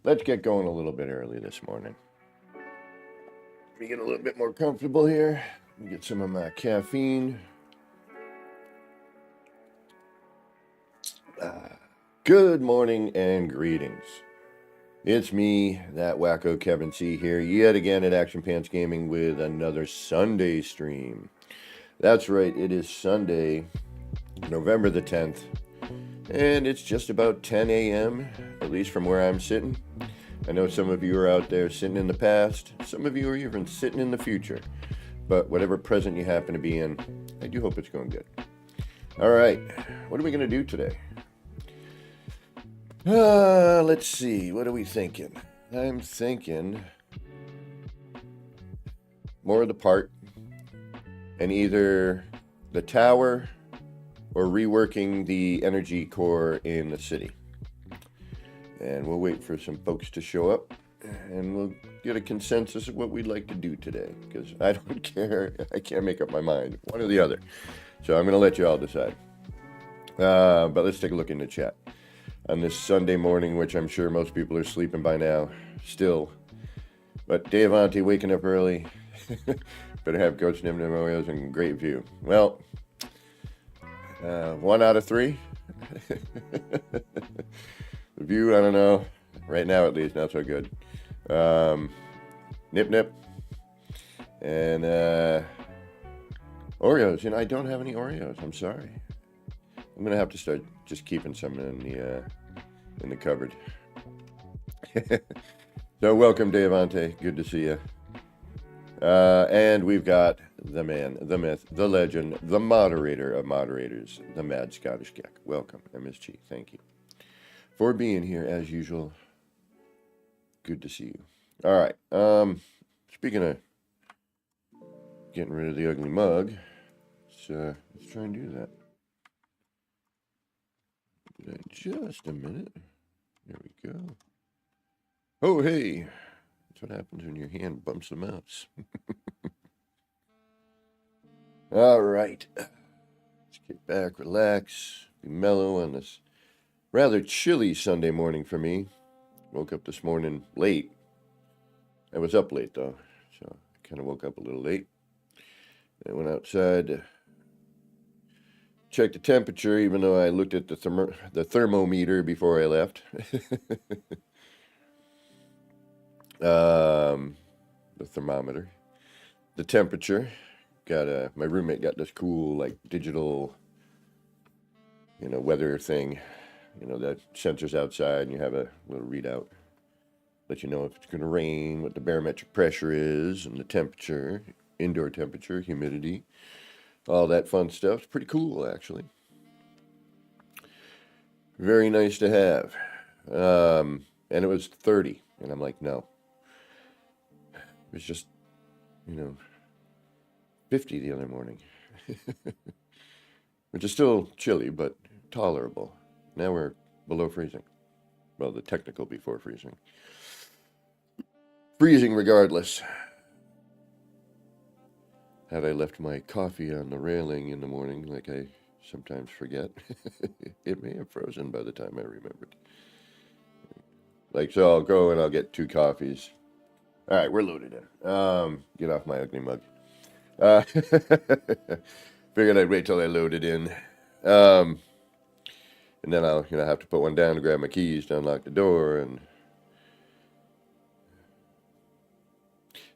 Let's get going a little bit early this morning. Let me get a little bit more comfortable here. Let me get some of my caffeine. Good morning and greetings. It's me, that wacko Kevin C here, yet again at Action Pants Gaming with another Sunday stream. That's right, it is Sunday, November the 10th, and it's just about 10 a.m., at least from where I'm sitting. I know some of you are out there sitting in the past, some of you are even sitting in the future, but whatever present you happen to be in, I do hope it's going good. All right, what are we going to do today? Let's see, what are we thinking? I'm thinking more of the part, and either the tower or reworking the energy core in the city. And we'll wait for some folks to show up, and we'll get a consensus of what we'd like to do today, because I don't care. I can't make up my mind, one or the other. So I'm going to let you all decide. But let's take a look in the chat. On this Sunday morning, which I'm sure most people are sleeping by now, still. But Dave Auntie waking up early. Better have Coach Nim Nim Oreos and great view. Well, 1 out of 3. The view, I don't know. Right now, at least, not so good. Nip Nip. And Oreos. You know, I don't have any Oreos. I'm sorry. I'm going to have to start just keeping some in the cupboard. So welcome, Dave Ante. Good to see you. And we've got the man, the myth, the legend, the moderator of moderators, the Mad Scottish Geck. Welcome, MSG. Thank you for being here as usual. Good to see you. All right. Speaking of getting rid of the ugly mug, let's try and do that. Just a minute. There we go. Oh, hey. That's what happens when your hand bumps the mouse. All right. Let's get back, relax, be mellow on this rather chilly Sunday morning for me. Woke up this morning late. I was up late though, so I kind of woke up a little late. I went outside, checked the temperature, even though I looked at the thermometer before I left. The thermometer, the temperature. Got my roommate got this cool like digital, weather thing, that sensors outside, and you have a little readout, let you know if it's going to rain, what the barometric pressure is, and the temperature, indoor temperature, humidity, all that fun stuff. It's pretty cool, actually. Very nice to have. And it was 30, and I'm like, no. It was just, 50 the other morning, which is still chilly, but tolerable. Now we're below freezing. Well, the technical before freezing. Freezing regardless. Had I left my coffee on the railing in the morning, like I sometimes forget, it may have frozen by the time I remembered. Like, so I'll go and I'll get 2 coffees. All right, we're loaded in. Get off my ugly mug. Figured I'd wait till I loaded in. And then I'll, have to put one down to grab my keys to unlock the door. And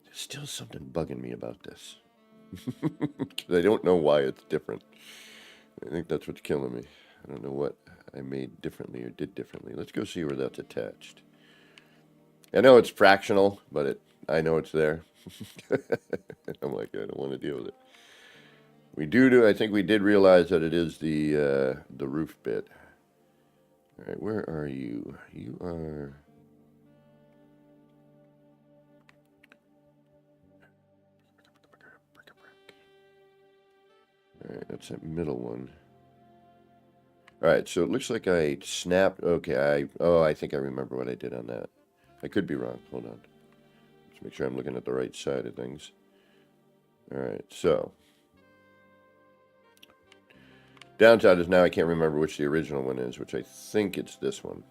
there's still something bugging me about this. Because I don't know why it's different. I think that's what's killing me. I don't know what I made differently or did differently. Let's go see where that's attached. I know it's fractional, but I know it's there. I'm like, I don't want to deal with it. I think we did realize that it is the roof bit. All right, where are you? You are... All right, that's that middle one. All right, so it looks like I snapped... Okay, I think I remember what I did on that. I could be wrong. Hold on. Let's make sure I'm looking at the right side of things. All right, so... Downside is now I can't remember which the original one is, which I think it's this one.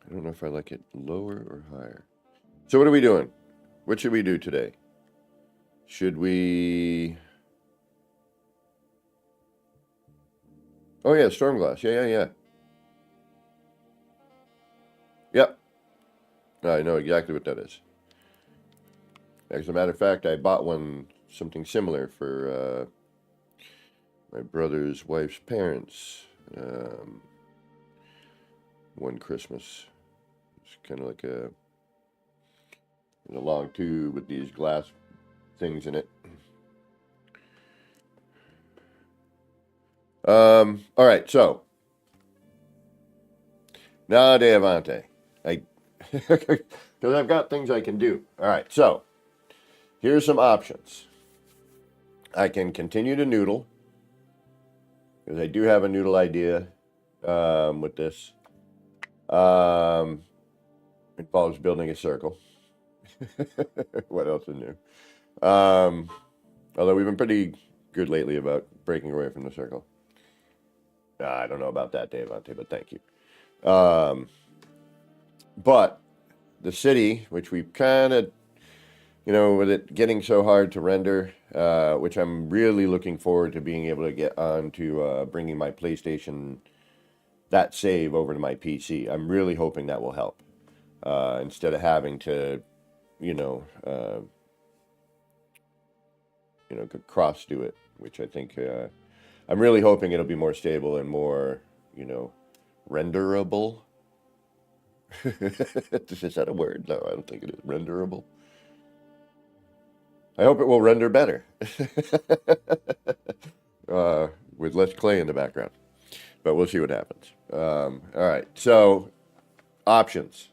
I don't know if I like it lower or higher. So what are we doing? What should we do today? Should we... Oh yeah, storm glass. Yeah. Yep. I know exactly what that is. As a matter of fact, I bought something similar for my brother's wife's parents one Christmas. It's kind of like a long tube with these glass things in it. All right, so now de avante. Because I've got things I can do. All right, so here's some options. I can continue to noodle, because I do have a noodle idea with this. Involves building a circle. What else is new? Although we've been pretty good lately about breaking away from the circle. I don't know about that, Davante, but thank you. But the city, which we kind of, with it getting so hard to render, which I'm really looking forward to being able to get on to bringing my PlayStation, that save over to my PC. I'm really hoping that will help. Instead of having to, cross do it, which I think, I'm really hoping it'll be more stable and more, renderable. Is that a word? No, I don't think it is. Renderable. I hope it will render better. With less clay in the background. But we'll see what happens. All right, so options.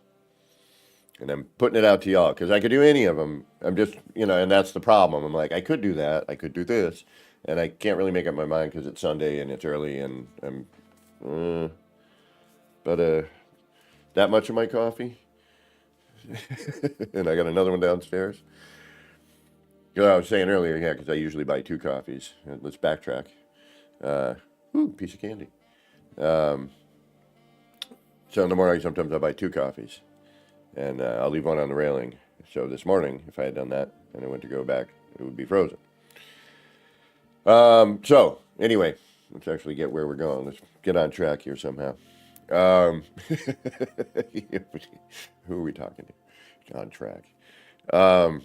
And I'm putting it out to y'all because I could do any of them. I'm just, and that's the problem. I'm like, I could do that. I could do this. And I can't really make up my mind because it's Sunday and it's early and I'm... that much of my coffee. And I got another one downstairs. You know, I was saying earlier, yeah, because I usually buy 2 coffees. Let's backtrack. Piece of candy. So in the morning, sometimes I buy 2 coffees, and I'll leave one on the railing. So this morning, if I had done that and I went to go back, it would be frozen. So anyway, let's actually get where we're going. Let's get on track here somehow. Who are we talking to? On track. I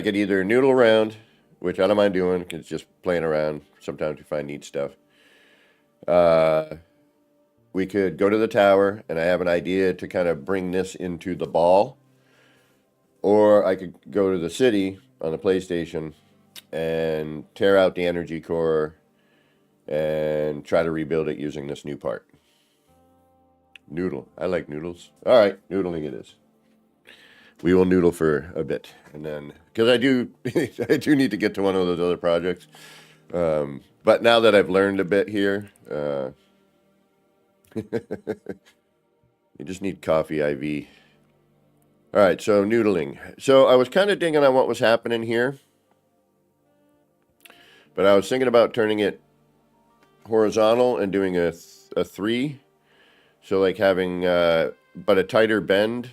could either noodle around, which I don't mind doing, because it's just playing around. Sometimes you find neat stuff. We could go to the tower, and I have an idea to kind of bring this into the ball. Or I could go to the city on the PlayStation and tear out the energy core and try to rebuild it using this new part. Noodle. I like noodles. All right, noodling it is. We will noodle for a bit, and then because I do need to get to one of those other projects. But now that I've learned a bit here, you just need coffee IV. All right, so noodling. So I was kind of digging on what was happening here, but I was thinking about turning it horizontal and doing a 3. So like having, but a tighter bend.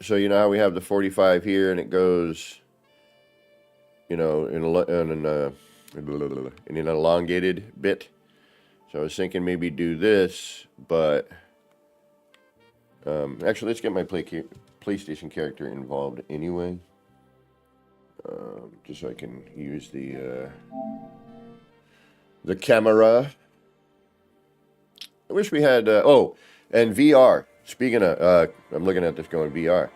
So you know how we have the 45 here, and it goes, you know, in an elongated bit. So I was thinking maybe do this, but actually let's get my PlayStation character involved anyway, just so I can use the camera. I wish we had and VR. Speaking of, I'm looking at this going VR.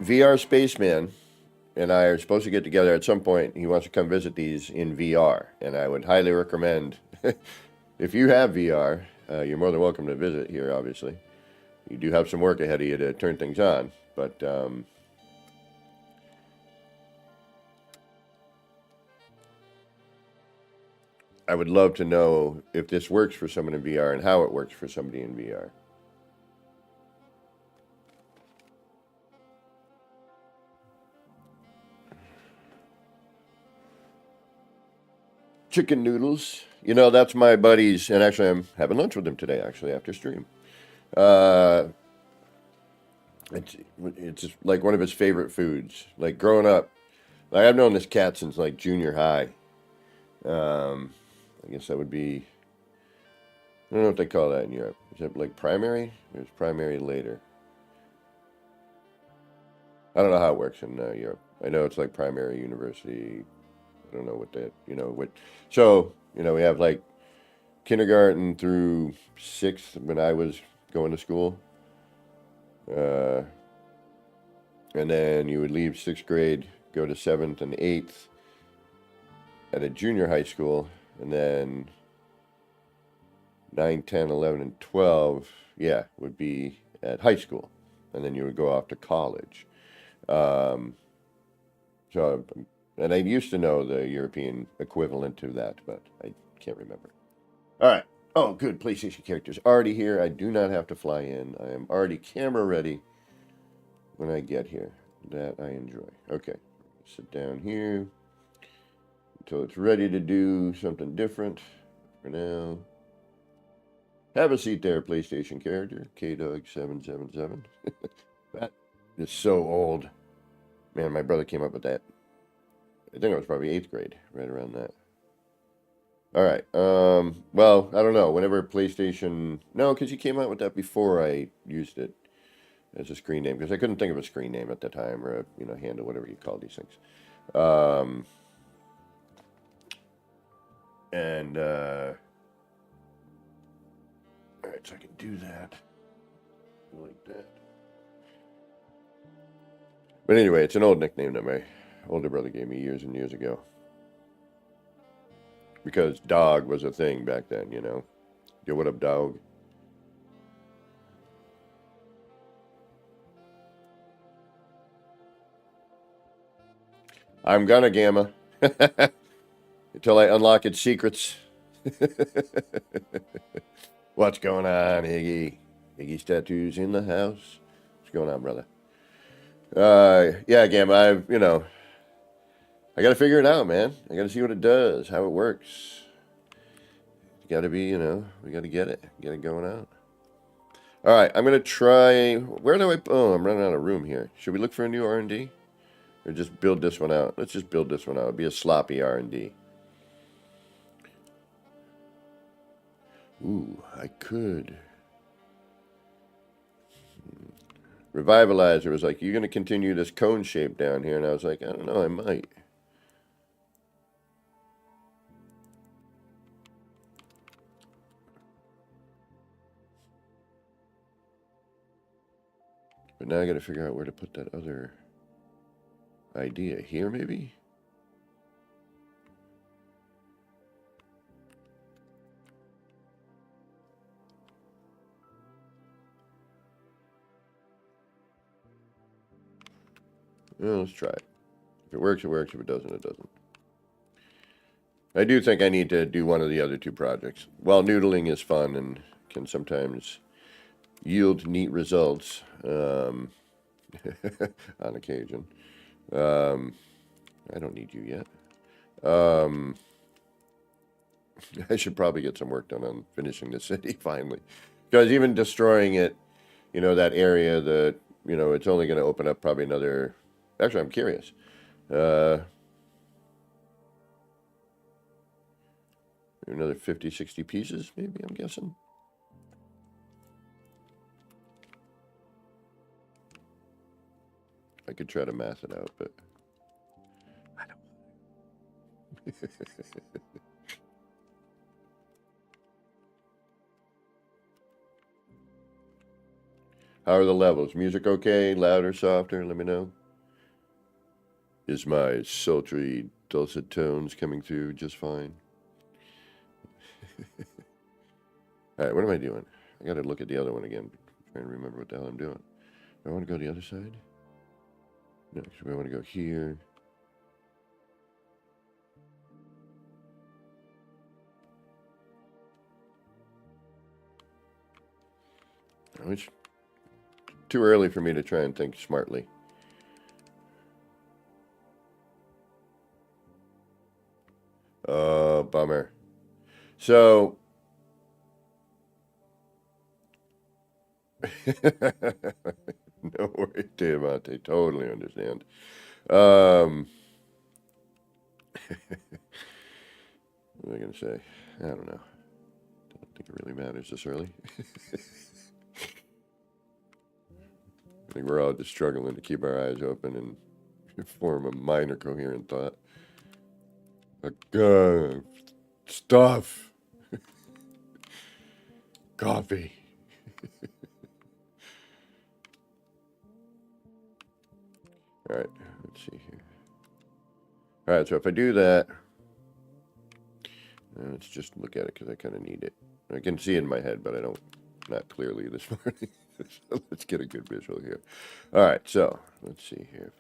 VR Spaceman and I are supposed to get together at some point. He wants to come visit these in VR, and I would highly recommend, if you have VR, you're more than welcome to visit here, obviously. You do have some work ahead of you to turn things on, but I would love to know if this works for someone in VR and how it works for somebody in VR. Chicken noodles. You know, that's my buddy's, and actually I'm having lunch with him today, actually, after stream. It's like one of his favorite foods. Like growing up, like I've known this cat since like junior high. I guess that would be, I don't know what they call that in Europe. Is that like primary? Or is primary later? I don't know how it works in Europe. I know it's like primary university. I don't know what that, you know, what. So, you know, we have like kindergarten through 6th when I was going to school. And then you would leave 6th grade, go to 7th and 8th at a junior high school, and then 9, 10, 11, and 12, yeah, would be at high school. And then you would go off to college. So, and I used to know the European equivalent to that, but I can't remember. All right. Oh, good. PlayStation character's already here. I do not have to fly in. I am already camera ready when I get here. That I enjoy. Okay. Sit down here until it's ready to do something different. For now, have a seat there, PlayStation character. KDog777. That is so old. Man, my brother came up with that. I think it was probably 8th grade, right around that. All right. Well, I don't know. Whenever PlayStation, no, because he came out with that before I used it as a screen name, because I couldn't think of a screen name at the time, or a handle, whatever you call these things. And all right, so I can do that like that. But anyway, it's an old nickname that my older brother gave me years and years ago. Because dog was a thing back then, you know. Yo, what up, dog? I'm gonna gamma. Until I unlock its secrets. What's going on, Iggy? Iggy's tattoos in the house. What's going on, brother? Yeah, Gamma, I gotta figure it out, man. I gotta see what it does, how it works. It's gotta be, we gotta get it going out. All right, I'm gonna try. Where do I? Oh, I'm running out of room here. Should we look for a new R&D, or just build this one out? Let's just build this one out. It'll be a sloppy R&D. Ooh, I could. Revitalizer was like, you're going to continue this cone shape down here. And I was like, I don't know, I might. But now I got to figure out where to put that other idea. Here, maybe? Well, let's try it. If it works, it works. If it doesn't, it doesn't. I do think I need to do one of the other two projects. While noodling is fun and can sometimes yield neat results on occasion. I don't need you yet. I should probably get some work done on finishing the city finally. Because even destroying it, that area, it's only going to open up probably another... Actually, I'm curious. Another 50, 60 pieces, maybe, I'm guessing. I could try to math it out, but I don't. How are the levels? Music okay? Louder, softer? Let me know. Is my sultry, dulcet tones coming through just fine? Alright, what am I doing? I gotta look at the other one again. Trying to remember what the hell I'm doing. Do I want to go to the other side? No, so I want to go here. Oh, it's too early for me to try and think smartly. Oh, bummer. So... No worries, Diamante. Totally understand. What was I going to say? I don't know. Don't think it really matters this early. I think we're all just struggling to keep our eyes open and form a minor coherent thought. Stuff. Coffee. All right, let's see here. All right, so if I do that, let's just look at it because I kind of need it. I can see it in my head, but not clearly this morning. So let's get a good visual here. All right, so let's see here.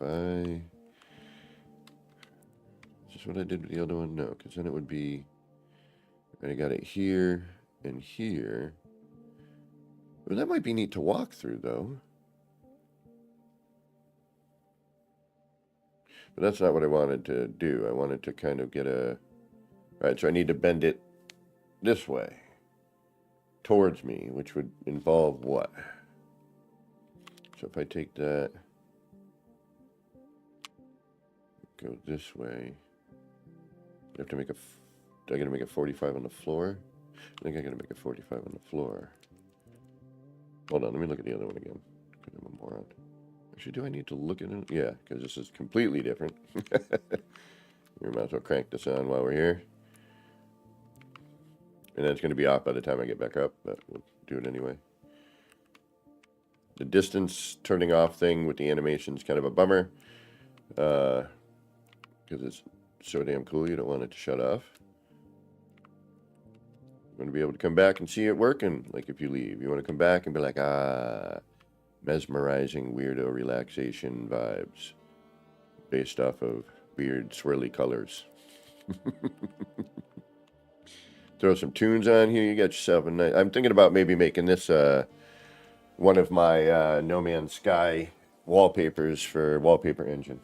Is this what I did with the other one? No, because then it would be, I got it here and here. Well, that might be neat to walk through, though. But that's not what I wanted to do. I wanted to kind of get a... All right, so I need to bend it this way towards me, which would involve what? So if I take that, go this way, I have to make I gotta make a 45 on the floor? I think I gotta make a 45 on the floor. Hold on, let me look at the other one again. I'm a moron. Actually, do I need to look at it? Yeah, because this is completely different. We might as well crank this on while we're here. And then it's going to be off by the time I get back up, but we'll do it anyway. The distance turning off thing with the animation is kind of a bummer. Because it's so damn cool, you don't want it to shut off. You want to be able to come back and see it working, like if you leave. You want to come back and be like, mesmerizing weirdo relaxation vibes based off of weird swirly colors. Throw some tunes on here. You got yourself a nice. I'm thinking about maybe making this one of my No Man's Sky wallpapers for Wallpaper Engine.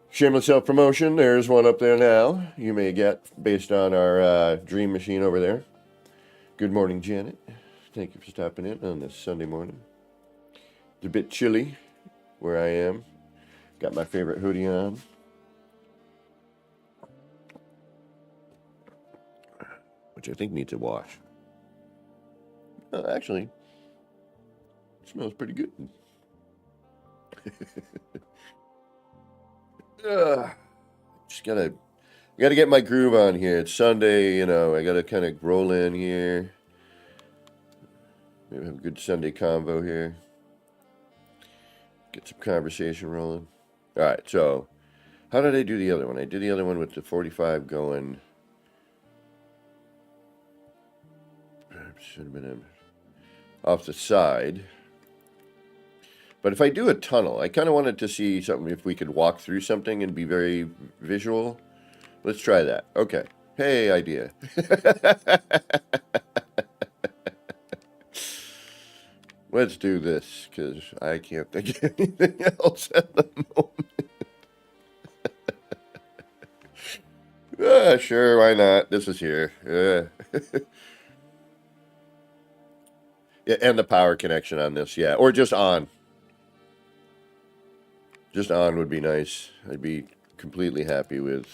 Shameless self-promotion. There's one up there now you may get based on our dream machine over there. Good morning, Janet. Thank you for stopping in on this Sunday morning. It's a bit chilly where I am. Got my favorite hoodie on. Which I think needs a wash. Actually, it smells pretty good. Just gotta get my groove on here. It's Sunday, you know. I gotta kind of roll in here. Maybe have a good Sunday convo here. Get some conversation rolling. All right, so how did I do the other one? I did the other one with the 45 going. Should have been off the side. But if I do a tunnel, I kind of wanted to see something, if we could walk through something and be very visual. Let's try that. Okay. Hey, idea. Let's do this, because I can't think of anything else at the moment. Sure, why not? This is here. Yeah, and the power connection on this, yeah. Or just on. Just on would be nice. I'd be completely happy with,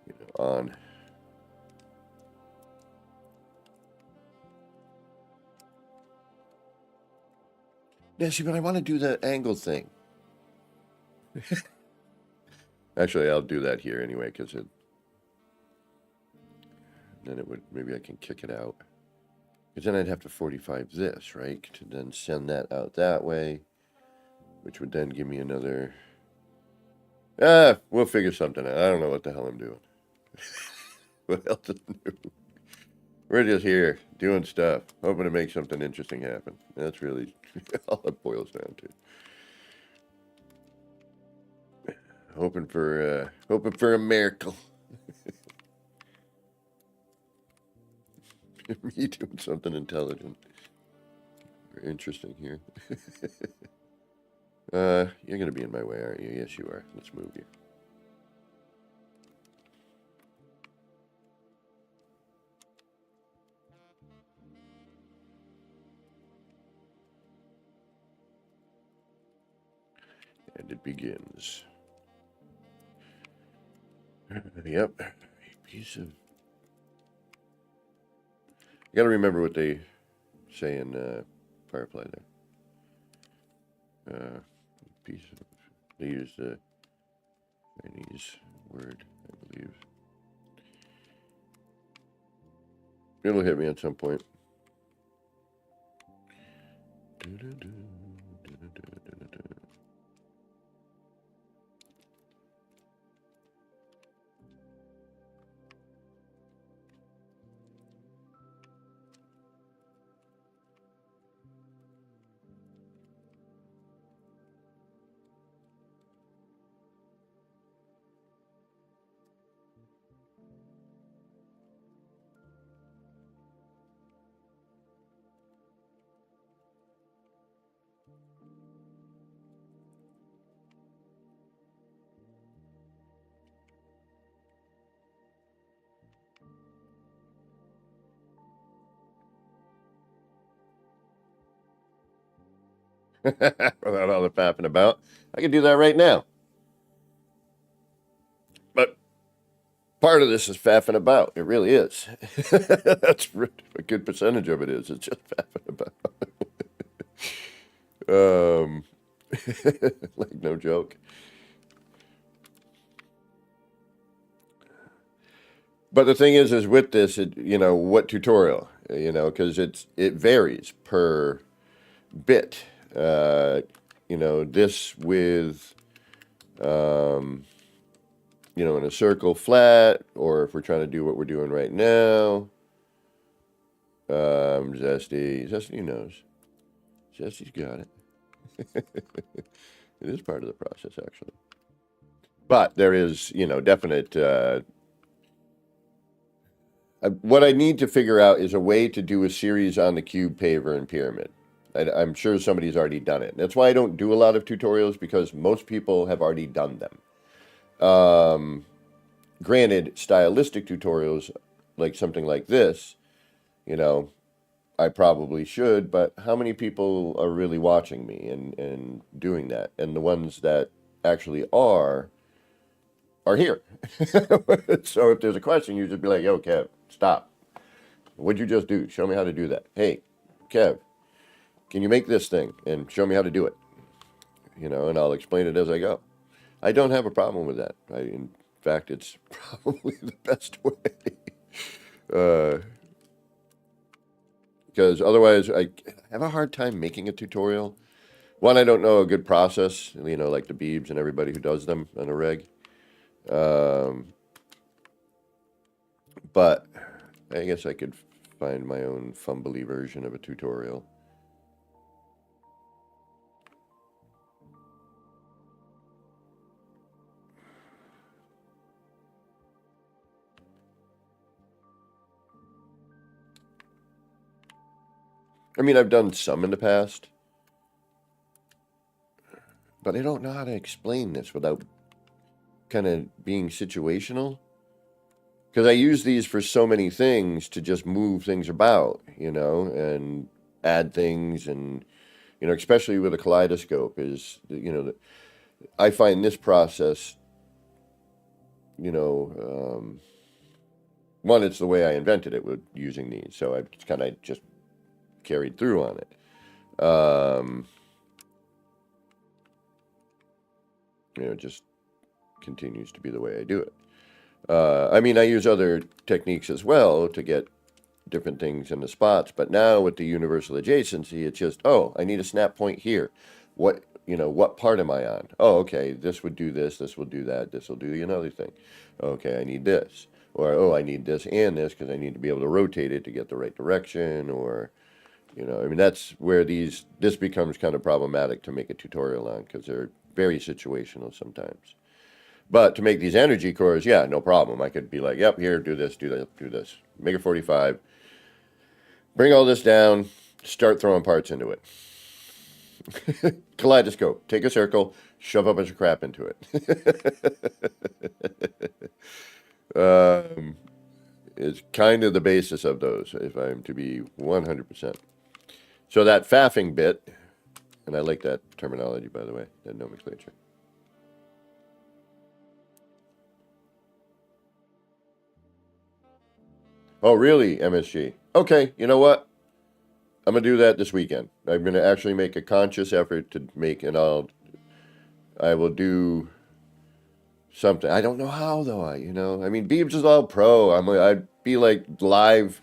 you know, on. Yeah, see, but I want to do the angle thing. Actually, I'll do that here anyway, because then it would, maybe I can kick it out. Because then I'd have to 45 this, right? To then send that out that way, which would then give me another. We'll figure something out. I don't know what the hell I'm doing. What else is new? We're just here doing stuff, hoping to make something interesting happen. That's really all it boils down to. Hoping for a miracle. Me doing something intelligent or interesting here. You're gonna be in my way, aren't you? Yes, you are. Let's move you. And it begins. Yep. A piece of. You gotta remember what they say in Firefly there. Piece of. They use the Chinese word, I believe. It'll hit me at some point. Without all the fapping about. I can do that right now. But part of this is faffing about. It really is. That's a good percentage of it is. It's just faffing about. Like no joke. But the thing is with this, what tutorial, because it varies per bit. This with, in a circle flat, or if we're trying to do what we're doing right now. Zesty knows. Zesty's got it. It is part of the process, actually. But there is, definite. What I need to figure out is a way to do a series on the cube, paver, and pyramid. I'm sure somebody's already done it. That's why I don't do a lot of tutorials, because most people have already done them. Granted, stylistic tutorials, like something like this, you know, I probably should, but how many people are really watching me and doing that? And the ones that actually are here. So if there's a question, you just be like, yo, Kev, stop. What'd you just do? Show me how to do that. Hey, Kev, can you make this thing and show me how to do it? And I'll explain it as I go. I don't have a problem with that. In fact, it's probably the best way. Because otherwise, I have a hard time making a tutorial. One, I don't know a good process, like the Beebs and everybody who does them on a reg. But I guess I could find my own fumbly version of a tutorial. I mean, I've done some in the past, but I don't know how to explain this without kind of being situational. Because I use these for so many things to just move things about, and add things, and especially with a kaleidoscope I find this process, one, it's the way I invented it with using these, so I kind of just carried through on it. It just continues to be the way I do it. I mean, I use other techniques as well to get different things in the spots, but now with the universal adjacency, it's just, oh, I need a snap point here. What part am I on? Oh, okay, this would do this will do that, this will do another thing. Okay, I need this. Or, oh, I need this and this because I need to be able to rotate it to get the right direction, or, I mean, that's where this becomes kind of problematic to make a tutorial on, because they're very situational sometimes. But to make these energy cores, yeah, no problem. I could be like, yep, here, do this, do that, do this. Make a 45. Bring all this down, start throwing parts into it. Kaleidoscope. Take a circle, shove a bunch of crap into it. It's kind of the basis of those, if I'm to be 100%. So that faffing bit, and I like that terminology, by the way, that nomenclature. Oh, really, MSG? Okay, you know what? I'm going to do that this weekend. I'm going to actually make a conscious effort to make, and I will do something. I don't know how, though. I mean, Beebs is all pro. I'd be like live.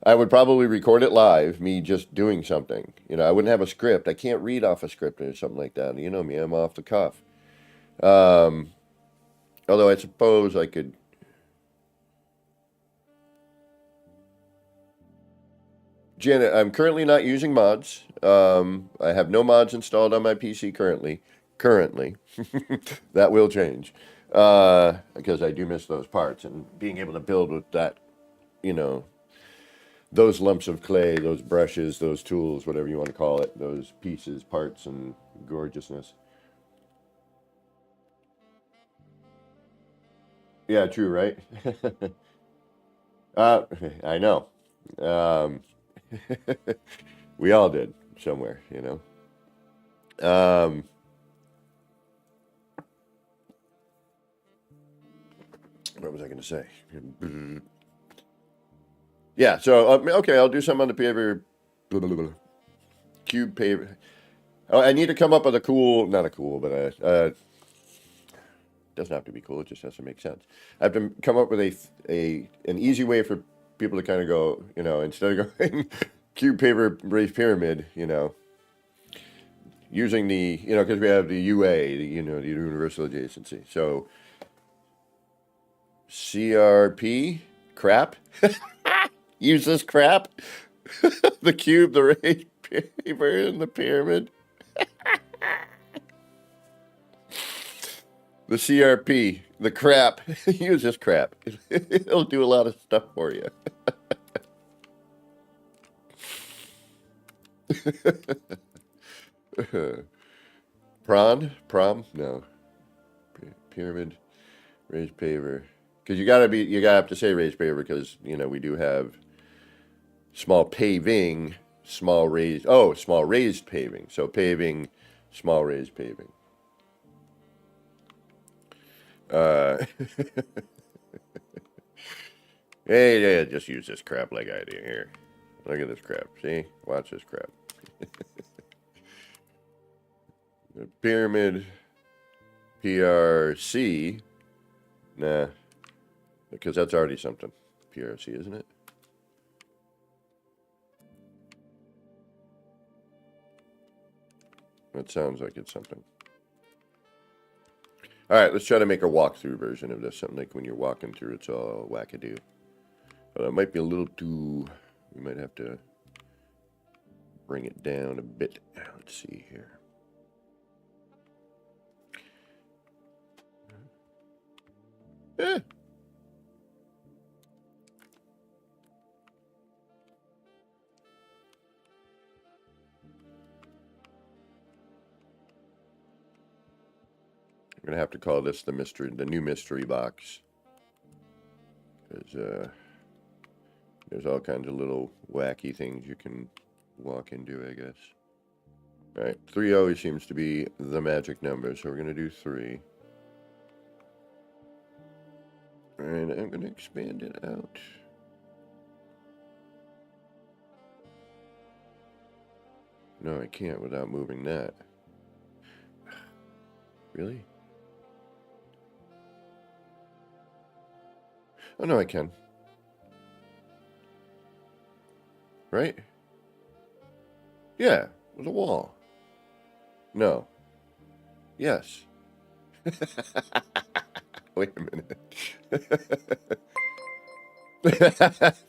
I would probably record it live, me just doing something. I wouldn't have a script. I can't read off a script or something like that. You know me, I'm off the cuff. Although I suppose I could. Janet, I'm currently not using mods. I have no mods installed on my PC currently. That will change, because I do miss those parts and being able to build with that, those lumps of clay, those brushes, those tools, whatever you want to call it, those pieces, parts, and gorgeousness. Yeah, true, right? uh, I know. Um, we all did somewhere. Um, what was I going to say? Yeah, so okay, I'll do some on the paver, cube paver. Oh, I need to come up with not a cool, but doesn't have to be cool. It just has to make sense. I have to come up with an easy way for people to kind of go, instead of going cube, paver, raised pyramid, using the, because we have the UA, the universal adjacency. So CRP, crap. Use this crap. The cube, the raised paver, and the pyramid. The CRP, the crap. Use this crap. It'll do a lot of stuff for you. Prom? No. Pyramid, raised paver. Because you gotta have to say raised paver because, you know, we do have small paving, small raised paving. So paving, small raised paving. Hey, yeah, just use this crap like I do here. Look at this crap. See? Watch this crap. The pyramid, PRC. Nah, because that's already something. PRC, isn't it? That sounds like it's something. All right, let's try to make a walkthrough version of this. Something like when you're walking through, it's all wackadoo. But it might be a little too... We might have to bring it down a bit. Let's see here. Eh. I'm gonna have to call this the new mystery box, because there's all kinds of little wacky things you can walk into, I guess. All right, 3 always seems to be the magic number, so we're gonna do 3. And I'm gonna expand it out. No, I can't without moving that. Really? Oh, no, I can. Right? Yeah, with a wall. No. Yes. Wait a minute.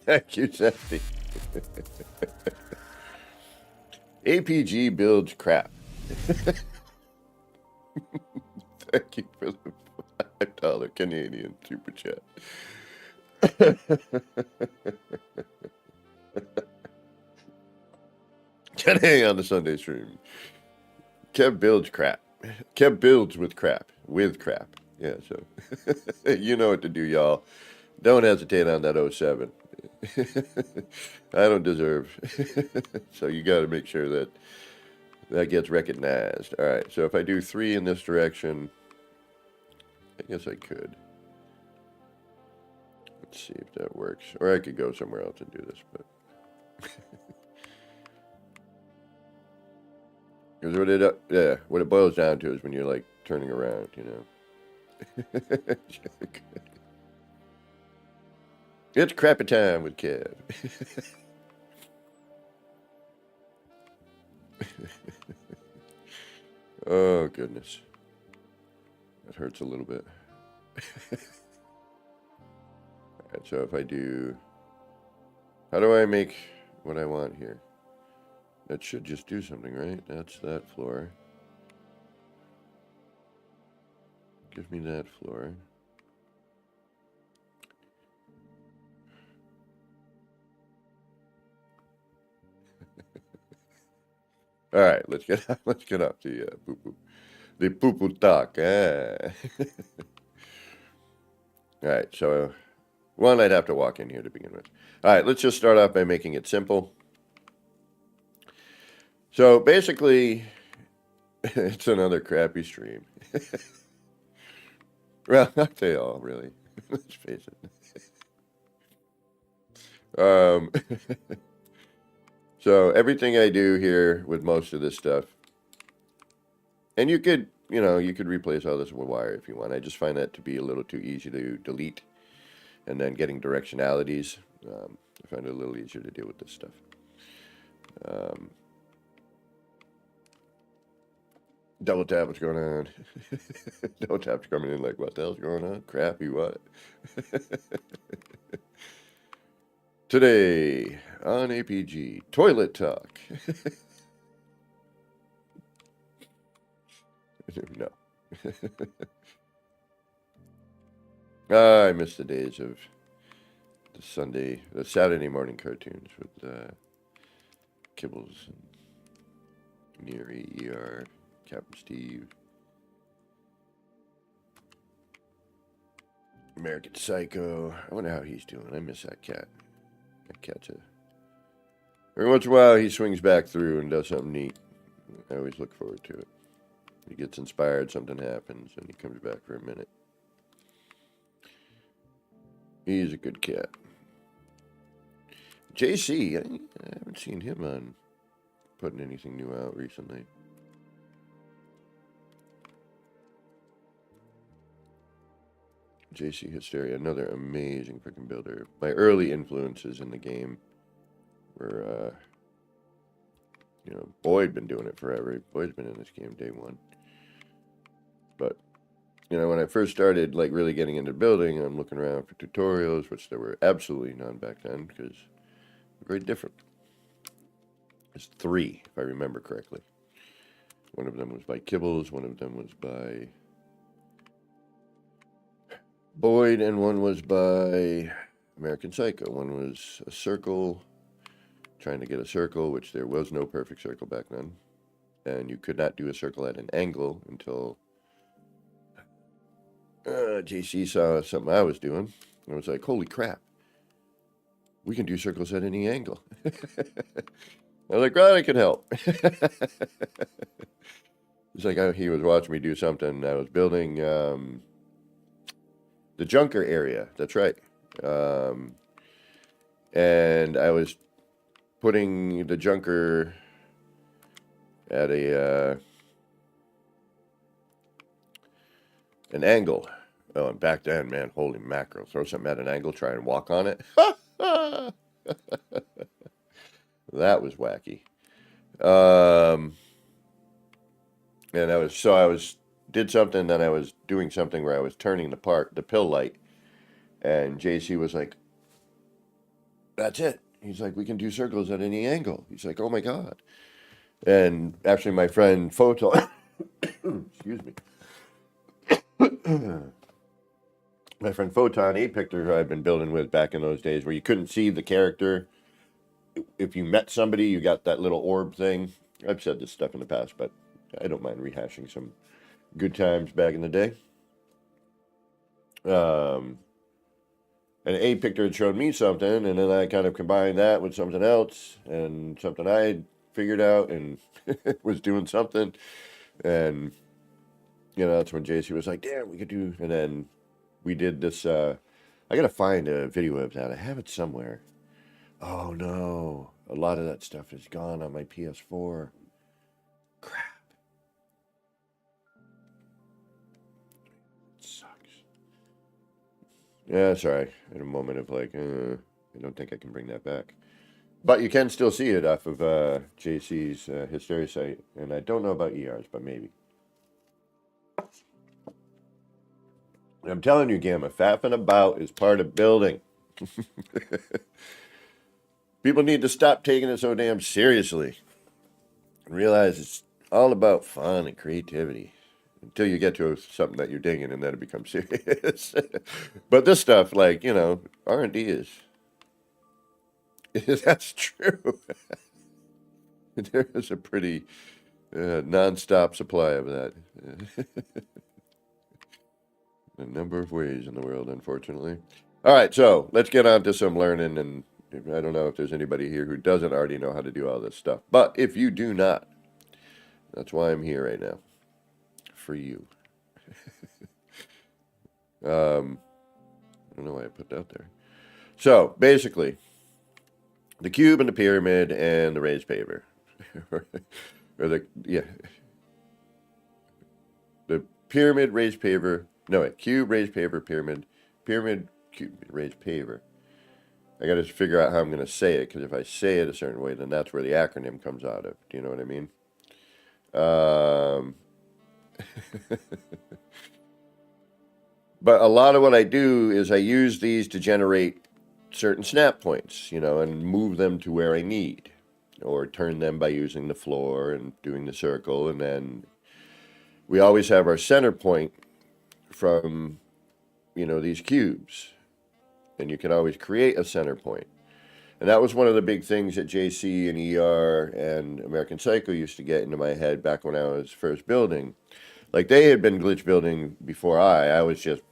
Thank you, Jesse. APG builds crap. Thank you for the $5 Canadian super chat. Today on the Sunday stream, Kev builds crap. Kev builds with crap. With crap. Yeah, so you know what to do, y'all. Don't hesitate on that 07. I don't deserve. So you got to make sure that that gets recognized. All right, so if I do 3 in this direction, I guess I could. Let's see if that works. Or I could go somewhere else and do this, but... Because what it boils down to is when you're, like, turning around, you know. It's crappy time with Kev. Oh, goodness. That hurts a little bit. Alright, so if I do... How do I make what I want here? That should just do something, right? That's that floor. Give me that floor. All right, let's get up to the poo-poo talk. All right, so one, I'd have to walk in here to begin with. All right, let's just start off by making it simple. So basically, it's another crappy stream. Well, not they all, really. Let's face it. So everything I do here with most of this stuff, and you could replace all this with wire if you want. I just find that to be a little too easy to delete, and then getting directionalities, I find it a little easier to deal with this stuff. Double tap, what's going on? Double tap's coming in like, what the hell's going on? Crappy what? Today on APG, toilet talk. No. I miss the days of the Saturday morning cartoons with Kibbles and Neary, ER, Captain Steve, American Psycho. I wonder how he's doing. I miss that cat. That cat's a... Every once in a while, he swings back through and does something neat. I always look forward to it. He gets inspired, something happens, and he comes back for a minute. He's a good cat. JC, I haven't seen him on putting anything new out recently. JC Hysteria, another amazing freaking builder. My early influences in the game were, Boyd been doing it forever. Boyd's been in this game day one. But, when I first started, really getting into building, I'm looking around for tutorials, which there were absolutely none back then, because they're very different. There's 3, if I remember correctly. One of them was by Kibbles, one of them was by Boyd, and one was by American Psycho. One was a circle, trying to get a circle, which there was no perfect circle back then. And you could not do a circle at an angle until JC saw something I was doing. And I was like, holy crap, we can do circles at any angle. I was like, well, I can help. It's like he was watching me do something. I was building the junker area. That's right. And I was putting the junker at an angle. Oh, and back then, man, holy mackerel. Throw something at an angle, try and walk on it. That was wacky. And I did something, then I was doing something where I was turning the pill light, and JC was like, that's it. He's like, we can do circles at any angle. He's like, oh my God. And actually my friend Photon, excuse me. My friend Photon, A-Pictor, who I've been building with back in those days, where you couldn't see the character. If you met somebody, you got that little orb thing. I've said this stuff in the past, but I don't mind rehashing some good times back in the day. And A-Pictor had shown me something, and then I kind of combined that with something else, and something I had figured out and was doing something. And, that's when JC was like, damn, we could do... And then we did this... I got to find a video of that. I have it somewhere. Oh, no. A lot of that stuff is gone on my PS4. Crap. It sucks. Yeah, sorry. In a moment of I don't think I can bring that back. But you can still see it off of JC's Hysteria site. And I don't know about ER's, but maybe. I'm telling you, Gamma, faffing about is part of building. People need to stop taking it so damn seriously and realize it's all about fun and creativity until you get to something that you're digging, and then it becomes serious. But this stuff, R&D is... That's true. There is a pretty non-stop supply of that. A number of ways in the world, unfortunately. All right, so let's get on to some learning, and I don't know if there's anybody here who doesn't already know how to do all this stuff. But if you do not, that's why I'm here right now. For you. I don't know why I put that there. So, basically, the cube and the pyramid and the raised paver. The pyramid, raised paver. No, wait. Cube, raised paver, pyramid, cube, raised paver. I got to figure out how I'm going to say it, because if I say it a certain way, then that's where the acronym comes out of. Do you know what I mean? But a lot of what I do is I use these to generate certain snap points, and move them to where I need, or turn them by using the floor and doing the circle. And then we always have our center point from these cubes. And you can always create a center point. And that was one of the big things that JC and ER and American Psycho used to get into my head back when I was first building. Like, they had been glitch building before I was just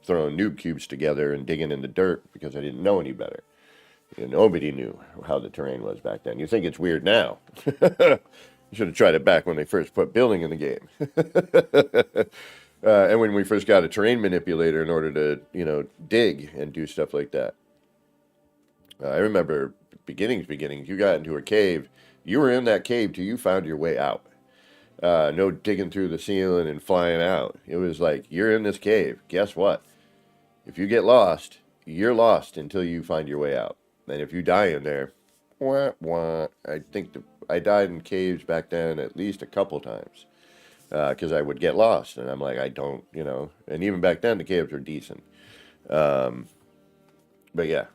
throwing noob cubes together and digging in the dirt because I didn't know any better. Nobody knew how the terrain was back then. You think it's weird now. You should have tried it back when they first put building in the game. And when we first got a terrain manipulator in order to, dig and do stuff like that. I remember beginnings, you got into a cave. You were in that cave till you found your way out. No digging through the ceiling and flying out. It was like, you're in this cave. Guess what? If you get lost, you're lost until you find your way out. And if you die in there, wah, wah. I think I died in caves back then at least a couple times. Because I would get lost. And I'm like, I don't, And even back then, the caves were decent. But yeah,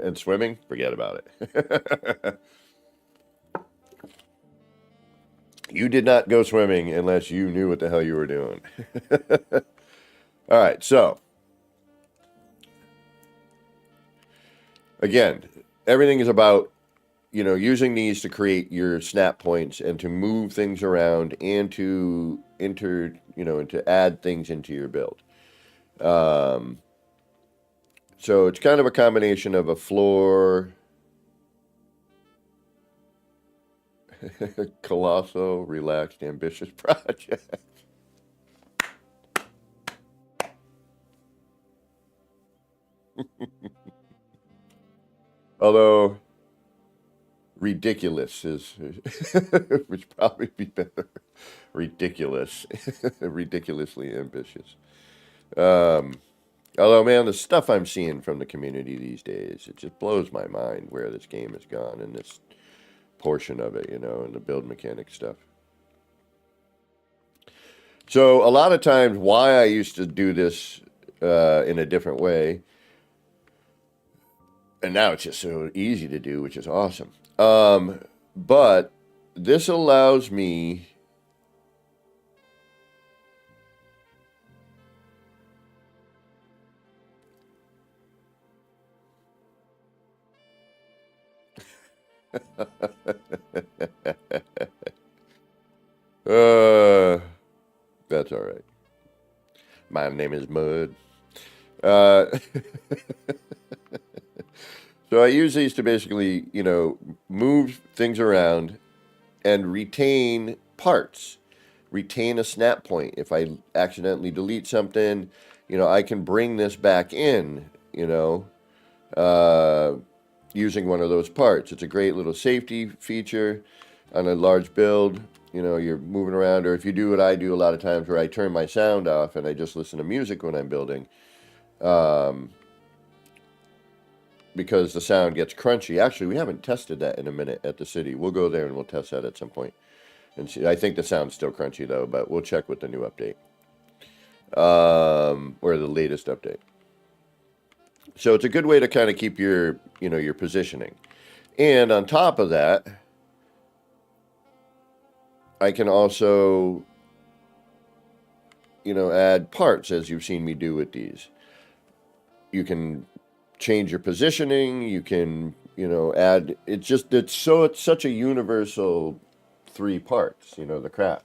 and swimming, forget about it. You did not go swimming unless you knew what the hell you were doing. All right, so again, everything is about using these to create your snap points and to move things around and to and to add things into your build. So it's kind of a combination of a floor, colossal, relaxed, ambitious project. Although ridiculous is would probably be better. Ridiculous, ridiculously ambitious. Although, man, the stuff I'm seeing from the community these days, it just blows my mind where this game has gone in this portion of it, and the build mechanic stuff. So a lot of times why I used to do this in a different way, and now it's just so easy to do, which is awesome. But this allows me that's all right. My name is Mud. So I use these to basically, move things around and retain parts. Retain a snap point. If I accidentally delete something, I can bring this back in, using one of those parts. It's a great little safety feature on a large build. You're moving around, or if you do what I do a lot of times where I turn my sound off and I just listen to music when I'm building, because the sound gets crunchy. Actually, we haven't tested that in a minute at the city. We'll go there and we'll test that at some point. And see, I think the sound's still crunchy though, but we'll check with the new update. Or the latest update. So it's a good way to kind of keep your, your positioning. And on top of that, I can also, add parts, as you've seen me do with these. You can change your positioning. You can, add. It's such a universal 3 parts. The crap.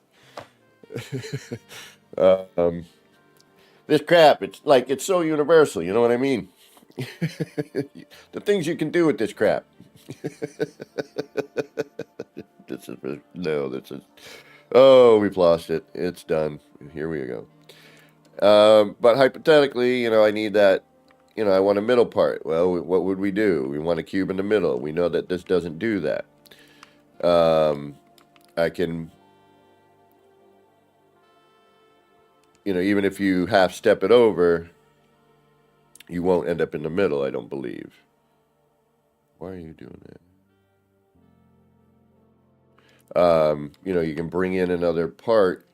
This crap. It's so universal. You know what I mean? The things you can do with this crap. Oh, we've lost it. It's done. Here we go. But hypothetically, I need that, I want a middle part. Well, what would we do? We want a cube in the middle. We know that this doesn't do that. I can, even if you half step it over, you won't end up in the middle, I don't believe. Why are you doing that? You can bring in another part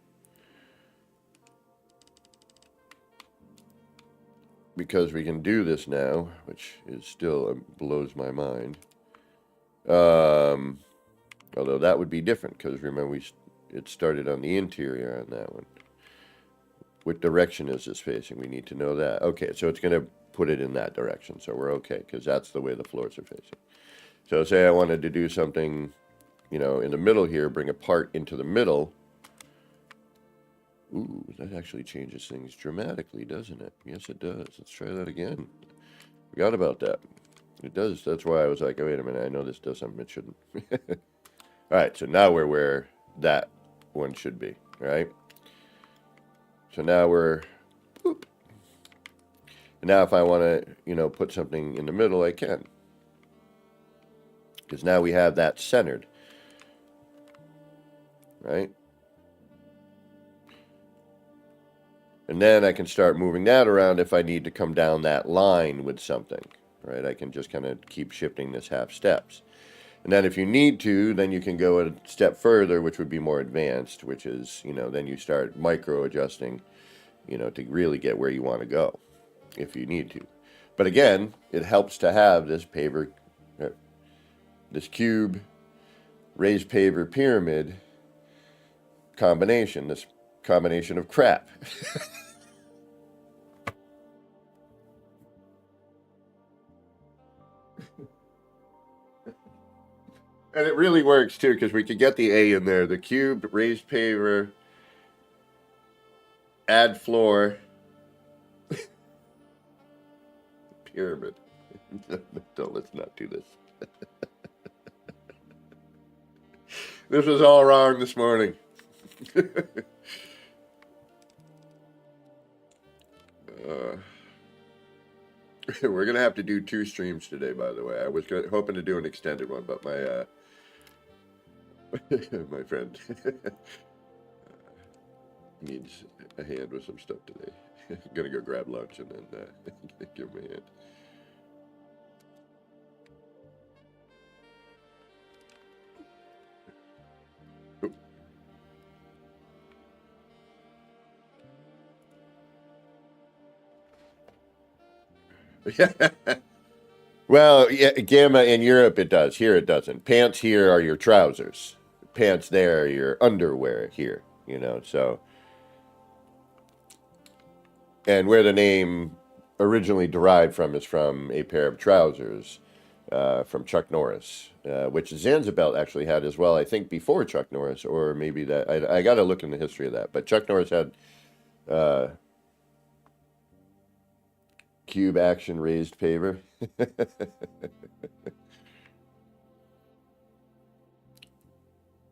because we can do this now, which is still blows my mind. Although that would be different because remember it started on the interior on that one. What direction is this facing? We need to know that. Okay, so it's going to put it in that direction. So we're okay because that's the way the floors are facing. So say I wanted to do something, in the middle here, bring a part into the middle. Ooh, that actually changes things dramatically, doesn't it? Yes, it does. Let's try that again. Forgot about that. It does. That's why I was like, oh, wait a minute. I know this does something it shouldn't. All right, so now we're where that one should be, right? So now we're, boop. And now if I want to, put something in the middle, I can. Because now we have that centered, right? And then I can start moving that around if I need to come down that line with something, right? I can just kind of keep shifting this half steps. And then if you need to, then you can go a step further, which would be more advanced, which is, then you start micro adjusting, to really get where you want to go if you need to. But again, it helps to have this this cube, raised paver pyramid combination, this combination of crap. And it really works too, because we could get the A in there. The cube, raised paver, add floor, pyramid. No, let's not do this. This was all wrong this morning. We're going to have to do 2 streams today, by the way. I was hoping to do an extended one, but my my friend needs a hand with some stuff today. I'm going to go grab lunch and then give him a hand. Well, yeah, gamma in Europe it does. Here it doesn't. Pants here are your trousers. Pants there are your underwear here, so. And where the name originally derived from is from a pair of trousers from Chuck Norris, which Zanzibar actually had as well, I think before Chuck Norris, or maybe that. I got to look in the history of that. But Chuck Norris had cube action raised paver.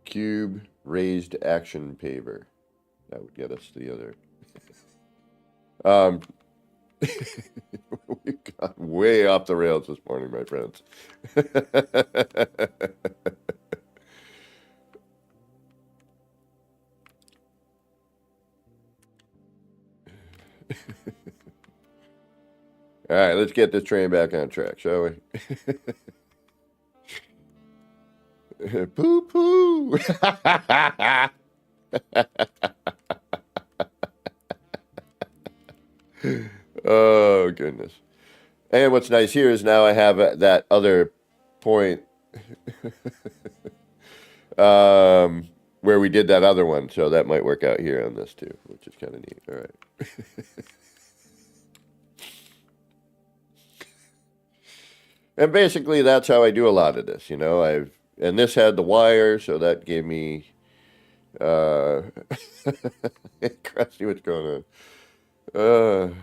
Cube raised action paver. That would get us the other. We've gone way off the rails this morning, my friends. All right, let's get this train back on track, shall we? Poo poo. Oh, goodness. And what's nice here is now I have that other point where we did that other one. So that might work out here on this too, which is kind of neat. All right. And basically that's how I do a lot of this, and this had the wire, so that gave me Krusty, what's going on?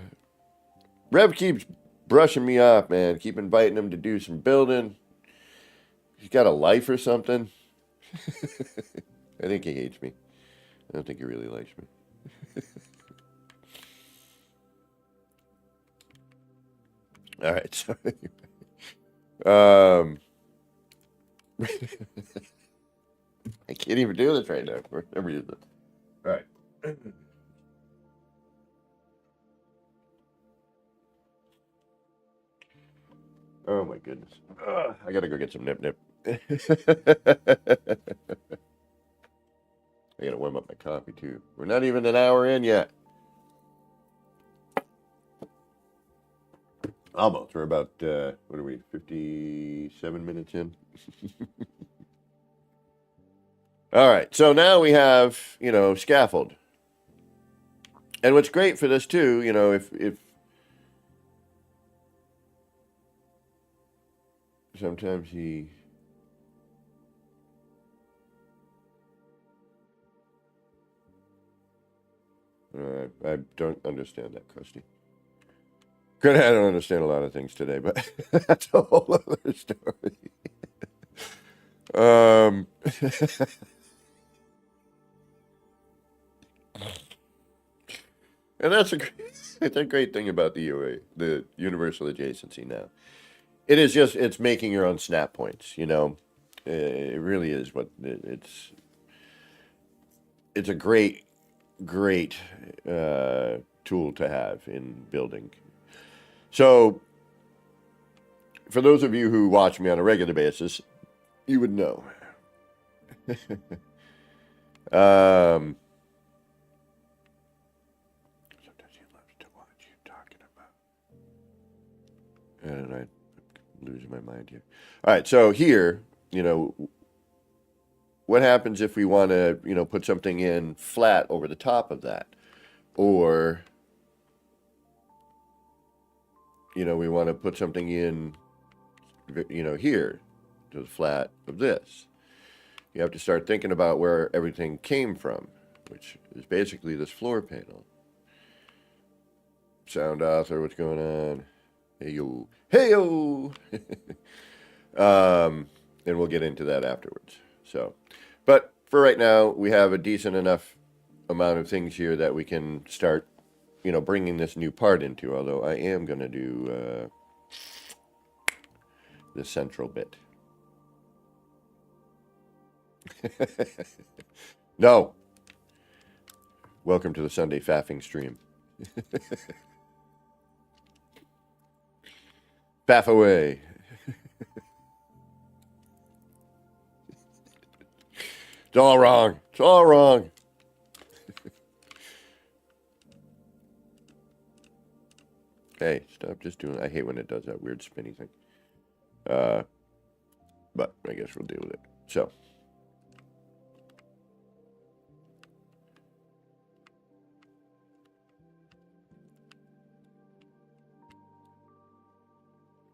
Rev keeps brushing me off, man. Keep inviting him to do some building. He's got a life or something. I think he hates me. I don't think he really likes me. All right, so I can't even do this right now for some reason. All right. Oh my goodness. I gotta go get some nip nip. I gotta warm up my coffee too. We're not even an hour in yet. Almost. We're about, what are we, 57 minutes in? All right. So now we have, scaffold. And what's great for this too, you know, if sometimes he, I don't understand that, Krusty. Good, I don't understand a lot of things today, but that's a whole other story. Um, and it's a great thing about the UA, the universal adjacency now. It is just it's making your own snap points. You know, it really is what it's a great tool to have in building. So, for those of you who watch me on a regular basis, you would know. um, Sometimes he loves to watch you talking about. And I'm losing my mind here. All right, so here, you know, what happens if we want to, you know, put something in flat over the top of that? Or, you know, we want to put something in, you know, here to the flat of this. You have to start thinking about where everything came from, which is basically this floor panel. Sound author, what's going on? Hey yo, hey yo. And we'll get into that afterwards. So, but for right now, we have a decent enough amount of things here that we can start, you know, bringing this new part into. Although I am going to do the central bit. No. Welcome to the Sunday faffing stream. Faff away. It's all wrong. It's all wrong. Hey, stop just doing it. I hate when it does that weird spinny thing. But I guess we'll deal with it. So.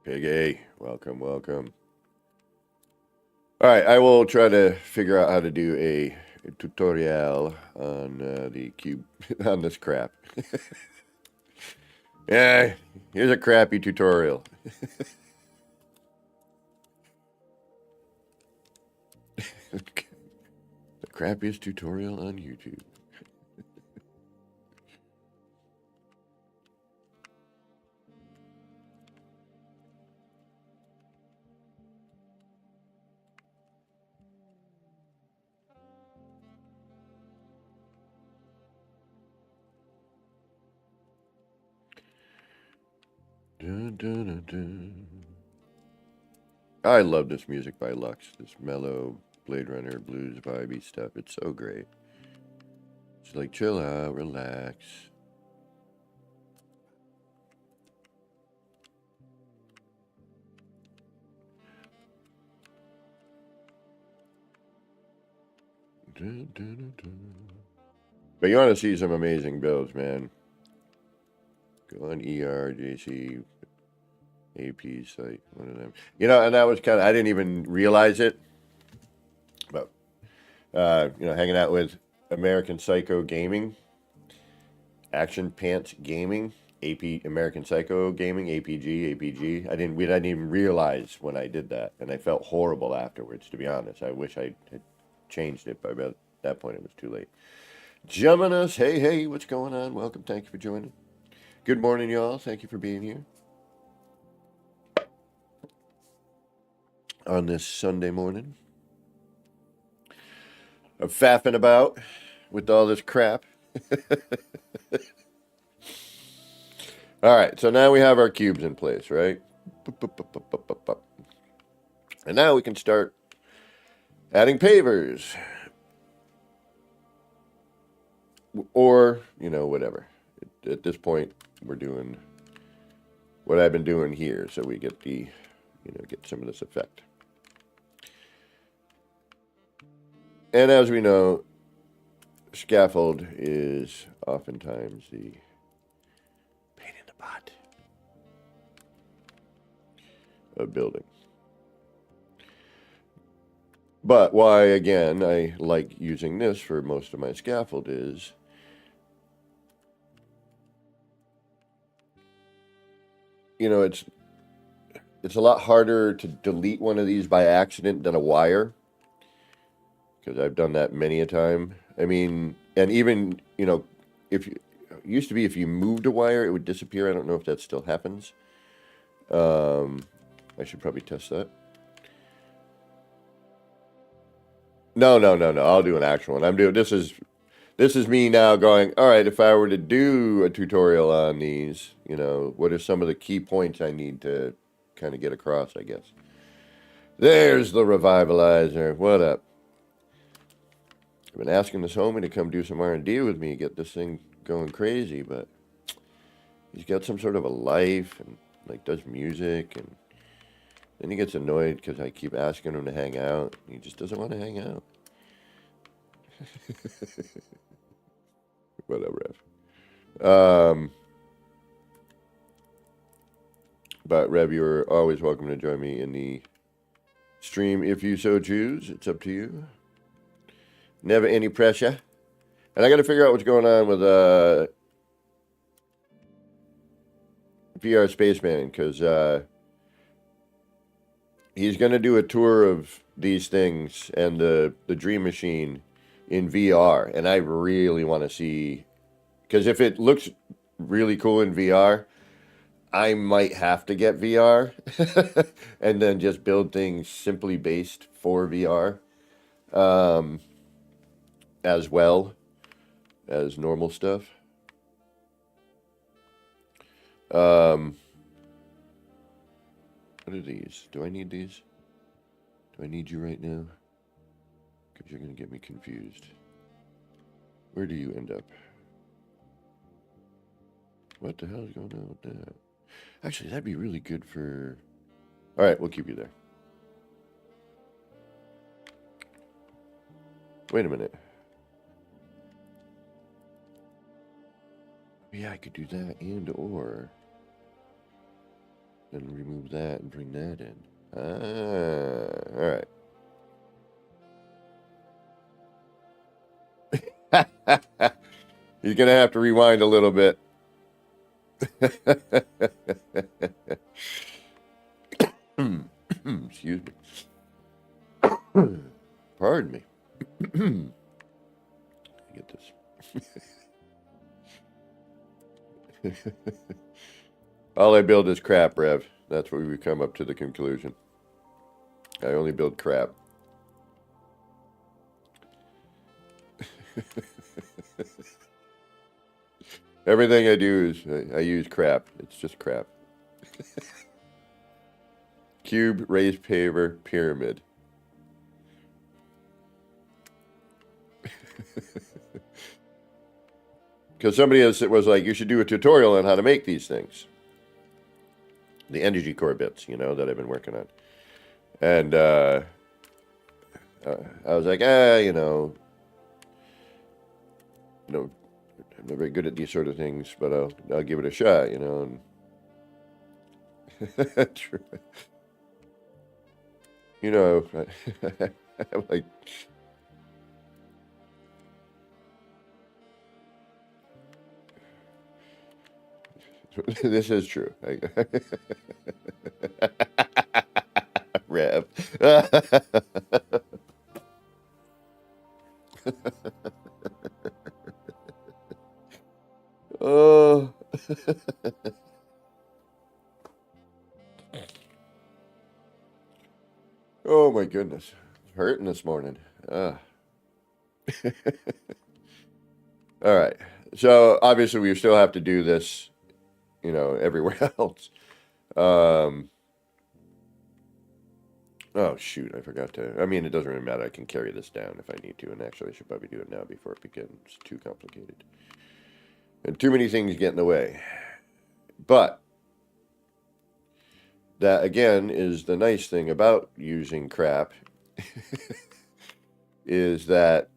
Piggy, welcome, welcome. All right, I will try to figure out how to do a tutorial on the cube, on this crap. Yeah, here's a crappy tutorial. The crappiest tutorial on YouTube. Dun, dun, dun, dun. I love this music by Lux. This mellow Blade Runner blues vibey stuff. It's so great. It's like chill out, relax. Dun, dun, dun, dun. But you want to see some amazing builds, man. Go on ERJC AP site, one of them. You know, and that was kind of, I didn't even realize it. But, you know, hanging out with American Psycho Gaming, Action Pants Gaming, AP American Psycho Gaming, APG. We didn't even realize when I did that. And I felt horrible afterwards, to be honest. I wish I had changed it, but at that point it was too late. Geminus, hey, what's going on? Welcome, thank you for joining. Good morning, y'all. Thank you for being here on this Sunday morning. I'm faffing about with all this crap. All right, so now we have our cubes in place, right? And now we can start adding pavers. Or, you know, whatever. At this point, we're doing what I've been doing here, so we get the, you know, get some of this effect. And as we know, scaffold is oftentimes the pain in the butt of building. But why, again, I like using this for most of my scaffold is it's a lot harder to delete one of these by accident than a wire, because I've done that many a time. I mean, and even, if you, used to be if you moved a wire, it would disappear. I don't know if that still happens. I should probably test that. No. I'll do an actual one. This is me now going, all right, if I were to do a tutorial on these, what are some of the key points I need to kind of get across, I guess. There's the revivalizer. What up? I've been asking this homie to come do some R&D with me, get this thing going crazy, but he's got some sort of a life and like does music, and then he gets annoyed because I keep asking him to hang out. He just doesn't want to hang out. Whatever. But Rev, you're always welcome to join me in the stream if you so choose. It's up to you. Never any pressure. And I got to figure out what's going on with VR Spaceman, because he's going to do a tour of these things and the Dream Machine in VR, and I really want to see, because if it looks really cool in VR, I might have to get VR and then just build things simply based for VR, as well as normal stuff. What are these? Do I need these? Do I need you right now? Because you're going to get me confused. Where do you end up? What the hell is going on with that? Actually, that'd be really good for... All right, we'll keep you there. Wait a minute. Yeah, I could do that or... Then remove that and bring that in. All right. He's gonna have to rewind a little bit. Excuse me. Pardon me. Get this. All I build is crap, Rev. That's what we've come up to the conclusion. I only build crap. Everything I do is, I use crap. It's just crap. Cube, raised paver, pyramid. Because somebody else was like, you should do a tutorial on how to make these things. The energy core bits, that I've been working on. And I was like, I'm not very good at these sort of things, but I'll give it a shot, And True. I'm like, this is true. Rev. Oh. Oh my goodness. It's hurting this morning. All right. So obviously we still have to do this, everywhere else. Oh shoot, I forgot to. I mean, it doesn't really matter. I can carry this down if I need to, and actually I should probably do it now before it becomes too complicated. And too many things get in the way. But that, again, is the nice thing about using crap, is that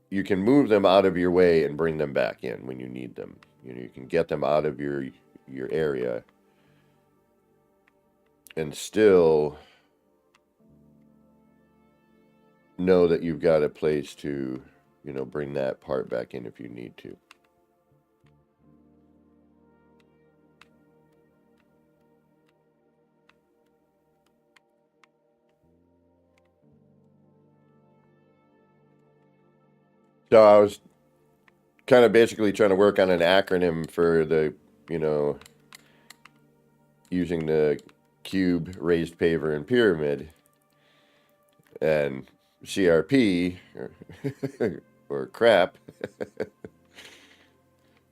you can move them out of your way and bring them back in when you need them. You know, you can get them out of your area and still know that you've got a place to, you know, bring that part back in if you need to. So I was kind of basically trying to work on an acronym for the, you know, using the cube, raised paver, and pyramid, and CRP or crap.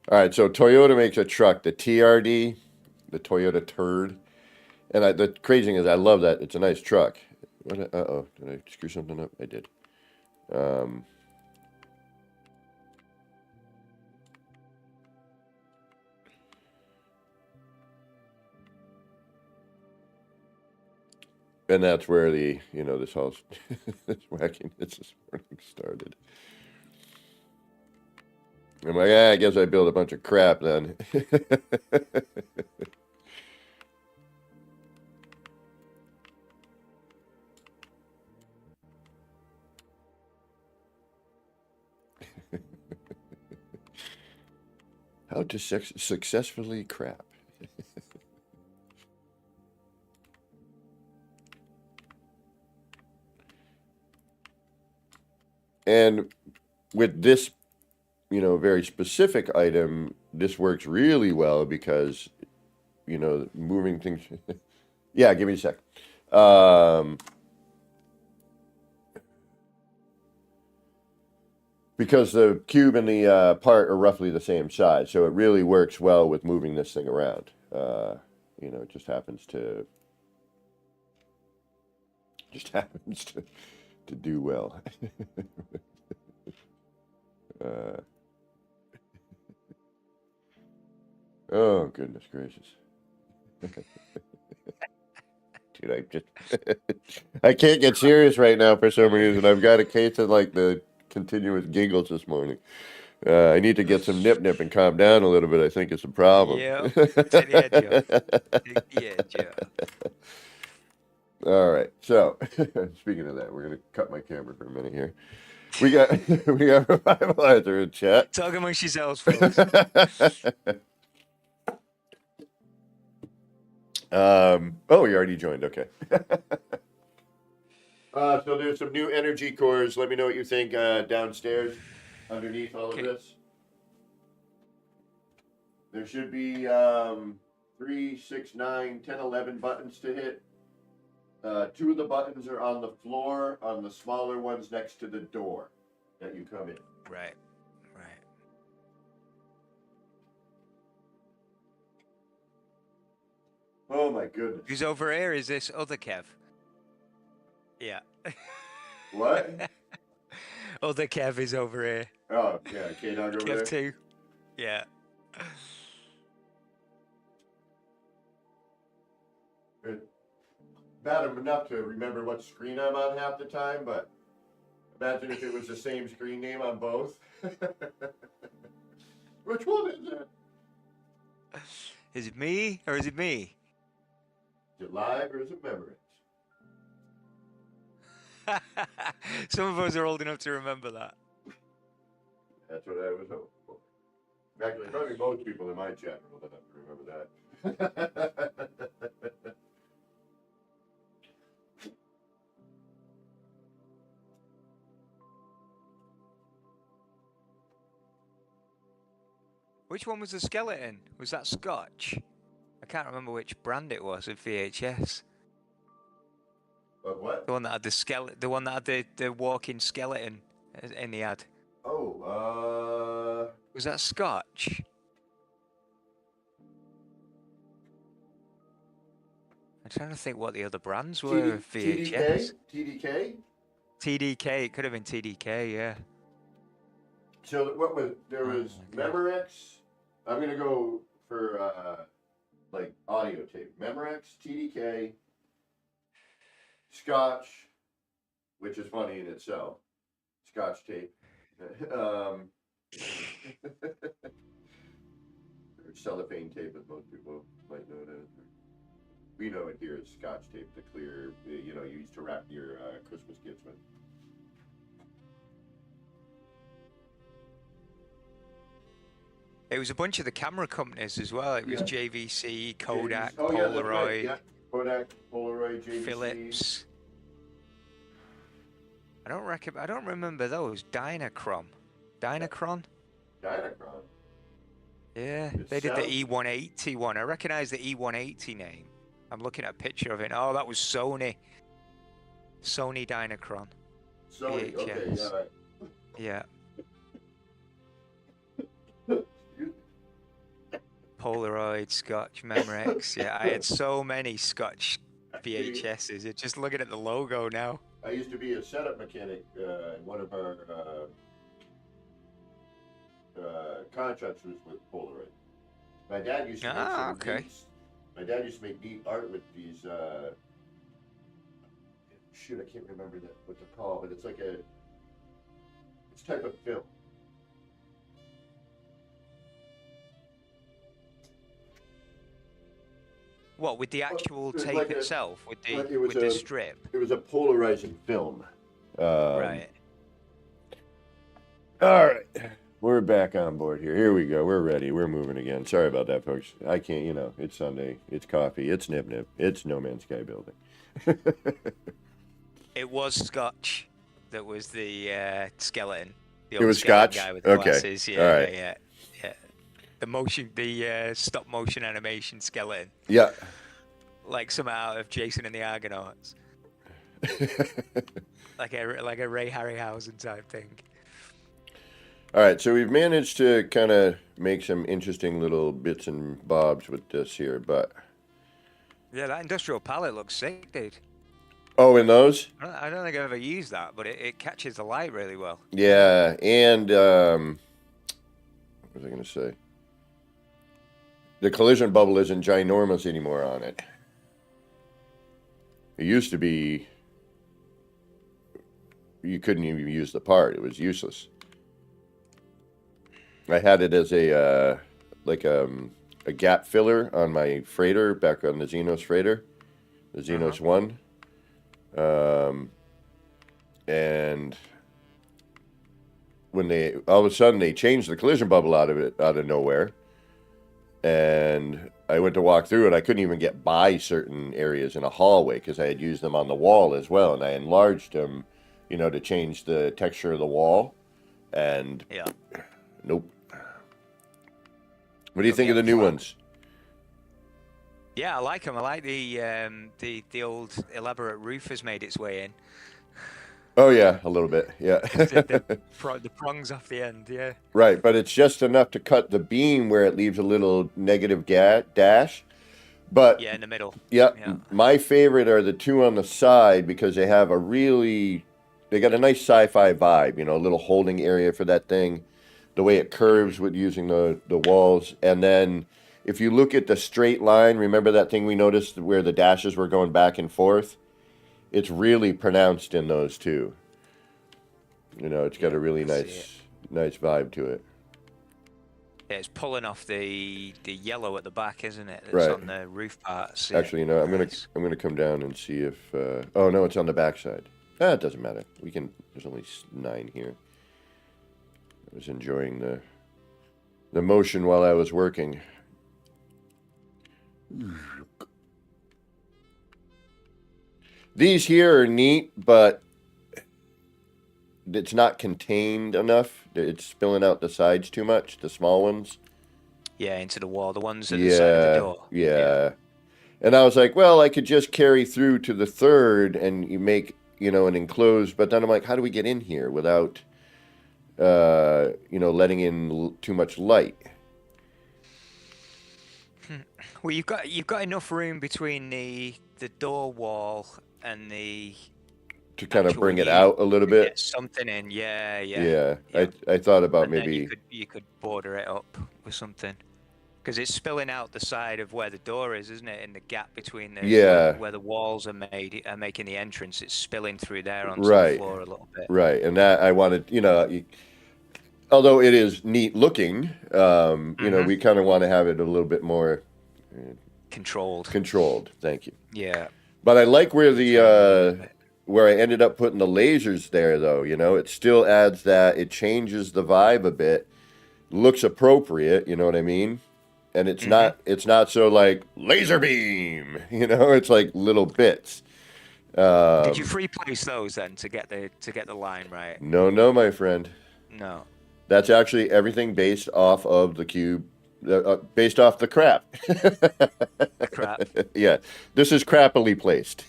All right, so Toyota makes a truck, the TRD, the Toyota Turd, and the crazy thing is, I love that. It's a nice truck. Uh-oh, did I screw something up? I did. And that's where the, you know, this whole this wackiness this morning started. I'm like, I guess I built a bunch of crap then. How to successfully crap. And with this, you know, very specific item, this works really well because, you know, moving things. Yeah, give me a sec. Because the cube and the part are roughly the same size, so it really works well with moving this thing around. You know, it just happens to do well. Oh goodness gracious. Dude, I can't get serious right now for some reason. I've got a case of like the continuous giggles this morning. I need to get some nip and calm down a little bit. I think it's a problem. Yeah, take the edge off. Take the edge off. All right. So, speaking of that, we're gonna cut my camera for a minute here. We got Revivalizer in chat. Talk amongst yourselves, folks. Oh, you already joined. Okay. So there's some new energy cores. Let me know what you think downstairs, underneath all of this. There should be 3, 6, 9, 10, 11 buttons to hit. 2 of the buttons are on the floor, on the smaller ones next to the door that you come in. Right. Oh my goodness. Who's over here? Is this other Kev? Yeah. What? Other Kev is over here. Oh, yeah, K-Dog over there? Kev 2. Yeah. Bad enough to remember what screen I'm on half the time, but imagine if it was the same screen name on both. Which one is it? Is it me or is it me? Is it live or is it memories? Some of us are old enough to remember that. That's what I was hoping for. Actually, probably most people in my chat will have to remember that. Which one was the skeleton? Was that Scotch? I can't remember which brand it was of VHS. But what? The one that had the skeleton. The one that had the walking skeleton in the ad. Oh, was that Scotch? I'm trying to think what the other brands were of VHS. TDK? TDK. It could have been TDK, yeah. So what was there was Memorex. I'm gonna go for like audio tape. Memorex, TDK, Scotch, which is funny in itself. Scotch tape. Um, or cellophane tape, as most people might know that. We know it here as Scotch tape, the clear, you know, you used to wrap your Christmas gifts with. It was a bunch of the camera companies as well. It was Yeah. JVC, Kodak, Oh yeah, that's right. Polaroid, Yeah, Kodak, Polaroid, JVC. Philips. I don't remember those. Dynachron. Dynachron? Dynachron. Yeah, It they did the sounds- E180 one. I recognize the E180 name. I'm looking at a picture of it. Oh, that was Sony. Sony Dynachron. Sony. Okay, VHS. all right. Yeah. Excuse me. Polaroid, Scotch, Memorex. Yeah, I had so many Scotch VHSs. It's just looking at the logo now. I used to be a setup mechanic in one of our contracts was with Polaroid. My dad used to make some Okay. neat, my dad used to make neat art with these shoot, I can't remember what they're called, but it's like it's type of film. What, with the actual it was tape like itself? With the it was with the a- strip? It was a polarizing film. Right. All right. We're back on board here. Here we go. We're ready. We're moving again. Sorry about that, folks. I can't, you know, it's Sunday. It's coffee. It's Nib Nib. It's No Man's Sky building. It was Scotch that was the skeleton. The It old was skeleton Scotch? guy with Okay. glasses. Yeah, All right. yeah. The stop motion animation skeleton, Yeah. like some out of Jason and the Argonauts, like a Ray Harryhausen type thing. All right. So we've managed to kind of make some interesting little bits and bobs with this here, but. Yeah, that industrial palette looks sick, dude. Oh, in those? I don't think I've ever used that, but it catches the light really well. Yeah. And, what was I going to say? The collision bubble isn't ginormous anymore on it. It used to be, you couldn't even use the part. It was useless. I had it as a gap filler on my freighter back on the Xenos freighter, the Xenos 1. And when all of a sudden they changed the collision bubble out of nowhere, and I went to walk through it, I couldn't even get by certain areas in a hallway because I had used them on the wall as well, and I enlarged them, you know, to change the texture of the wall, and Yeah. nope. What do you think of the new ones? Yeah, I like them. I like the old elaborate roof has made its way in. Oh yeah, a little bit, yeah. The prongs off the end, yeah. Right, but it's just enough to cut the beam where it leaves a little negative dash. But Yeah, in the middle. yeah, Yeah. my favorite are the two on the side because they got a nice sci-fi vibe, you know, a little holding area for that thing, the way it curves with using the walls. And then if you look at the straight line, remember that thing we noticed where the dashes were going back and forth? It's really pronounced in those two. You know, it's got a really I see nice vibe to it. Yeah, it's pulling off the yellow at the back, isn't it? That's Right. on the roof parts. Yeah. Actually, you know, Nice. I'm gonna come down and see if. Oh no, it's on the backside. It doesn't matter. There's only 9 here. I was enjoying the motion while I was working. These here are neat, but it's not contained enough. It's spilling out the sides too much. The small ones. Yeah, into the wall. The ones at the side of the door. Yeah. And I was like, well, I could just carry through to the third and you make, you know, an enclosed. But then I'm like, how do we get in here without, you know, letting in too much light? Well, you've got enough room between the door wall and the To kind of actual bring it unit out a little to bit. get something in. Yeah. Yeah. Yeah. I thought about And then maybe. you could border it up with something. Because it's spilling out the side of where the door is, isn't it? In the gap between the Yeah. where the walls are making the entrance, it's spilling through there onto Right. the floor a little bit. Right. And that I wanted, you know, although it is neat looking, you know, Mm-hmm. we kind of want to have it a little bit more Controlled. controlled. Thank you. Yeah. But I like where Try and remove the it. where I ended up putting the lasers there, though. You know, it still adds that. It changes the vibe a bit. Looks appropriate. You know what I mean? And Mm-hmm. it's not so like laser beam. You know, it's like little bits. Did you Um, free place those then to get the line right? no, no, my friend. No. That's actually everything based off of the cube, based off the crap. The crap. Yeah, this is crappily placed.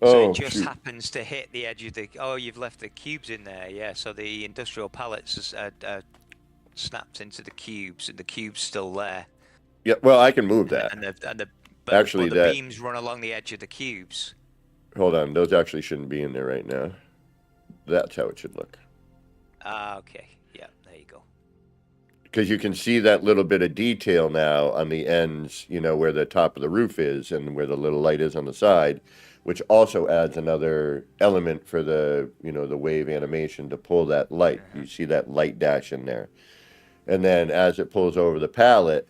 So it Oh just shoot! happens to hit the edge of the. Oh, you've left the cubes in there. Yeah. So the industrial pallets are snapped into the cubes, and the cube's still there. Yeah, well, I can move that. Actually, But the that beams run along the edge of the cubes. hold on, those actually shouldn't be in there right now. That's how it should look. Ah, okay. Yeah, there you go. Because you can see that little bit of detail now on the ends, you know, where the top of the roof is and where the little light is on the side, which also adds another element for the, you know, the wave animation to pull that light. You see that light dash in there. And then as it pulls over the pallet,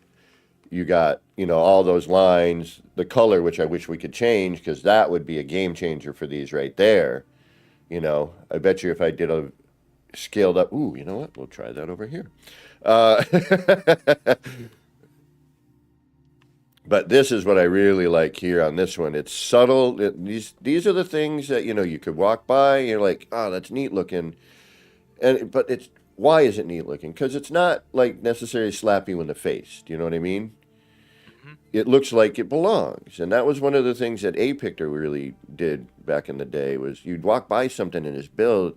you got, you know, all those lines, the color, which I wish we could change because that would be a game changer for these right there. You know, I bet you if I did a scaled up, ooh, you know what? We'll try that over here. Uh, but this is what I really like here on this one. It's subtle. These are the things that, you know, you could walk by and you're like, oh, that's neat looking. But it's why is it neat looking? Because it's not like necessarily slap you in the face. Do you know what I mean? Hmm. It looks like it belongs, and that was one of the things that A Pictor really did back in the day. Was you'd walk by something in his build,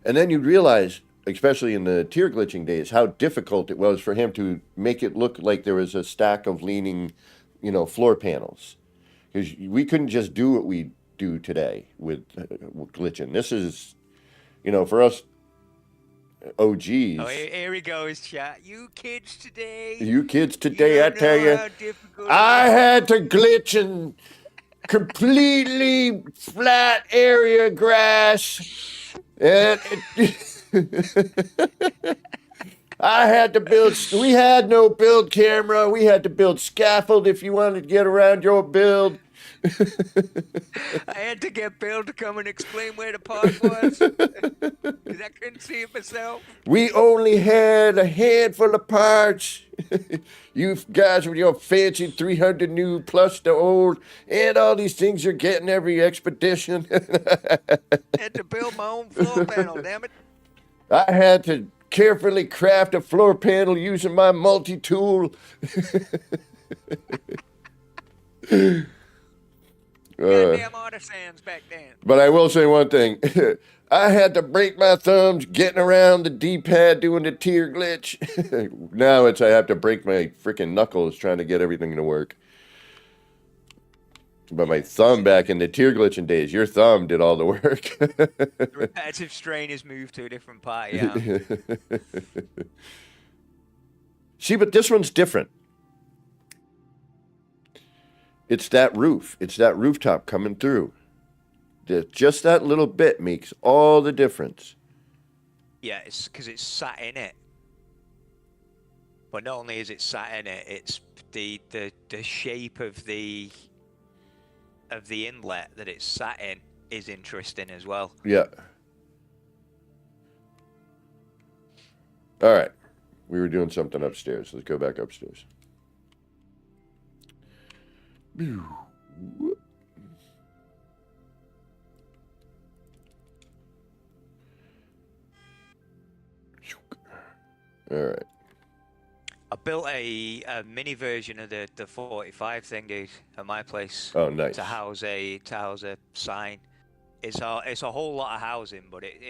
and then you'd realize, especially in the tier glitching days, how difficult it was for him to make it look like there was a stack of leaning, you know, floor panels, because we couldn't just do what we do today with glitching. This is, you know, for us Oh, OGs. here he goes, chat. You kids today, You kids you today, I don't tell know you, how difficult it I is. had to glitch and completely flat area grass, and I had to build. We had no build camera. We had to build scaffold if you wanted to get around your build. I had to get Bill to come and explain where the part was because I couldn't see it myself. We only had a handful of parts. You guys with your fancy 300 new plus the old and all these things you're getting every expedition. I had to build my own floor panel. Damn it! I had to carefully craft a floor panel using my multi-tool. Goddamn artisans back then. But I will say one thing. I had to break my thumbs getting around the D-pad doing the tier glitch. Now I have to break my freaking knuckles trying to get everything to work. But my thumb back in the tier glitching days, your thumb did all the work. The repetitive strain has moved to a different part. Yeah. See, but this one's different. It's that roof. It's that rooftop coming through. Just that little bit makes all the difference. Yeah, it's because it's sat in it. But not only is it sat in it, it's the shape of the inlet that it's sat in is interesting as well. Yeah. All right. We were doing something upstairs. Let's go back upstairs. All right. I built a mini version of the 45 thing, dude, at my place. Oh, nice. To house a sign. It's a whole lot of housing, but it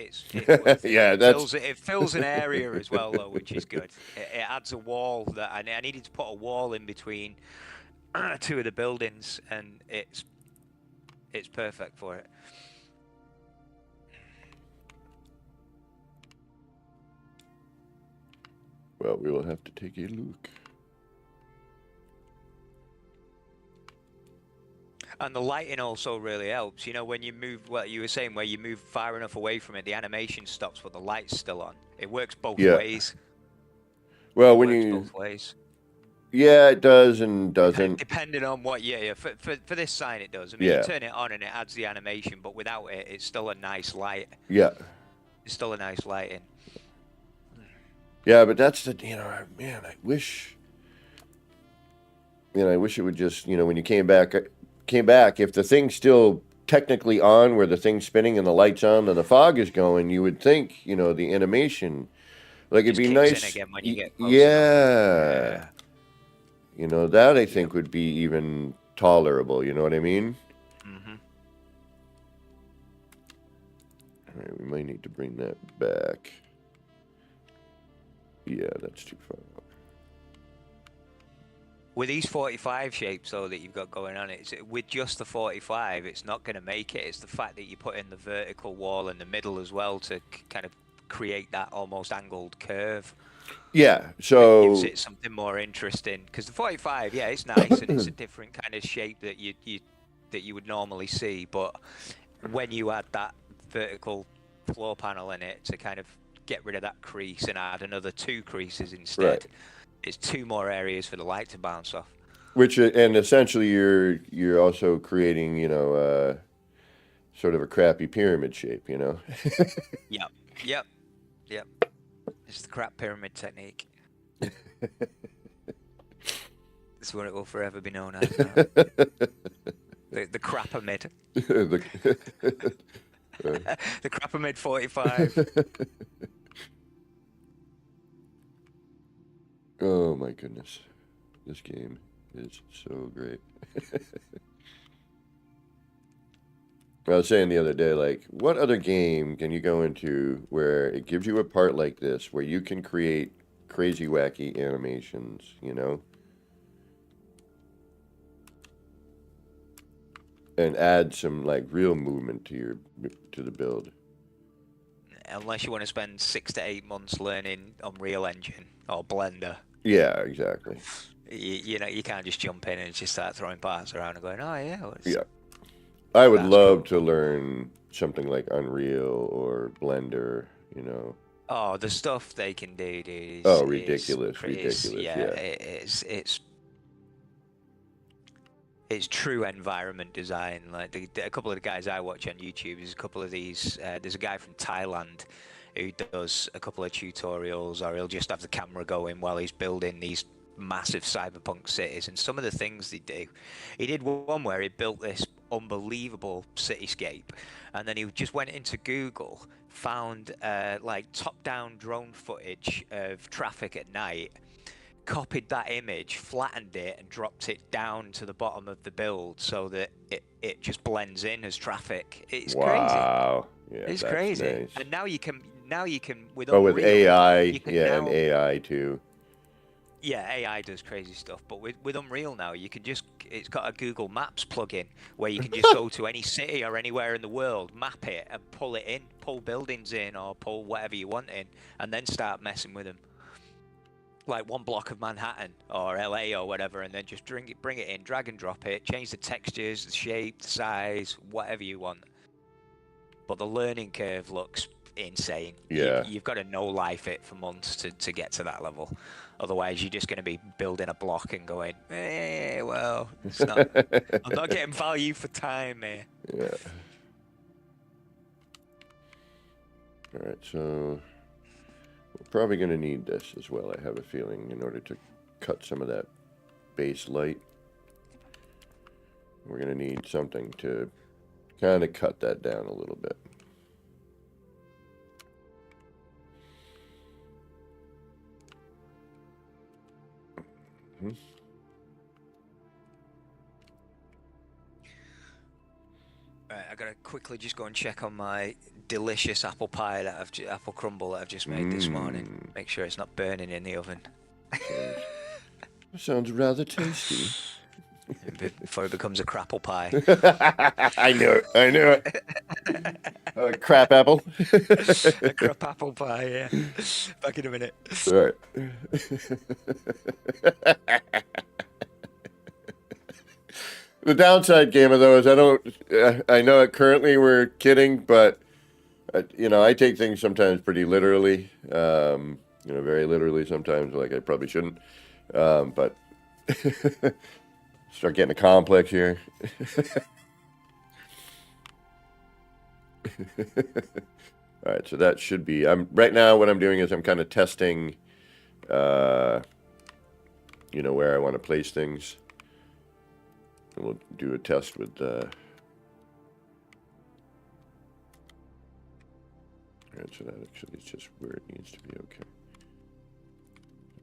Yeah, it fills an area as well though, which is good. It adds a wall that I needed to put a wall in between two of the buildings, and it's perfect for it. Well, we will have to take a look. And the lighting also really helps. You know, when you move, what you were saying, where you move far enough away from it, the animation stops, but the light's still on. It works both Yeah. ways. Well, It when works you, both ways. yeah, it does and doesn't. Depending on what, yeah. For this sign, it does. I mean, you Yeah. turn it on and it adds the animation, but without it, it's still a nice light. Yeah. It's still a nice lighting. Yeah, but that's the, man, I wish, I wish it would just, when you came back, if the thing's still technically on where the thing's spinning and the light's on and the fog is going, you would think, the animation, like it'd Just be kicks in nice. again when you get close Yeah. enough. That I think would be even tolerable, you know what I mean? Mm-hmm. All right, we might need to bring that back. Yeah, that's too far. With these 45 shapes, though, that you've got going on, it's with just the 45, it's not going to make it. It's the fact that you put in the vertical wall in the middle as well to kind of create that almost angled curve. Yeah, It so gives it something more interesting. Because the 45, yeah, it's nice and it's a different kind of shape that you would normally see. But when you add that vertical floor panel in it to kind of get rid of that crease and add another 2 creases instead. Right. It's 2 more areas for the light to bounce off. which and essentially you're also creating, sort of a crappy pyramid shape, Yep. It's the crap pyramid technique. It's what it will forever be known as. The crapamid. The crapamid 45. Oh my goodness, this game is so great. I was saying the other day, like, what other game can you go into where it gives you a part like this, where you can create crazy, wacky animations, and add some like real movement to the build. Unless you want to spend 6 to 8 months learning Unreal Engine or Blender. Yeah, exactly. You can't just jump in and just start throwing parts around and going, oh yeah. Yeah. I would love cool. to learn something like Unreal or Blender, Oh, the stuff they can do, dude. Ridiculous. It's true environment design. Like a couple of the guys I watch on YouTube, there's a couple of these. There's a guy from Thailand who does a couple of tutorials, or he'll just have the camera going while he's building these massive cyberpunk cities. And some of the things they do, he did one where he built this unbelievable cityscape, and then he just went into Google, found like top-down drone footage of traffic at night, copied that image, flattened it, and dropped it down to the bottom of the build so that it just blends in as traffic. It's crazy. Wow. Yeah, it's that's crazy. Nice. And now you can with Unreal, with AI, and AI too. Yeah, AI does crazy stuff, but with Unreal now, you can it's got a Google Maps plugin where you can just go to any city or anywhere in the world, map it, and pull it in, pull buildings in, or pull whatever you want in, and then start messing with them. Like one block of Manhattan or LA or whatever, and then just bring it in, drag and drop it, change the textures, the shape, the size, whatever you want. But the learning curve looks insane. Yeah. You've got to know-life it for months to get to that level. Otherwise, you're just going to be building a block and going, well, it's not. I'm not getting value for time, man. Yeah. All right, so we're probably going to need this as well, I have a feeling, in order to cut some of that base light. We're going to need something to kind of cut that down a little bit. Right, I gotta quickly just go and check on my delicious apple pie apple crumble that I've just made this morning. Make sure it's not burning in the oven. Sounds rather tasty. Before it becomes a crapple pie. I knew it. Crap apple. A crap apple pie, yeah. Back in a minute. All right. The downside, Gamma, though, is I know currently we're kidding, but I take things sometimes pretty literally. Very literally sometimes. Like I probably shouldn't. But start getting a complex here. All right, so that should be. I'm right now. What I'm doing is I'm kind of testing, where I want to place things. And we'll do a test with. All right, so that actually is just where it needs to be. Okay,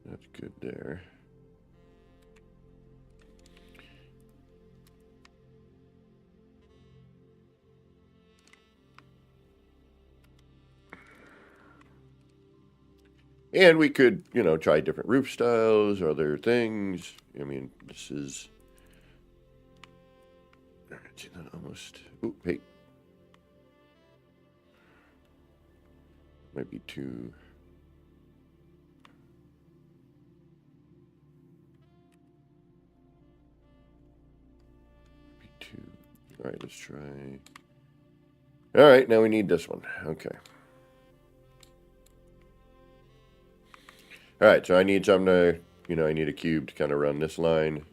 that's good there. And we could, try different roof styles, other things. I mean, this is. Almost. Ooh, hey. Might be too. All right, let's try. All right, now we need this one. Okay. All right, so I need something to, I need a cube to kind of run this line.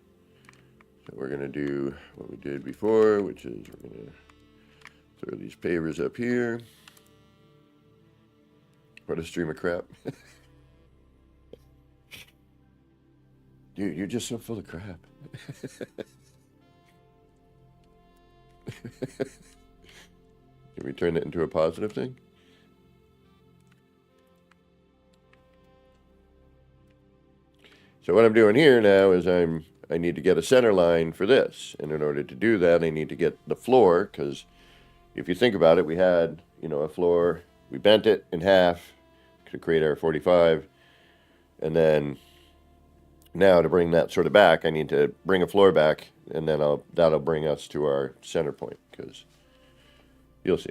So we're going to do what we did before, which is we're going to throw these pavers up here. What a stream of crap. Dude, you're just so full of crap. Can we turn it into a positive thing? So what I'm doing here now is I need to get a center line for this. And in order to do that, I need to get the floor, because if you think about it, we had, a floor. We bent it in half to create our 45. And then now to bring that sort of back, I need to bring a floor back, and then that'll bring us to our center point, because you'll see.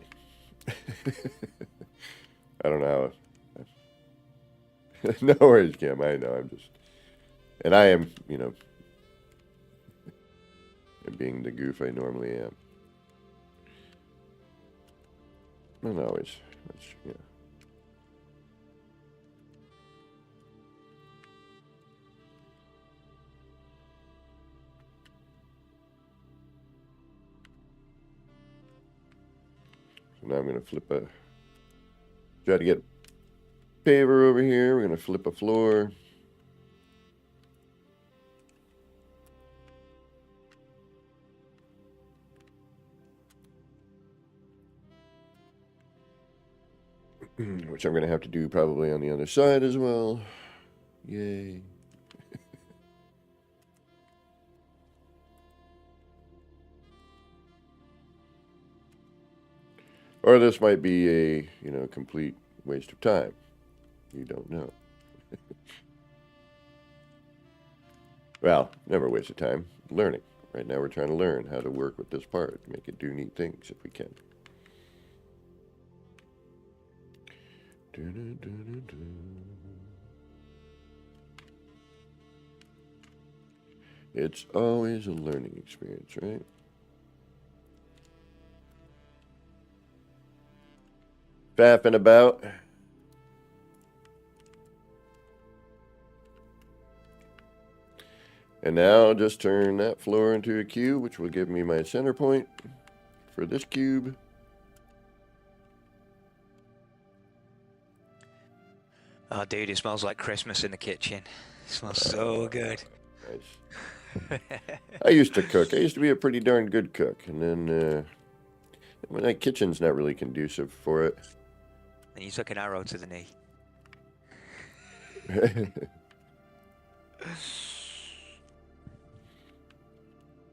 I don't know how. No worries, Kim. I know. And I am, being the goof I normally am. Not always. Yeah. So now I'm going to try to get paver over here. We're going to flip a floor. Which I'm going to have to do probably on the other side as well. Yay. Or this might be a, complete waste of time. You don't know. Well, never waste of time. Learning. Right now we're trying to learn how to work with this part, make it do neat things if we can. It's always a learning experience, right? Fapping about. And now I'll just turn that floor into a cube, which will give me my center point for this cube. Oh, dude, it smells like Christmas in the kitchen. It smells so good. Nice. I used to cook. I used to be a pretty darn good cook. And then my kitchen's not really conducive for it. And you took an arrow to the knee.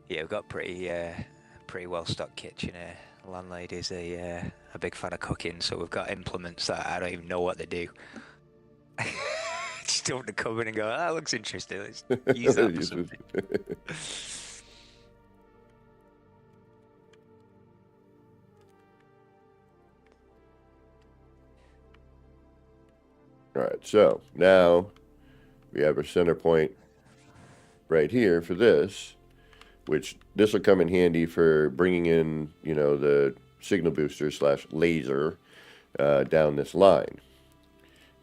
Yeah, we've got pretty well stocked kitchen here. The landlady's a big fan of cooking, so we've got implements that I don't even know what they do. Just open the cupboard and go, that looks interesting. Let's use that for something. All right, so now we have our center point right here for this. which this will come in handy for bringing in, the signal booster / laser down this line.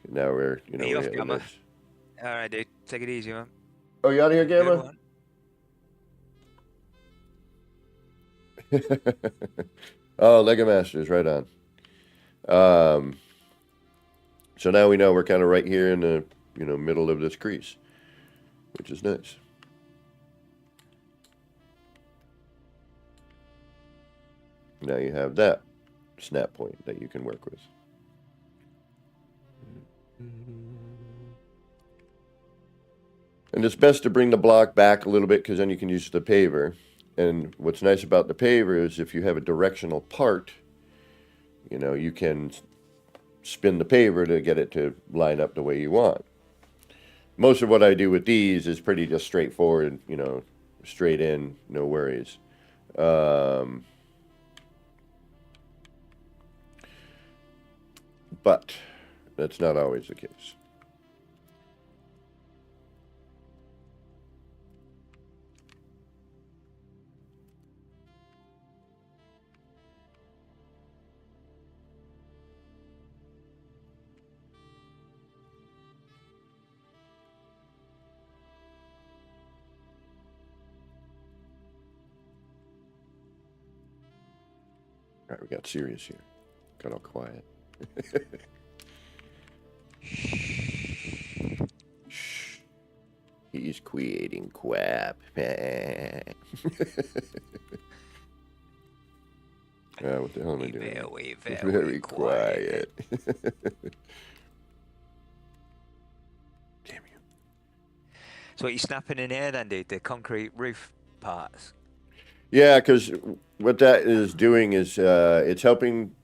Now we're, Are you off, we have a Gamma? nice... All right, dude. Take it easy, man. Oh, you out of here, Good Gamma? one. Oh, Lego Masters, right on. So now we know we're kind of right here in the, middle of this crease, which is nice. Now you have that snap point that you can work with. And it's best to bring the block back a little bit because then you can use the paver. And what's nice about the paver is if you have a directional part, you can spin the paver to get it to line up the way you want. Most of what I do with these is pretty just straightforward, straight in, no worries. But that's not always the case. All right, we got serious here. Got all quiet. Shh. He's creating quap. What the hell am I doing? Very quiet. Damn you. So what you snapping in here then, dude? The concrete roof parts? Yeah, because what that is doing is it's helping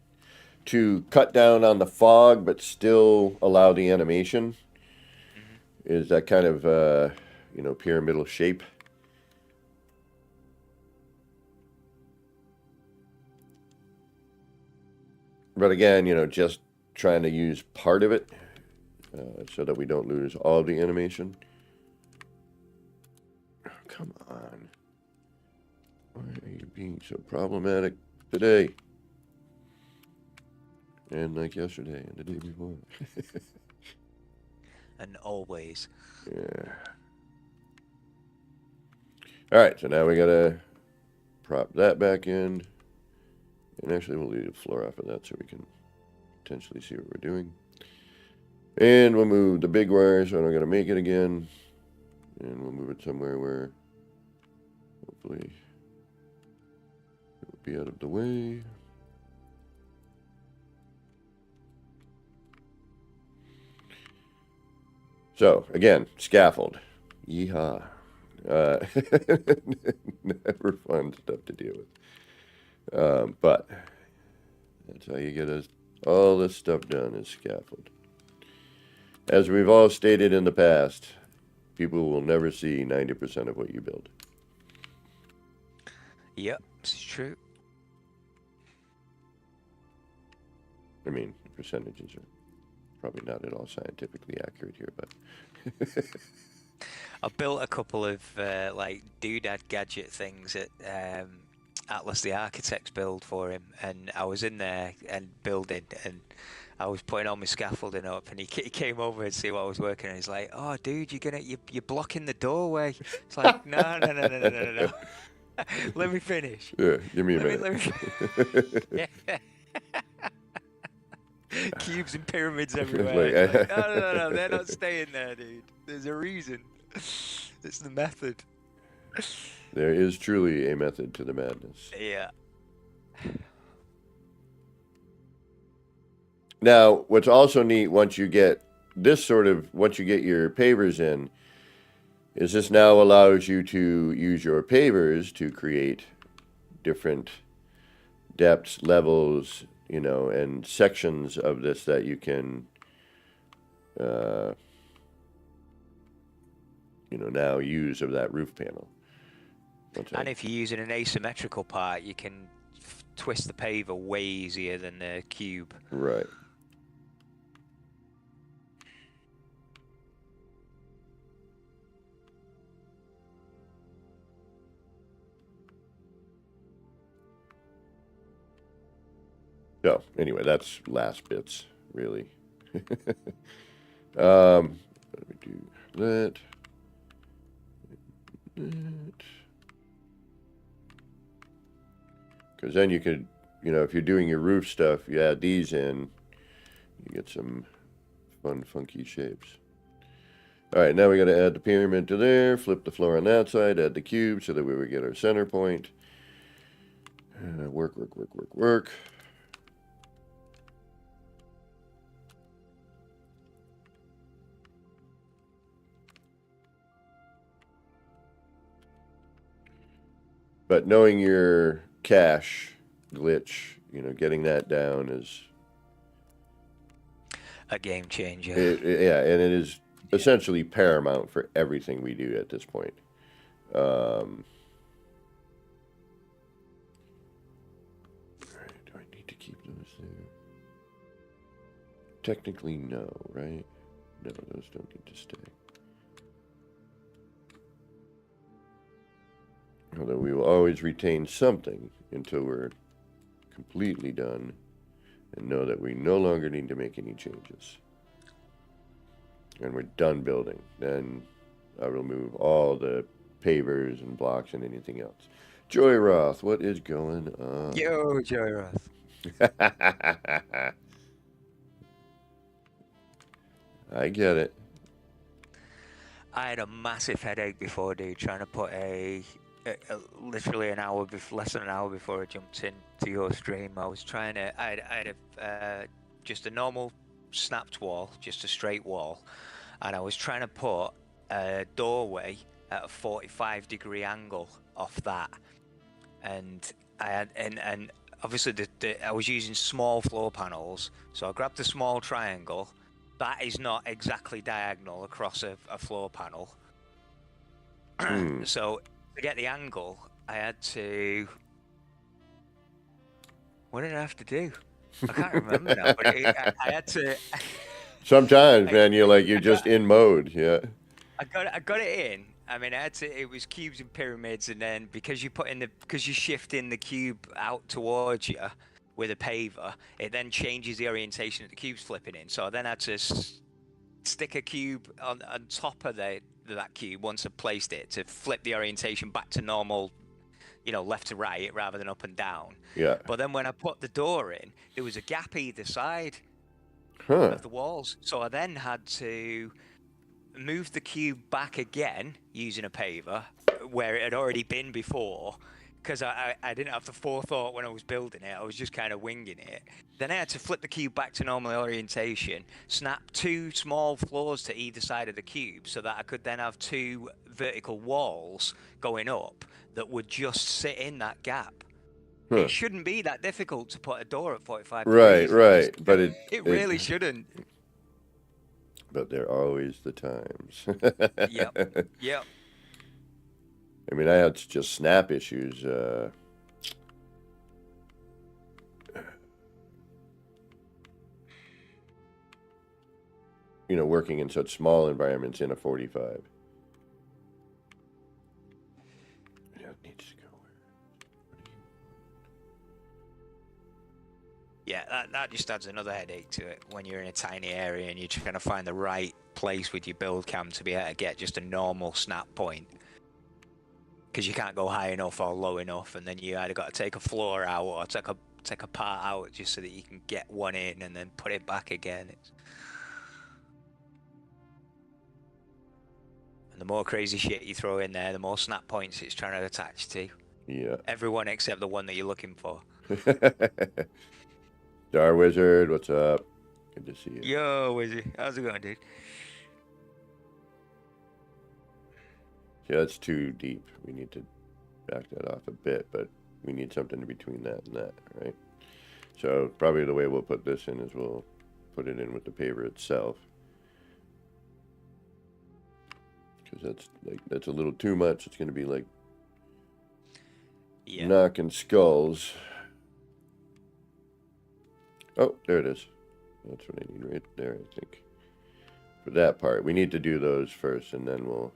to cut down on the fog, but still allow the animation. Is that kind of, pyramidal shape. But again, just trying to use part of it so that we don't lose all the animation. Oh, come on. Why are you being so problematic today? And like yesterday and the day before. And always. Yeah. All right, so now we gotta prop that back in. And actually, we'll leave the floor off of that so we can potentially see what we're doing. And we'll move the big wire so I'm not gonna make it again. And we'll move it somewhere where hopefully it will be out of the way. So, again, scaffold. Yeehaw. Never fun stuff to deal with. But that's how you get all this stuff done is scaffold. As we've all stated in the past, people will never see 90% of what you build. Yep, it's true. I mean, percentages are probably not at all scientifically accurate here, but... I built a couple of like doodad gadget things at Atlas the Architect's build for him, and I was in there and building, and I was putting all my scaffolding up, and he came over and see what I was working on. He's like, "Oh, dude, you're blocking the doorway." It's like, no. Let me finish. Yeah, give me a minute. Let me Cubes and pyramids everywhere. Like, no, they're not staying there, dude. There's a reason. It's the method. There is truly a method to the madness. Yeah. Now, what's also neat once you get your pavers in, is this now allows you to use your pavers to create different depths, levels, and sections of this that you can, now use of that roof panel. And if you're using an asymmetrical part, you can twist the paver way easier than the cube. Right. So anyway, that's last bits really. Let me do that. Because then you could, if you're doing your roof stuff, you add these in, you get some fun, funky shapes. All right, now we got to add the pyramid to there, flip the floor on that side, add the cube so that we would get our center point. Work. But knowing your cache glitch, getting that down is a game changer. Yeah, and it is essentially paramount for everything we do at this point. All right, do I need to keep those there? Technically, no, right? No, those don't need to stay. Although we will always retain something until we're completely done and know that we no longer need to make any changes. And we're done building. Then I'll remove all the pavers and blocks and anything else. Joy Roth, what is going on? Yo, Joy Roth. I get it. I had a massive headache before, dude, trying to put literally less than an hour before I jumped into your stream. I was trying to, I had just a normal snapped wall, just a straight wall, and I was trying to put a doorway at a 45-degree angle off that, and I had, and obviously I was using small floor panels, so I grabbed a small triangle. That is not exactly diagonal across a floor panel. So to get the angle, I had to... What did I have to do? I can't remember now, but I had to... Sometimes, man, you're just in mode, yeah. I got it in. I mean, it was cubes and pyramids, and then because you shift in the cube out towards you with a paver, it then changes the orientation that the cube's flipping in. So I then had to stick a cube on top of that cube once I placed it to flip the orientation back to normal, left to right rather than up and down. Yeah. But then when I put the door in, there was a gap either side of the walls. So I then had to move the cube back again using a paver where it had already been before, because I didn't have the forethought when I was building it. I was just kind of winging it. Then I had to flip the cube back to normal orientation, snap 2 small floors to either side of the cube so that I could then have 2 vertical walls going up that would just sit in that gap. It shouldn't be that difficult to put a door at 45 degrees. Right. But it really shouldn't. But there are always the times. Yep. I mean, I had just snap issues. Working in such small environments in a 45. Yeah, it needs to go. Yeah, that just adds another headache to it when you're in a tiny area and you're trying to find the right place with your build cam to be able to get just a normal snap point. Because you can't go high enough or low enough, and then you either got to take a floor out or take a part out just so that you can get one in and then put it back again. And the more crazy shit you throw in there, the more snap points it's trying to attach to. Yeah. Everyone except the one that you're looking for. Star Wizard, what's up? Good to see you. Yo, Wizard. How's it going, dude? Yeah, that's too deep. We need to back that off a bit, but we need something in between that and that, right? So probably the way we'll put this in is we'll put it in with the paver itself. Because that's a little too much. It's going to be like knocking skulls. Oh, there it is. That's what I need right there, I think. For that part, we need to do those first, and then we'll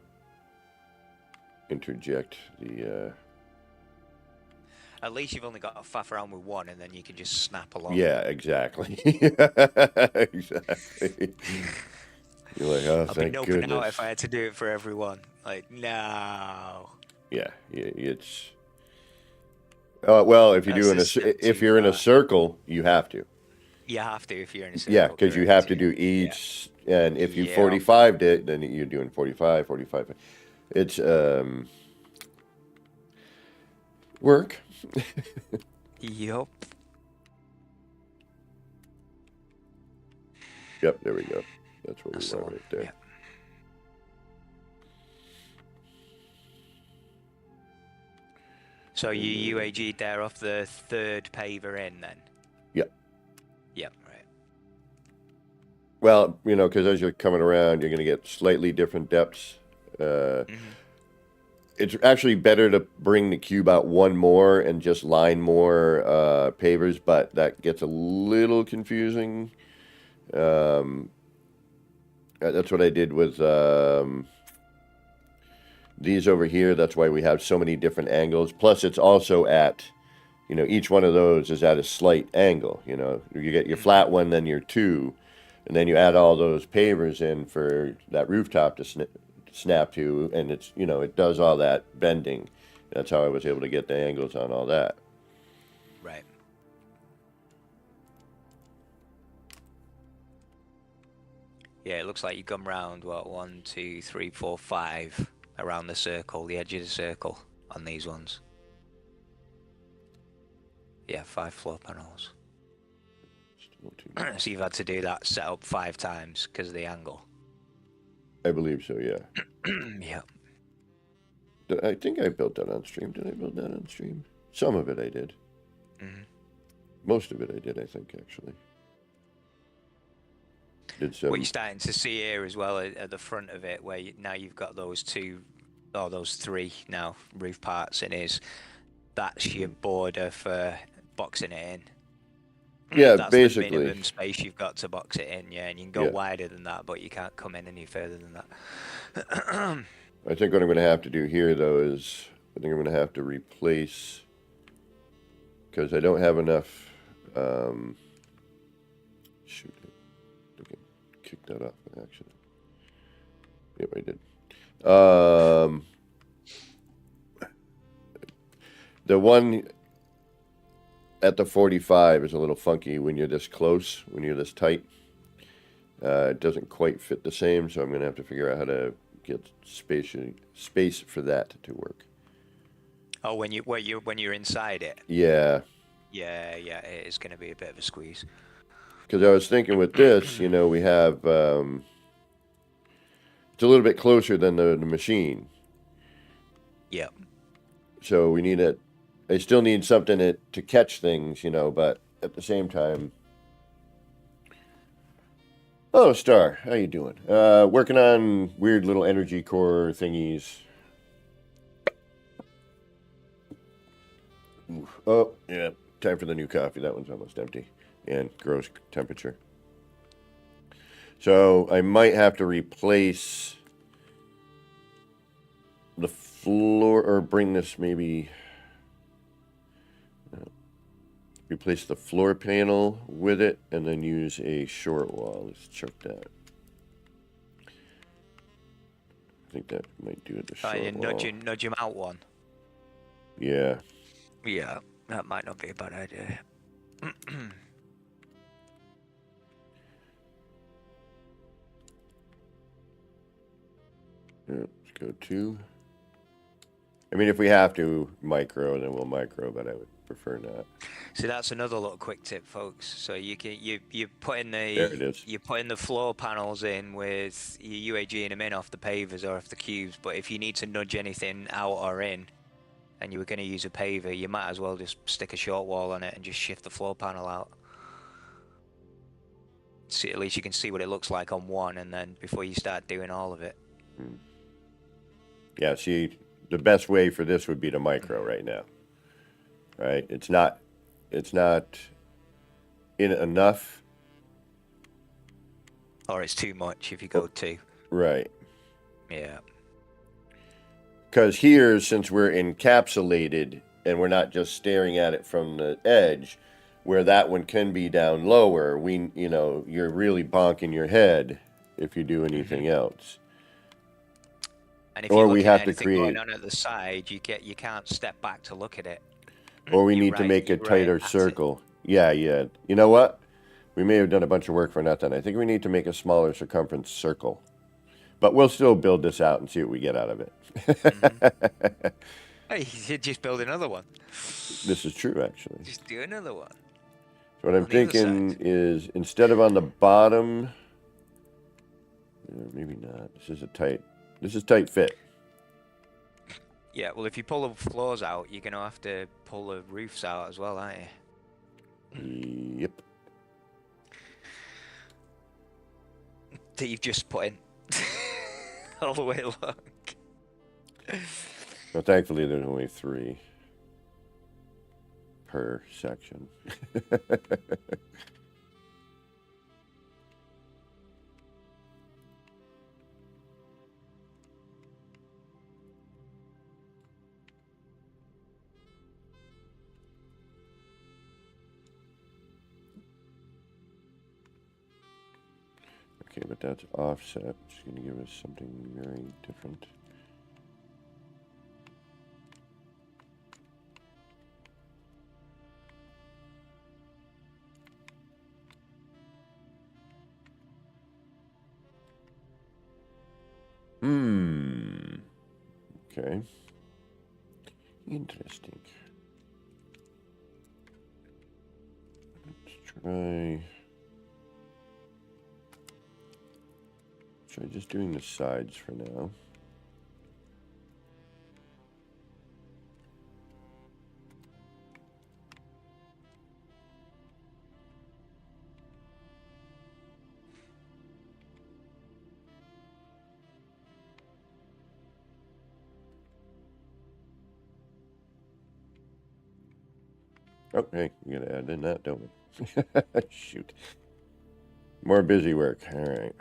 interject the... At least you've only got to faff around with one, and then you can just snap along. Yeah, exactly. Exactly. You're like, oh, I'd be thank noping goodness. out if I had to do it for everyone. Like, no. Yeah, it's. Well, if you That's do a step if too you're in a far. circle, you have to. You have to if you're in a circle. Yeah, because you correct, have to do yeah. each, and if you Yeah. 45'd it, then you're doing 45, 45. It's work. Yup. Yep, there we go. That's where That's we the were one. right there. Yeah. So you UAG'd there off the third paver in then? Yep. Yep, right. Well, because as you're coming around, you're going to get slightly different depths. It's actually better to bring the cube out one more and just line more pavers, but that gets a little confusing. That's what I did with these over here. That's why we have so many different angles. Plus, it's also at, each one of those is at a slight angle. You get your flat one, then your two, and then you add all those pavers in for that rooftop to snap to, and it's, it does all that bending. That's how I was able to get the angles on all that. Right. Yeah, it looks like you come round, 1, 2, 3, 4, 5 around the circle, the edge of the circle on these ones. Yeah, 5 floor panels. So you've had to do that setup 5 times because of the angle. I believe so, yeah. Yeah. I think I built that on stream. Did I build that on stream? Some of it I did. Most of it I did, I think, actually. What you're starting to see here as well at the front of it, where now you've got those 2, or those 3 now roof parts, and that's your border for boxing it in. Yeah, that's basically. the minimum space you've got to box it in, yeah, and you can go wider than that, but you can't come in any further than that. I think what I'm going to have to do here, though, is I think I'm going to have to replace, because I don't have enough. Shoot, I can kick that off by accident. Yep, I did. The one at the 45 is a little funky when you're this close, when you're this tight. It doesn't quite fit the same, so I'm going to have to figure out how to get space for that to work. Oh, when you're inside it. Yeah. Yeah, it is going to be a bit of a squeeze. Because I was thinking with this, we have it's a little bit closer than the machine. Yep. So we need it. I still need something to catch things, but at the same time. Oh, Star, how you doing? Working on weird little energy core thingies. Oof. Oh, yeah. Time for the new coffee. That one's almost empty. And gross temperature. So I might have to replace the floor, or bring this maybe... replace the floor panel with it, and then use a short wall. Let's check that. I think that might do it. The short wall. Nudge him out one. Yeah. Yeah, that might not be a bad idea. Yeah, let's go 2. I mean, if we have to micro, then we'll micro, but I would prefer not. See, that's another little quick tip, folks. So you put in There it is. you put in the floor panels in with your UAGing them in off the pavers or off the cubes. But if you need to nudge anything out or in, and you were going to use a paver, you might as well just stick a short wall on it and just shift the floor panel out. See, at least you can see what it looks like on one, and then before you start doing all of it. Yeah, see, the best way for this would be to micro right now. Right? It's not in enough. Or it's too much if you go 2. Right. Yeah. Because here, since we're encapsulated and we're not just staring at it from the edge, where that one can be down lower. You're really bonking your head if you do anything else. And if Or you're we looking have at to anything going create, on at the side, you can't step back to look at it. or we You're need to right, make a you're right tighter at it. circle. Yeah. You know what? We may have done a bunch of work for nothing. I think we need to make a smaller circumference circle. But we'll still build this out and see what we get out of it. Hey, you just build another one. This is true, actually. Just do another one. So what I'm On the other thinking side. is, instead of on the bottom, maybe not. This is tight fit. Yeah, well, if you pull the floors out, you're going to have to pull the roofs out as well, aren't you? Yep. That you've just put in. All the way along. Well, thankfully, there's only 3 per section. Okay, but that's offset. It's going to give us something very different. Okay. Interesting. Let's try just doing the sides for now. Oh, hey, we gotta add in that, don't we? Shoot. More busy work. All right.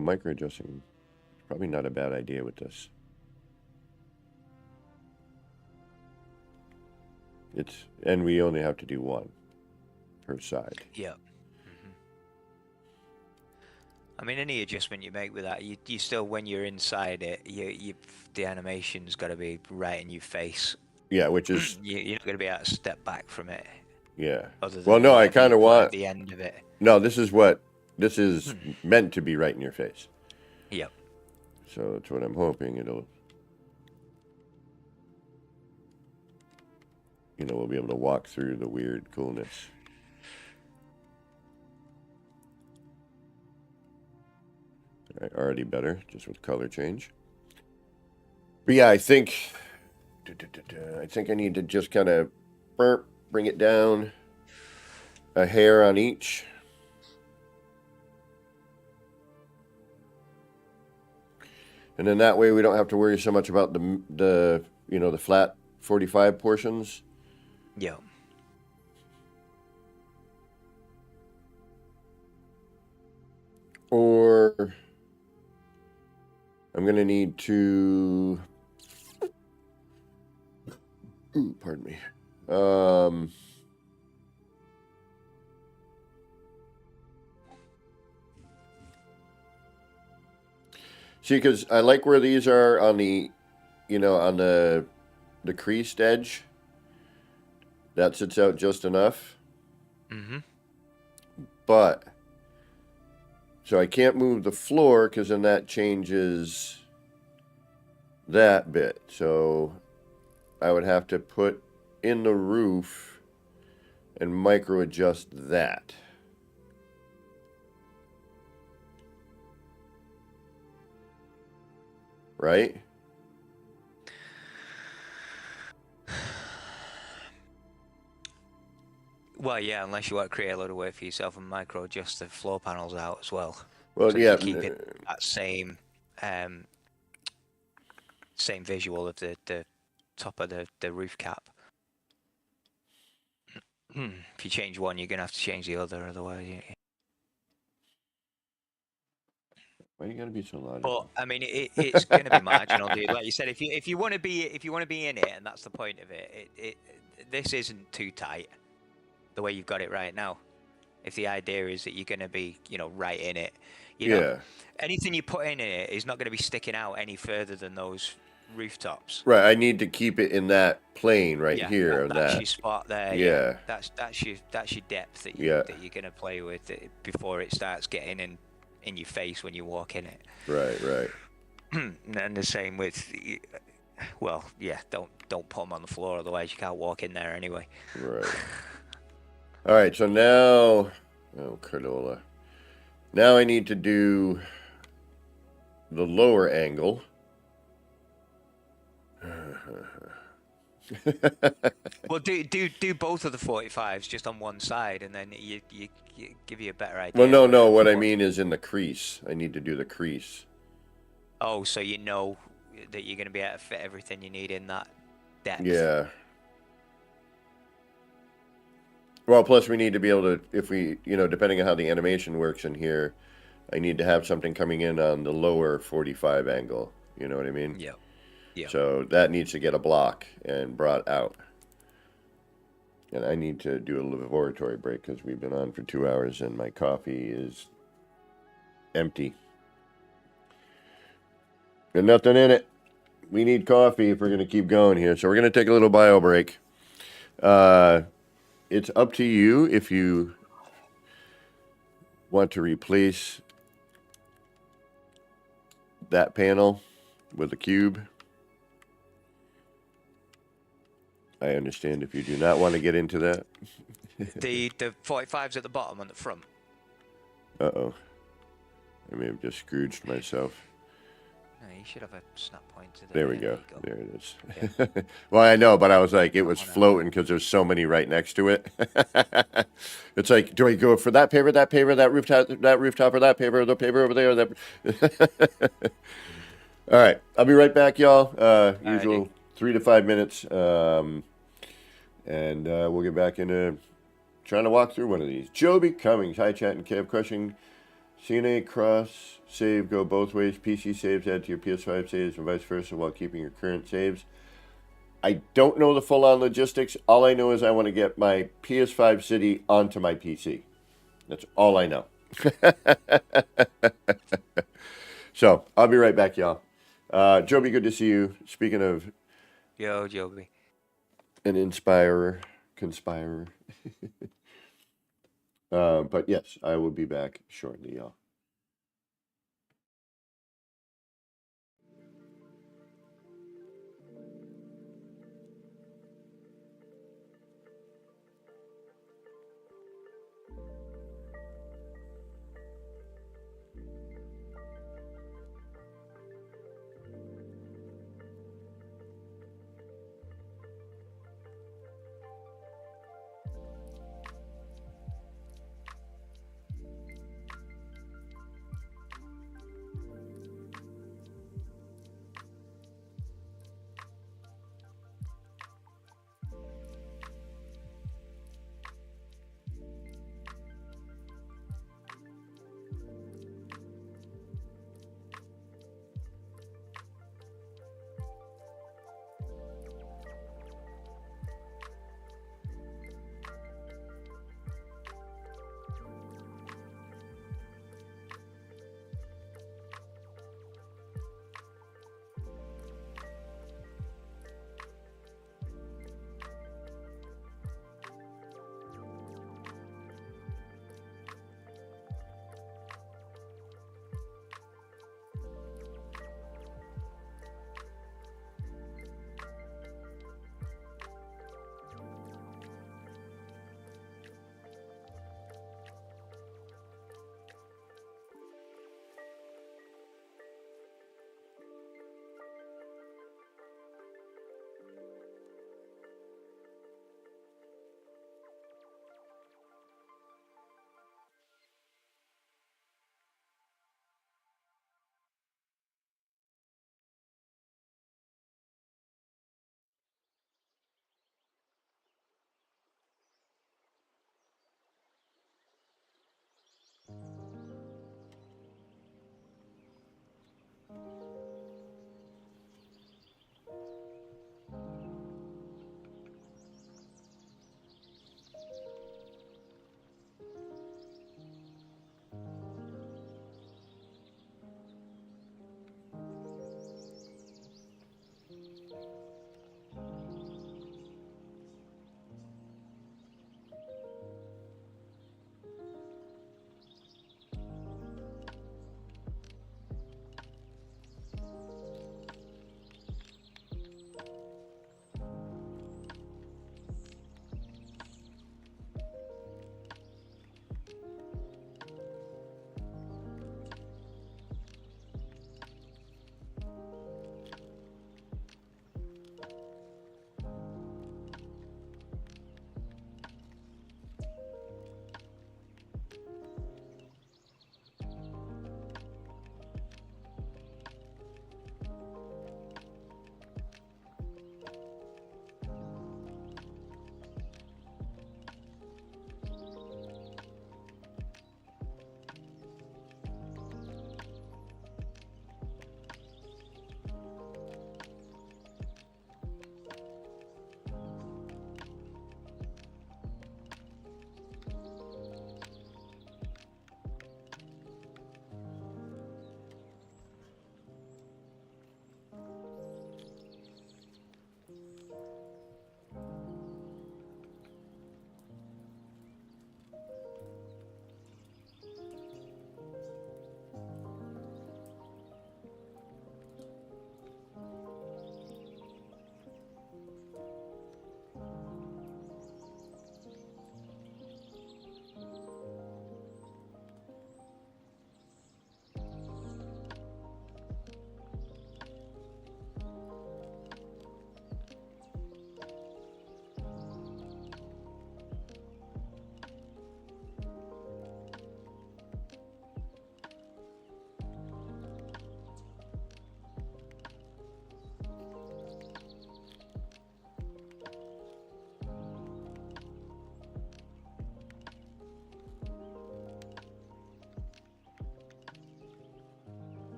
Micro adjusting is probably not a bad idea with this. And we only have to do 1 per side. Yeah. I mean, any adjustment you make with that, you still, when you're inside it, the animation's got to be right in your face. Yeah, which is... You're not going to be able to step back from it. Yeah. Other than Well, no, I kind of want... at the end of it. No, this is meant to be right in your face. Yep. So that's what I'm hoping it'll... we'll be able to walk through the weird coolness. All right, already better, just with color change. But yeah, I think I need to just kind of bring it down a hair on each. And then that way we don't have to worry so much about the flat 45 portions. Yeah. Or I'm going to need to... Ooh, pardon me. See, because I like where these are on the, on the creased edge. That sits out just enough. Mm-hmm. But, so I can't move the floor because then that changes that bit. So I would have to put in the roof and micro adjust that. right? Well, yeah, unless you want to create a load of weight for yourself and micro adjust the floor panels out as well. Well, So yeah. you keep it that same visual of the top of the roof cap. If you change one, you're gonna have to change the other, otherwise. Why you gotta be so But logical? I mean, it's gonna be marginal, dude. Like you said, if you want to be in it, and that's the point of it, this isn't too tight the way you've got it right now. If the idea is that you're gonna be, right in it, Yeah. anything you put in it is not gonna be sticking out any further than those rooftops. Right. I need to keep it in that plane right Yeah, here. Of that's that. your spot there. Yeah, Yeah. that's your depth that Yeah. you're gonna play with before it starts getting in your face when you walk in it. Right. Right. And the same with, well, yeah, don't put them on the floor, otherwise you can't walk in there anyway. Right. All right. So now, oh, Cardola. Now I need to do the lower angle. Well, do both of the 45s just on one side, and then you give you a better idea. Well, no. What I mean is in the crease. I need to do the crease. Oh, so you know that you're going to be able to fit everything you need in that depth. Yeah. Well, plus we need to be able to, if we, depending on how the animation works in here, I need to have something coming in on the lower 45 angle. You know what I mean? Yeah. Yeah. So that needs to get a block and brought out. And I need to do a laboratory break because we've been on for 2 hours and my coffee is empty. Got nothing in it. We need coffee if we're going to keep going here. So we're going to take a little bio break. It's up to you if you want to replace that panel with a cube. I understand if you do not want to get into that. The 45's at the bottom on the front. Uh-oh. I may have just Scrooged myself. No, you should have a snap point to There we go. There it is. Yeah. Well, I know, but I was like, it was floating because there's so many right next to it. It's like, do I go for that paper, that rooftop, or that paper, the paper over there? That. All right. I'll be right back, y'all. Usual right, 3 to 5 minutes. And we'll get back into trying to walk through one of these. Joby Cummings. Hi, chat and Kev. Question. CNA cross save go both ways. PC saves add to your PS5 saves and vice versa while keeping your current saves. I don't know the full-on logistics. All I know is I want to get my PS5 City onto my PC. That's all I know. So I'll be right back, y'all. Joby, good to see you. Speaking of Yo, Joby. an conspirer. But yes, I will be back shortly, y'all.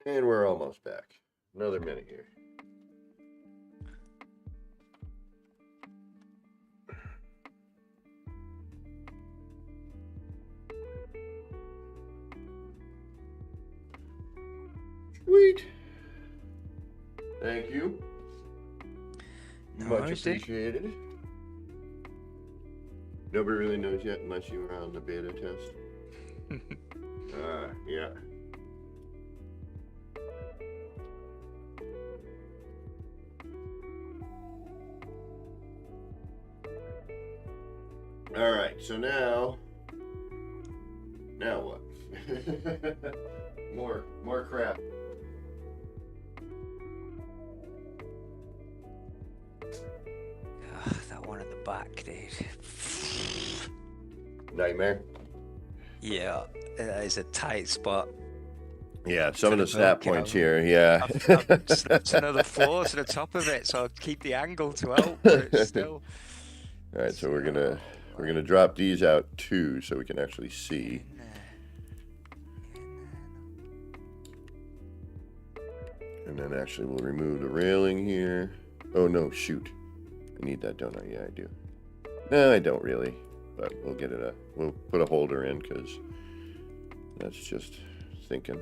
And we're almost back. Another minute here. Sweet. Thank you. No Much worries, dude. appreciated. Nobody really knows yet unless you were on the beta test. Yeah. All right, so now what? more crap. Ugh, that one at the back, dude. Nightmare. Yeah, that is a tight spot. Yeah, some of the the stat milk, points here. Yeah. I've snapped another floor to the top of it, so I'll keep the angle to help, but it's still. All right, so we're gonna drop these out too, so we can actually see. And then actually we'll remove the railing here. Oh no, shoot. I need that, don't I? Yeah, I do. No, I don't really, but we'll get it we'll put a holder in because that's just thinking.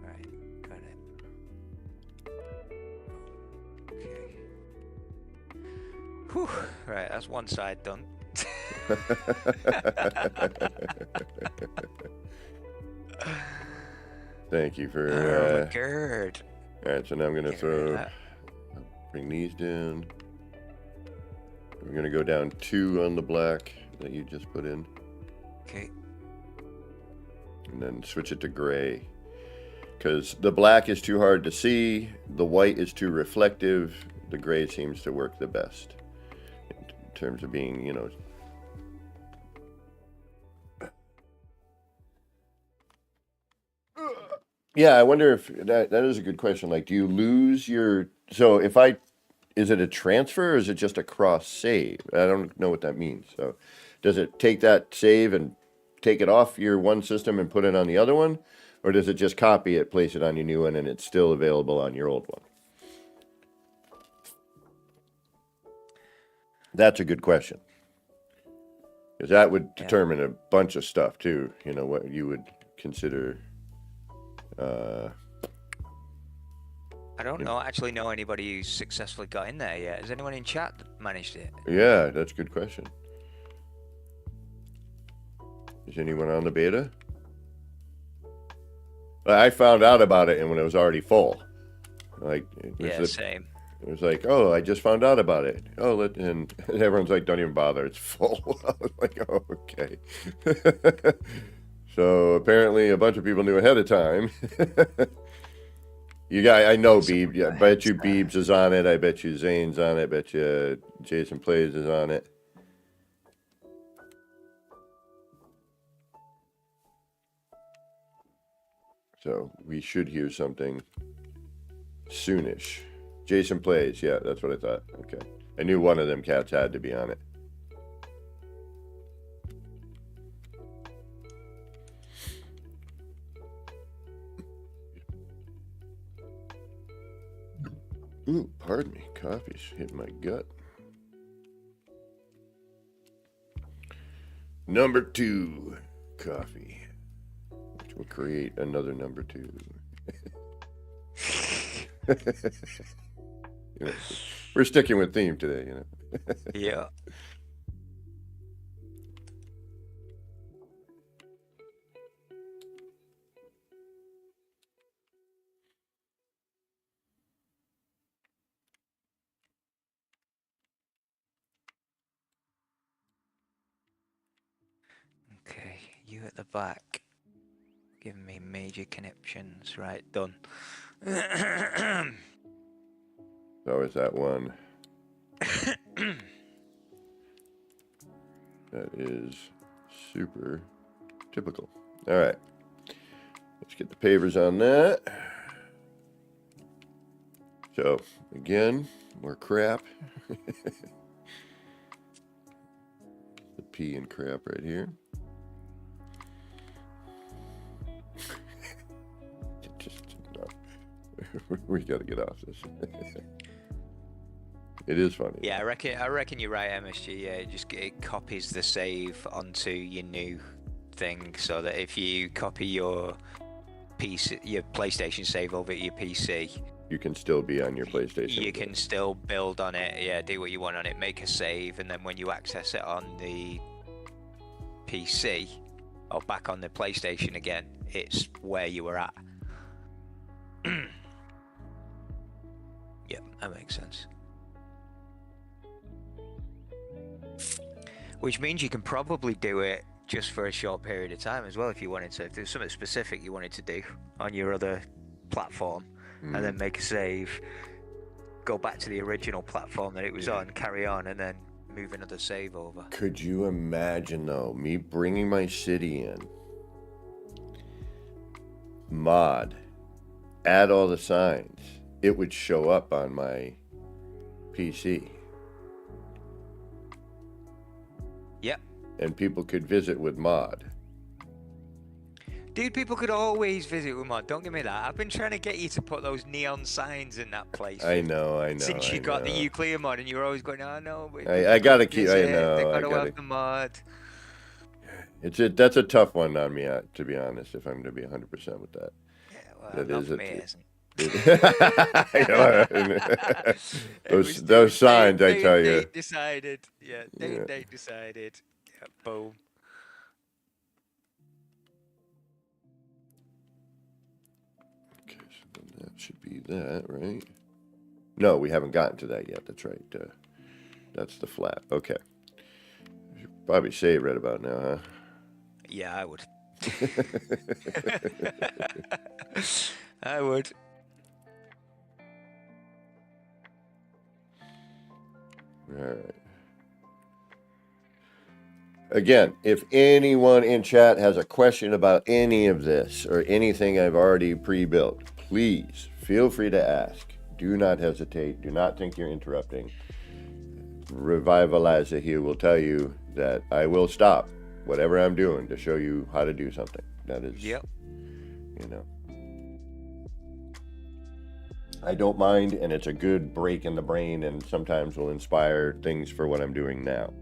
Right, got it. Okay. Whew. Right, that's one side done. Thank you for. Oh my god. All right, so now I'm gonna bring these down. We're gonna go down 2 on the black that you just put in. Okay. And then switch it to gray. Because the black is too hard to see, the white is too reflective, the gray seems to work the best. In terms of being, you know. Yeah, I wonder if that is a good question. Like, do you lose your... So if is it a transfer or is it just a cross save? I don't know what that means. So does it take that save and take it off your one system and put it on the other one? Or does it just copy it, place it on your new one, and it's still available on your old one? That's a good question. Because that would determine a bunch of stuff too. You know, what you would consider... I don't actually know anybody who's successfully got in there yet. Has anyone in chat managed it? Yeah, that's a good question. Is anyone on the beta? I found out about it and when it was already full. Like, Same. It was like, oh, I just found out about it. Oh, and everyone's like, don't even bother, it's full. I was like, oh, okay. So apparently a bunch of people knew ahead of time. I know Beeb. Yeah, I bet you Beebs is on it. I bet you Zane's on it. I bet you Jason Plays is on it. So we should hear something soonish. Jason Plays. Yeah, that's what I thought. Okay. I knew one of them cats had to be on it. Ooh, pardon me. Coffee's hitting my gut. Number 2, coffee, which will create another number 2. You know, we're sticking with theme today, you know. Yeah. Okay, you at the back. Giving me major conniptions. Right, done. So is that one. That is super typical. All right. Let's get the pavers on that. So, again, more crap. The pea and crap right here. We got to get off this. It is funny. Yeah, I reckon you're right, MSG. Yeah, it copies the save onto your new thing, so that if you copy your PlayStation save over to your PC, you can still be on your PlayStation. You can still build on it. Yeah, do what you want on it, make a save, and then when you access it on the PC or back on the PlayStation again, it's where you were at. Yeah, that makes sense. Which means you can probably do it just for a short period of time as well if you wanted to. If there's something specific you wanted to do on your other platform, and then make a save, go back to the original platform that it was on, carry on, and then move another save over. Could you imagine, though, me bringing my city in, mod, add all the signs, it would show up on my PC. Yep. And people could visit with mod. Dude, people could always visit with mod. Don't give me that. I've been trying to get you to put those neon signs in that place. I know. Since you got the nuclear mod, and you were always going, "Oh no." I gotta keep. I know. They gotta have the mod. That's a tough one on me, to be honest. If I'm gonna be 100% with that. Yeah, well, not for me, it isn't. those signs, I tell you. Date decided. Yeah, date decided. Yeah, boom. Okay, so then that should be that, right? No, we haven't gotten to that yet. That's right. That's the flat. Okay. You should probably save right about now, huh? Yeah, I would. I would. All right. Again, if anyone in chat has a question about any of this or anything I've already pre-built, please feel free to ask. Do not hesitate. Do not think you're interrupting. Revivalizer here will tell you that I will stop whatever I'm doing to show you how to do something. That is, yep. You know. I don't mind, and it's a good break in the brain, and sometimes will inspire things for what I'm doing now.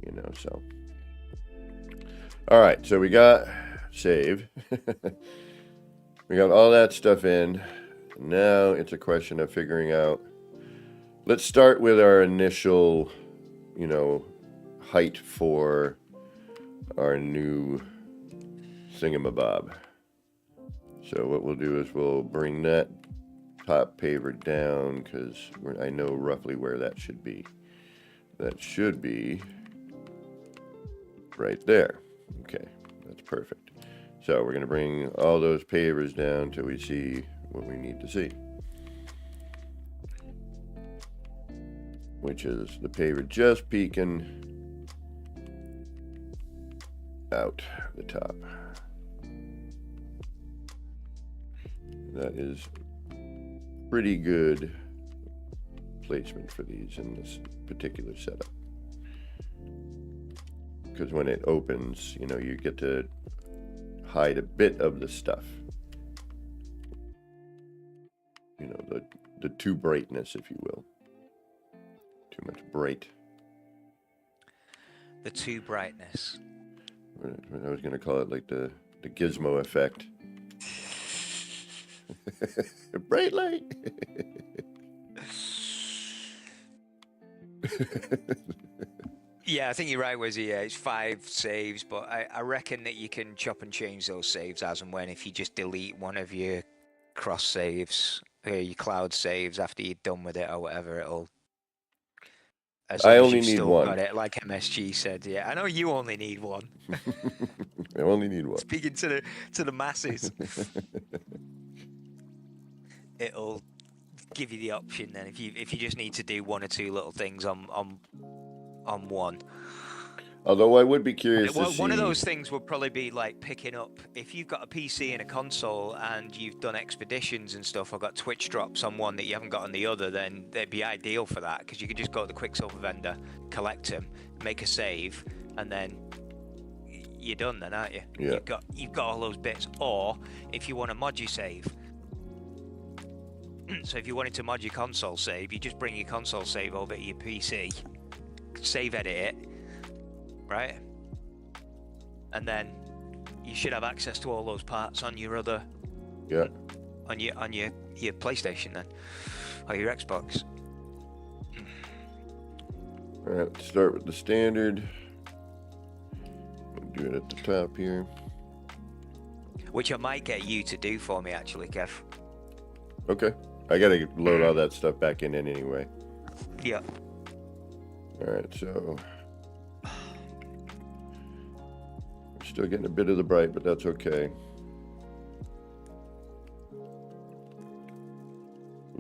You know, so. All right, so we got save. We got all that stuff in. Now it's a question of figuring out. Let's start with our initial, height for our new thingamabob. So what we'll do is we'll bring that top paver down because I know roughly where that should be. That should be right there. Okay, that's perfect. So we're going to bring all those pavers down till we see what we need to see, which is the paver just peeking out the top. That is pretty good placement for these in this particular setup, because when it opens, you get to hide a bit of the stuff, the too brightness, if you will. Too much bright. The too brightness. I was going to call it like the gizmo effect. Bright light. Yeah, I think you're right, Wizzy. Yeah, it's 5 saves, but I reckon that you can chop and change those saves as and when. If you just delete one of your cross saves, your cloud saves after you're done with it or whatever, it'll. I only need one. Got it, like MSG said. Yeah, I know you only need one. I only need one. Speaking to the masses. It'll give you the option then if you just need to do one or two little things on one. Although I would be curious to see. One of those things would probably be like picking up, if you've got a PC and a console and you've done expeditions and stuff, or got Twitch drops on one that you haven't got on the other, then they'd be ideal for that, because you could just go to the Quicksilver vendor, collect them, make a save, and then you're done then, aren't you? Yeah. You've got all those bits. Or if you want to mod your save, So if you wanted to mod your console save, you just bring your console save over to your PC, save edit it, right? And then you should have access to all those parts on your other, Yeah. on your PlayStation then, or your Xbox. All right, let's start with the standard. Do it at the top here. Which I might get you to do for me, actually, Kev. Okay. I gotta load all that stuff back in anyway. Yeah. All right, so we're still getting a bit of the bright, but that's okay.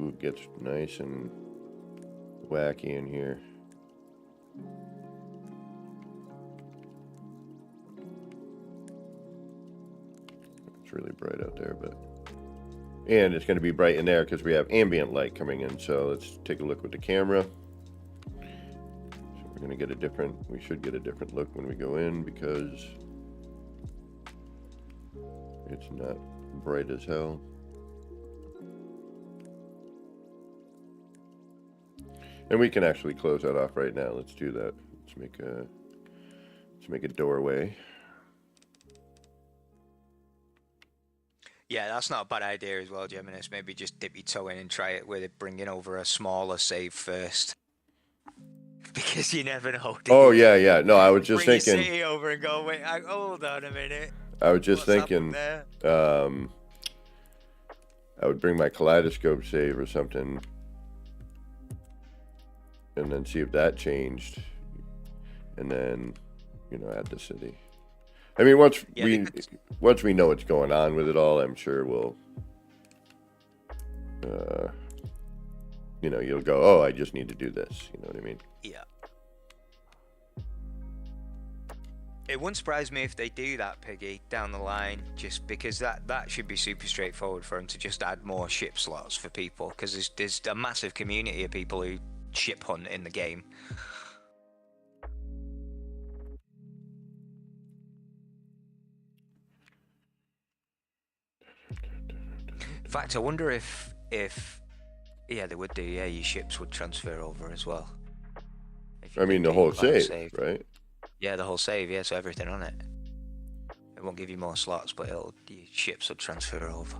Ooh, it gets nice and wacky in here. It's really bright out there, but... And it's going to be bright in there because we have ambient light coming in. So let's take a look with the camera. So we're going to get a different, we should get a different look when we go in because it's not bright as hell. And we can actually close that off right now. Let's do that. Let's make a doorway. Yeah, that's not a bad idea as well, Geminis. Maybe just dip your toe in and try it with it, bringing over a smaller save first. Because you never know. Oh, yeah, yeah. No, I was just bring thinking. your city over and go, wait, hold on a minute. I was just What's thinking, there? I would bring my kaleidoscope save or something and then see if that changed. And then, you know, add the city. I mean, once we know what's going on with it all, I'm sure we'll, you know, you'll go, oh, I just need to do this. You know what I mean? Yeah. It wouldn't surprise me if they do that, Piggy, down the line, just because that should be super straightforward for them to just add more ship slots for people, because there's a massive community of people who ship hunt in the game. In fact, I wonder if yeah, they would do. Yeah, your ships would transfer over as well. I mean, the whole save, right? Yeah, the whole save. Yeah, so everything on it. It won't give you more slots, but your ships will transfer over.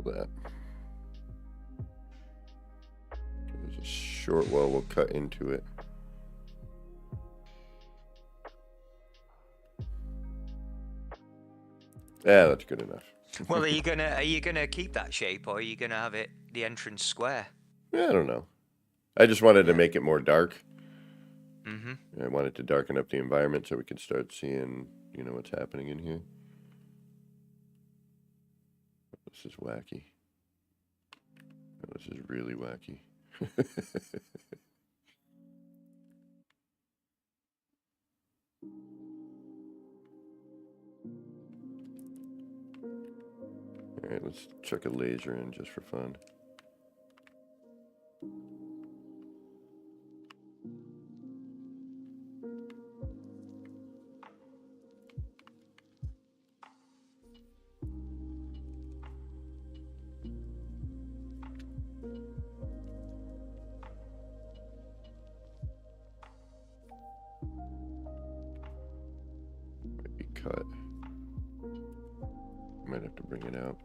That. There's a short wall we'll cut into it. Yeah, that's good enough. Well, are you gonna keep that shape, or are you gonna have it the entrance square? Yeah, I don't know. I just wanted to make it more dark. Mm-hmm. I wanted to darken up the environment so we could start seeing, you know, what's happening in here. This is wacky. Oh, this is really wacky. All right, let's chuck a laser in just for fun. Might be cut. Might have to bring it out.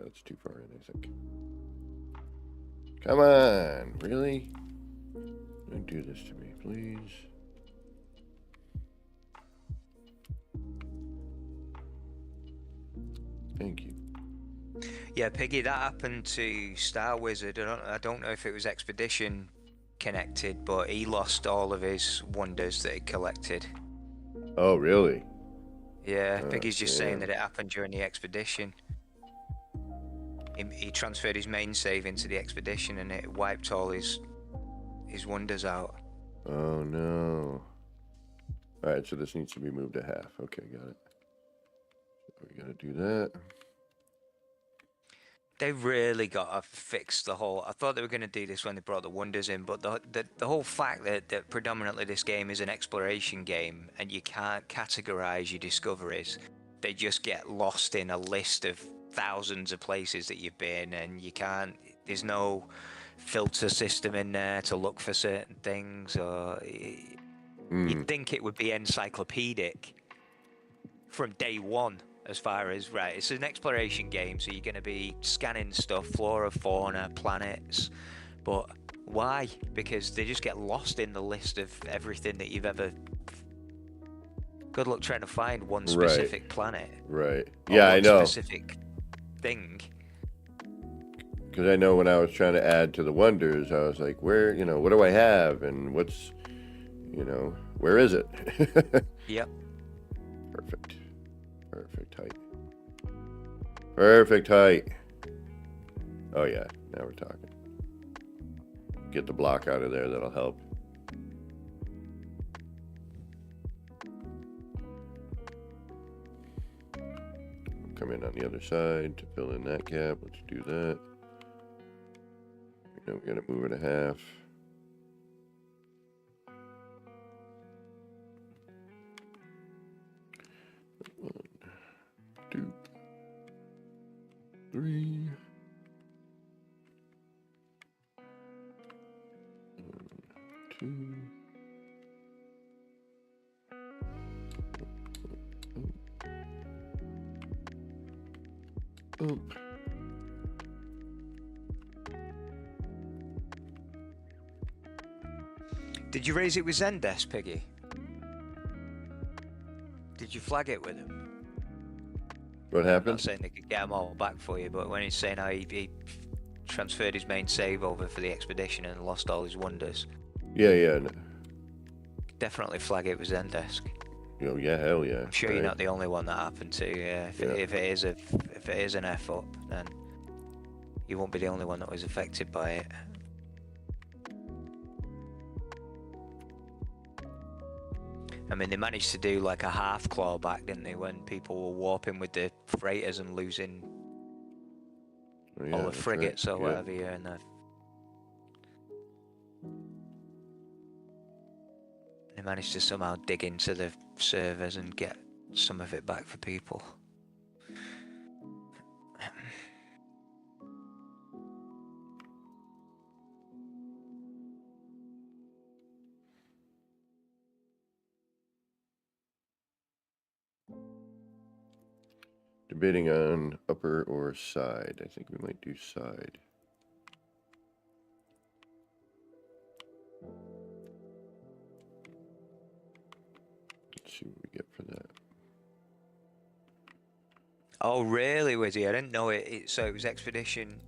that's too far in, I think. Come on, really? Don't do this to me, please. Thank you. Yeah, Piggy, that happened to Star Wizard. I don't know if it was Expedition connected, but he lost all of his wonders that he collected. Oh, really? Yeah, Piggy's just saying damn. that it happened during the expedition. He transferred his main save into the expedition and it wiped all his wonders out. Oh, no. All right, so this needs to be moved to half. Okay, got it. We got to do that. They really got to fix the whole... I thought they were going to do this when they brought the wonders in, but the whole fact that predominantly this game is an exploration game and you can't categorize your discoveries, they just get lost in a list of thousands of places that you've been, and you can't... There's no filter system in there to look for certain things, or... You'd think it would be encyclopedic from day one. As far as, right, it's an exploration game, so you're going to be scanning stuff, flora, fauna, planets, but why? Because they just get lost in the list of everything that you've ever... Good luck trying to find one specific planet. Right. Yeah, I know. Specific thing. Because I know when I was trying to add to the wonders, I was like, where, what do I have? And what's, where is it? Yep. Perfect. Perfect height. Perfect height. Oh yeah, now we're talking. Get the block out of there, that'll help. Come in on the other side to fill in that gap. Let's do that. We gotta move it a half. Two, three, two. Up. Did you raise it with Zendesk, Piggy? Did you flag it with him? What I'm happened? not saying they could get them all back for you, but when he's saying how he transferred his main save over for the expedition and lost all his wonders. Yeah. Definitely flag it with Zendesk. Oh yeah, hell yeah. I'm sure you're not the only one that happened to. Yeah, if it is an F up, then you won't be the only one that was affected by it. I mean, they managed to do like a half clawback, didn't they, when people were warping with the freighters and losing all the frigates or whatever here and there. They managed to somehow dig into the servers and get some of it back for people. Debating on upper or side. I think we might do side. Let's see what we get for that. Oh, really, Wizzy? I didn't know it. So it was expedition.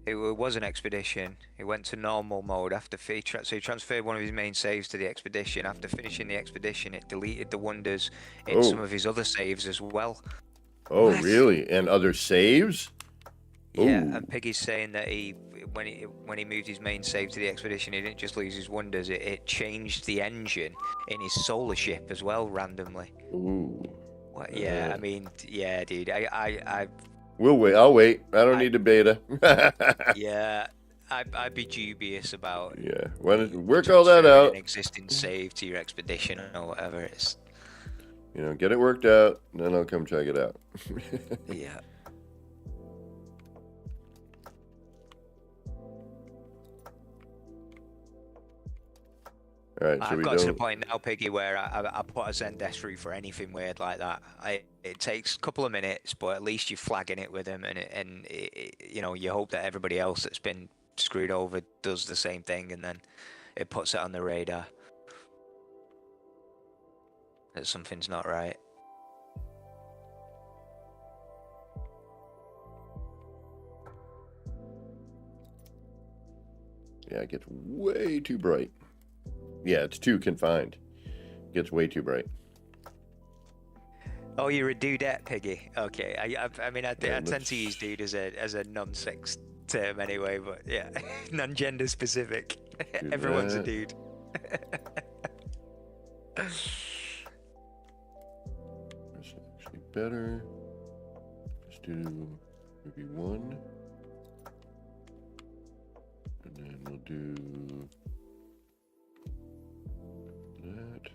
It was an expedition. He went to normal mode after so he transferred one of his main saves to the expedition. After finishing the expedition, it deleted the wonders in some of his other saves as well. Oh, what? Really? And other saves? Yeah, and Piggy's saying that when he moved his main save to the expedition, he didn't just lose his wonders. It changed the engine in his solar ship as well randomly. Ooh. What? Yeah, I mean, yeah, dude. We'll wait. I'll wait. I don't need a beta. Yeah, I'd be dubious about. Yeah, work all that out. An existing save to your expedition or whatever it is. Get it worked out, then I'll come check it out. Yeah. All right, I've got to the point now, Piggy, where I put a Zendesk through for anything weird like that. it takes a couple of minutes, but at least you're flagging it with them, and you know, you hope that everybody else that's been screwed over does the same thing, and then it puts it on the radar that something's not right. Yeah, it gets way too bright. Yeah, it's too confined. It gets way too bright. Oh, you're a dudette, Piggy. Okay, I mean, I Yeah, tend to use dude as a non-sex term anyway, but yeah, non-gender specific. Everyone's a that. dude. That's actually better. Let's do maybe 1. And then we'll do that.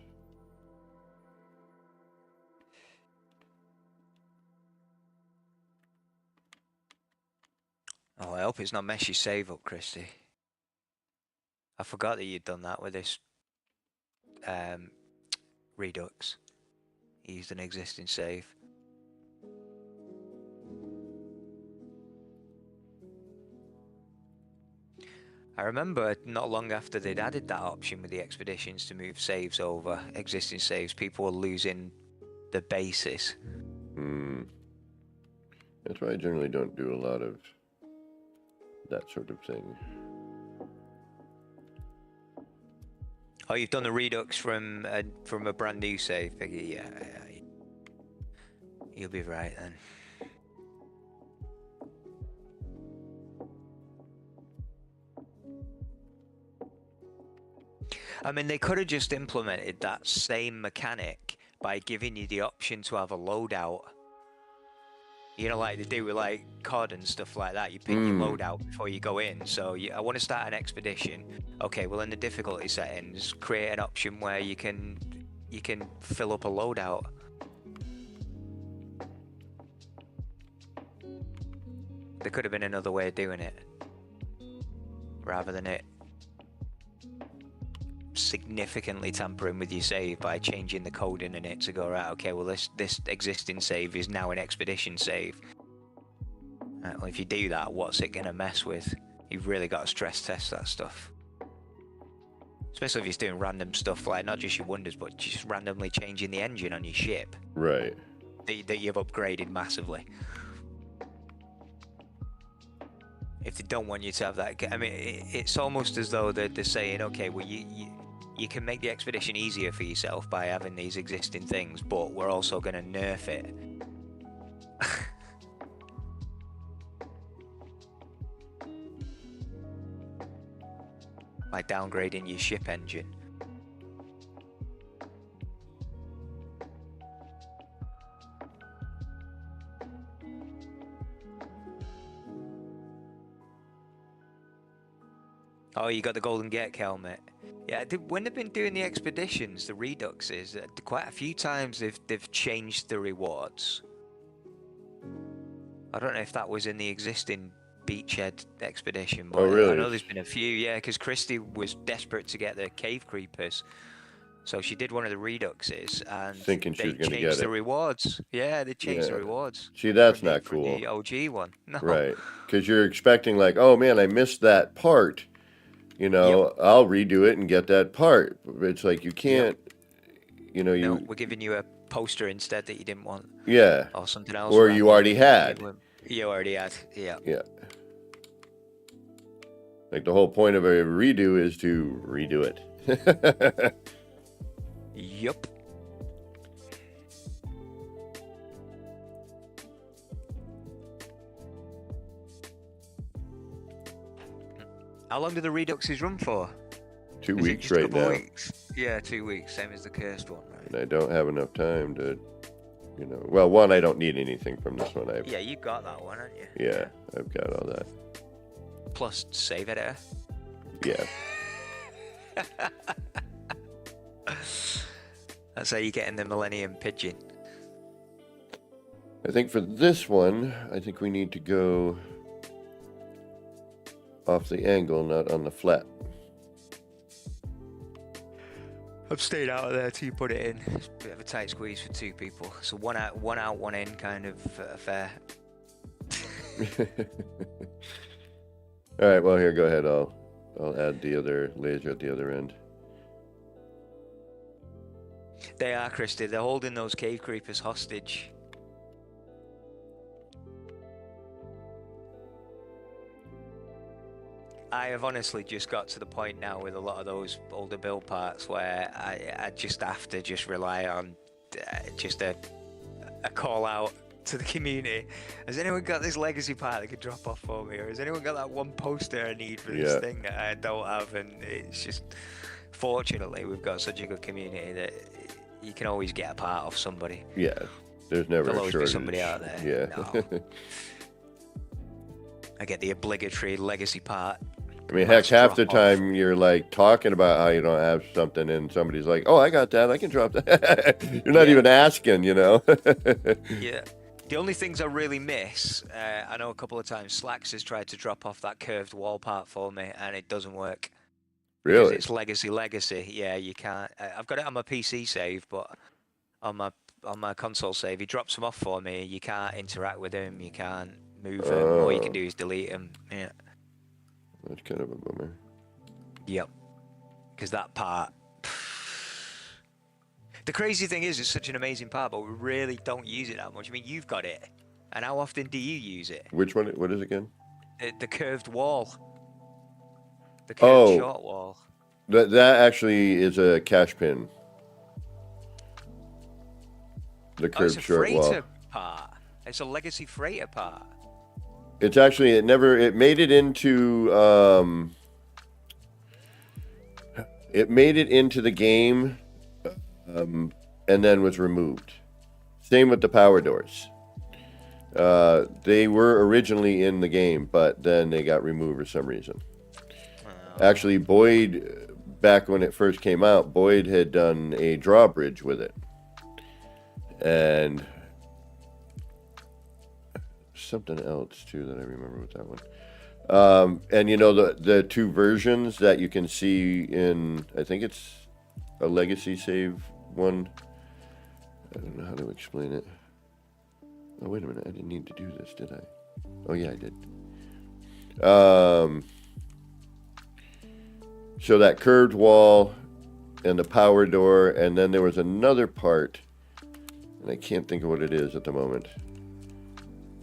Oh, I hope it's not messed your save up, Christy. I forgot that you'd done that with this Redux. You used an existing save. I remember not long after they'd added that option with the expeditions to move saves over, existing saves, people were losing the basis. That's why I generally don't do a lot of that sort of thing. Oh, you've done the Redux from a brand new save, Piggy. Yeah, you'll be right then. I mean, they could have just implemented that same mechanic by giving you the option to have a loadout. You know, like they do with like COD and stuff like that. You pick your loadout before you go in. So I want to start an expedition. Okay, well in the difficulty settings, create an option where you can fill up a loadout. There could have been another way of doing it, rather than it significantly tampering with your save by changing the coding in it to go, right, okay, well this existing save is now an expedition save. Right, well, if you do that, what's it gonna mess with? You've really got to stress test that stuff, especially if you're doing random stuff like not just your wonders, but just randomly changing the engine on your ship, Right. that you've upgraded massively. If they don't want you to have that, I mean, it's almost as though they're saying, okay, well you can make the expedition easier for yourself by having these existing things, but we're also going to nerf it. By downgrading your ship engine. Oh, you got the Golden Gate helmet. Yeah, when they've been doing the expeditions, the Reduxes, quite a few times they've changed the rewards. I don't know if that was in the existing Beachhead expedition, but really? I know there's been a few, yeah, because Christy was desperate to get the Cave Creepers. So she did one of the Reduxes, and thinking she was going to get changed the it. rewards. Yeah, they changed the rewards. See, that's from not from cool. the OG one. No. Right. Because you're expecting like, oh man, I missed that part. You know, Yep. I'll redo it and get that part. It's like you can't, you know, No, we're giving you a poster instead that you didn't want. Yeah. Or something else. Or you already had. You already had, yeah. Yeah. Like the whole point of a redo is to redo it. Yup. How long do the Reduxes run for? 2 Is it weeks just a right couple now. Weeks? Yeah, 2 weeks, same as the cursed one, right? And I don't have enough time to, you know, well, one, I don't need anything from this one. Yeah, you got that one, haven't you? Yeah, I've got all that. Plus save editor. Yeah. That's how you're getting the Millennium Pigeon. I think for this one, I think we need to go off the angle, not on the flat. I've stayed out of there till you put it in. It's a bit of a tight squeeze for 2 people. So one out, one in kind of affair. All right, well, here, go ahead. I'll add the other laser at the other end. They are, Christy. They're holding those cave creepers hostage. I have honestly just got to the point now with a lot of those older build parts where I just have to just rely on just a call out to the community. Has anyone got this legacy part that could drop off for me? Or has anyone got that one poster I need for this thing that I don't have? And it's just, fortunately, we've got such a good community that you can always get a part off somebody. Yeah, there's never There'll a always shortage. be somebody out there. Yeah. No. I get the obligatory legacy part. I mean, heck, half the time you're like talking about how you don't have something, and somebody's like, "Oh, I got that. I can drop that." You're not even asking, you know. Yeah. The only things I really miss, I know a couple of times Slacks has tried to drop off that curved wall part for me, and it doesn't work. Really? Because it's legacy. Yeah, you can't. I've got it on my PC save, but on my console save, he drops them off for me. You can't interact with him. You can't move them. All you can do is delete them. Yeah. That's kind of a bummer. Yep. Because that part. The crazy thing is, it's such an amazing part, but we really don't use it that much. I mean, you've got it. And how often do you use it? Which one? What is it again? The curved wall. The curved short wall. That actually is a cash pin. The curved short wall. It's a freighter part. It's a legacy freighter part. It's actually, it made it into the game, and then was removed. Same with the power doors. They were originally in the game, but then they got removed for some reason. Actually, Boyd, back when it first came out, Boyd had done a drawbridge with it. And something else too that I remember with that one. And you know, the 2 versions that you can see in, I think it's a legacy save one. I don't know how to explain it. Oh, wait a minute, I didn't need to do this, did I? Oh yeah, I did. So that curved wall and the power door, and then there was another part, and I can't think of what it is at the moment,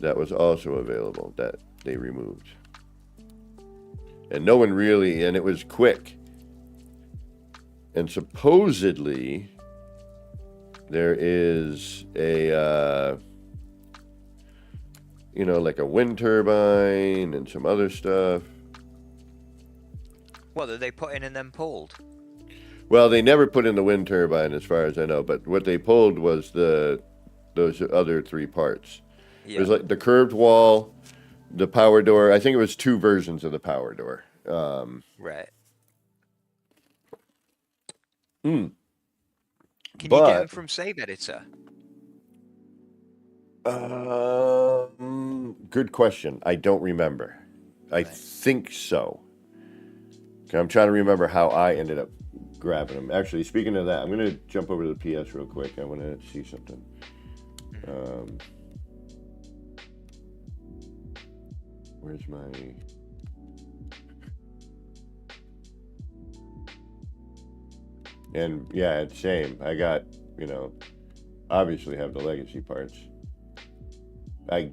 that was also available that they removed. And no one really, and it was quick. And supposedly there is a, you know, like a wind turbine and some other stuff. What, that they put in and then pulled? Well, they never put in the wind turbine as far as I know, but what they pulled was those other 3 parts. Yeah. It was like the curved wall, the power door. I think it was 2 versions of the power door. Right. Can you get them from Save Editor? Good question. I don't remember. I think so. I'm trying to remember how I ended up grabbing them. Actually, speaking of that, I'm going to jump over to the PS real quick. I want to see something. Where's my... And yeah, it's same. I got, you know, obviously have the legacy parts. I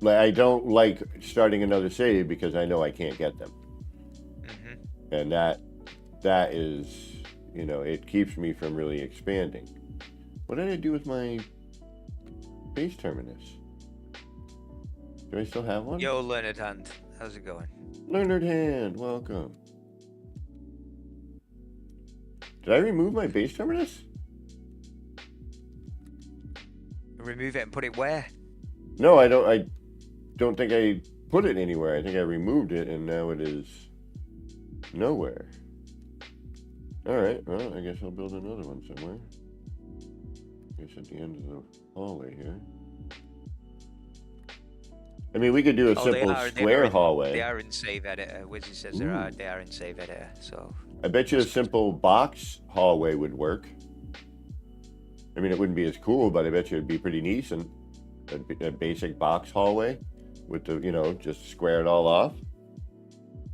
don't like starting another save because I know I can't get them. And that is, you know, it keeps me from really expanding. What did I do with my base terminus? Do I still have one? Yo, Leonard Hand, how's it going? Leonard Hand, welcome. Did I remove my base terminus? Remove it and put it where? No, I don't think I put it anywhere. I think I removed it and now it is nowhere. Alright, well, I guess I'll build another one somewhere. I guess at the end of the hallway here. I mean, we could do a Oh, simple they are square in, hallway. They are in save editor. Wizzy says Ooh. they are in save editor. So I bet you a that's good. simple box hallway would work. I mean, it wouldn't be as cool, but I bet you it'd be pretty decent. A basic box hallway with the, just square it all off.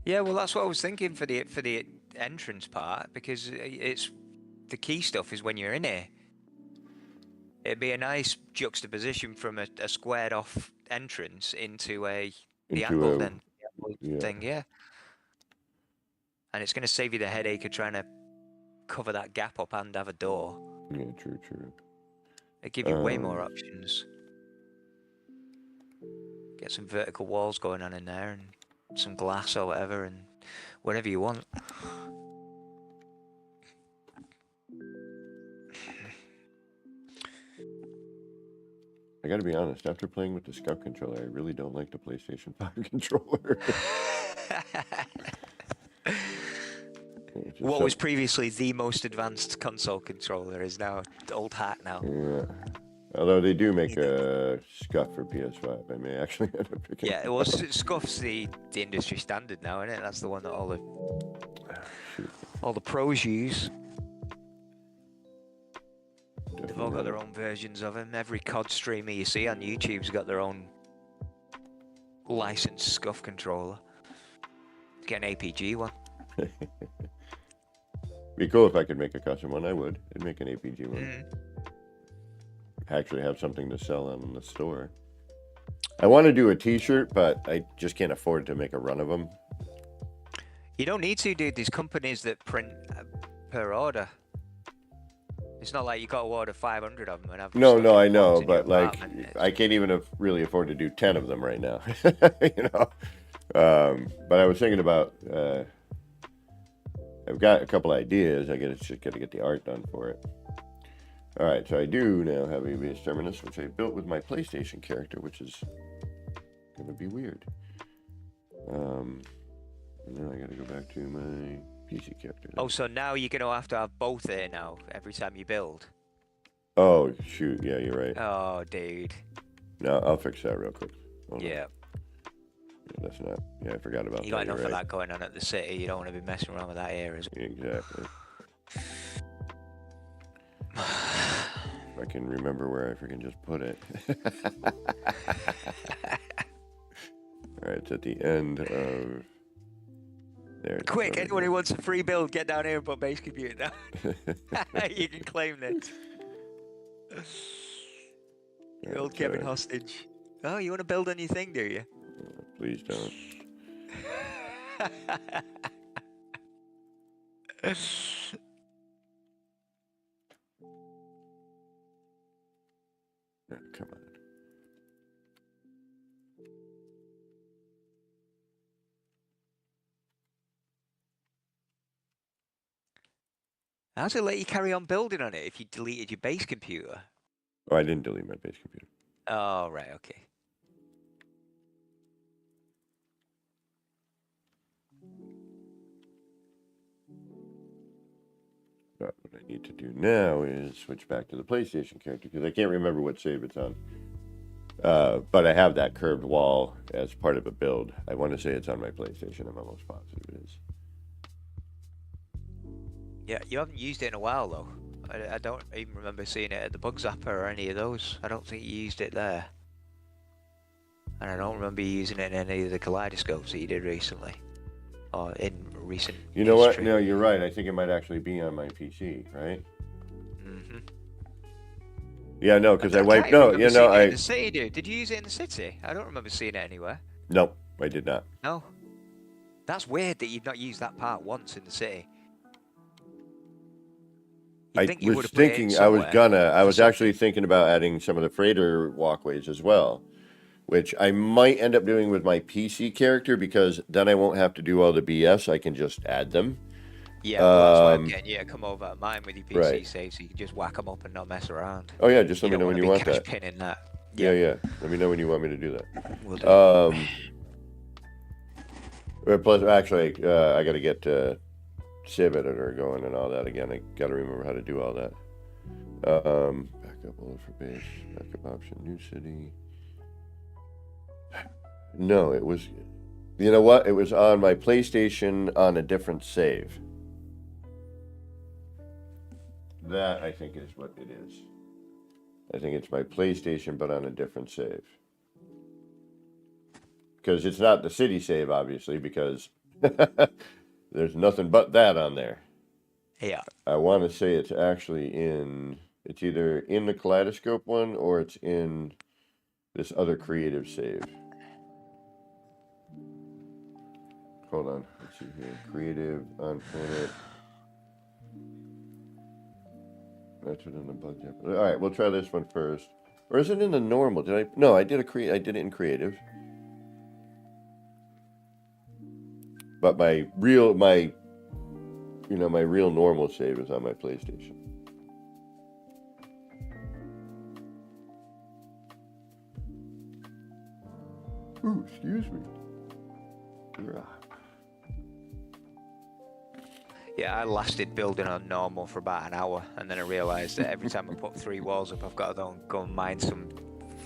Yeah, well, that's what I was thinking for the entrance part, because it's the key stuff is when you're in here. It'd be a nice juxtaposition from a squared off entrance into the angled end Yeah, thing, yeah. And it's going to save you the headache of trying to cover that gap up and have a door. yeah, true. It'd give you way more options. Get some vertical walls going on in there and some glass or whatever, and whatever you want. I gotta be honest, after playing with the Scout controller, I really don't like the PlayStation 5 controller. What was previously the most advanced console controller is now old hat now. Yeah. Although they do make a scuff for PS5. I may actually end up picking Yeah, well, Scuff's the industry standard now, isn't it? That's the one that all the pros use. They've all got their own versions of him. Every COD streamer you see on YouTube's got their own licensed Scuff controller. Get an APG one. Be cool if I could make a custom one. I would. I'd make an APG one. Actually have something to sell on the store. I want to do a t-shirt, but I just can't afford to make a run of them. You don't need to, dude. There's companies that print per order. It's not like you got to order 500 of them and have. No, I know, but like, I can't even really afford to do 10 of them right now. But I was thinking about. I've got a couple ideas. I just got to get the art done for it. All right, so I do now have a base terminus, which I built with my PlayStation character, which is going to be weird. And then I got to go back to my PC character. Oh, so now you're going to have both here now, every time you build? Oh, shoot. Yeah, you're right. Oh, dude. No, I'll fix that real quick. Yeah. That's not... Yeah, I forgot about that. You got enough of that going on at the city. You don't want to be messing around with that here, is it? Exactly. If I can remember where I freaking just put it. All right, it's at the end of... There. Quick, anyone who wants a free build, get down here and put base computer down. You can claim this. Your old Kevin hostage. Oh, you want to build on your thing, do you? Please don't. Come on. How's it let you carry on building on it if you deleted your base computer? Oh, I didn't delete my base computer. Oh, right, okay. But what I need to do now is switch back to the PlayStation character because I can't remember what save it's on. But I have that curved wall as part of a build. I want to say it's on my PlayStation. I'm almost positive it is. Yeah, you haven't used it in a while, though. I don't even remember seeing it at the Bug Zapper or any of those. I don't think you used it there. And I don't remember you using it in any of the kaleidoscopes that you did recently. Or in recent You know what? No, you're right. I think it might actually be on my PC, right? Mm-hmm. Yeah, no, because I wiped... No, you know, in the city, dude. Did you use it in the city? I don't remember seeing it anywhere. No, I did not. No. That's weird that you've not used that part once in the city. I was thinking I was actually thinking about adding some of the freighter walkways as well, which I might end up doing with my PC character because then I won't have to do all the BS. I can just add them. Yeah, well, that's why I'm getting you to come over at mine with your PC save so you can just whack them up and not mess around. Oh, yeah, just let me know when you want that. Pinning that. Yeah. Let me know when you want me to do that. We'll do. Plus, actually, I got to get Civ Editor going and all that again. I got to remember how to do all that. Backup load for base, backup option, new city. No, it was. You know what? It was on my PlayStation on a different save. That I think is what it is. I think it's my PlayStation, but on a different save. Because it's not the city save, obviously, because there's nothing but that on there. Yeah. I want to say it's actually in. It's either in the Kaleidoscope one or it's in this other creative save. Hold on. Let's see here. Creative on planet. That's it in the bug. All right, we'll try this one first. Or is it in the normal? Did I? No, I did I did it in creative. But my real normal save is on my PlayStation. Ooh, excuse me. Yeah, I lasted building on normal for about an hour, and then I realised that every time I put 3 walls up, I've got to go and mine some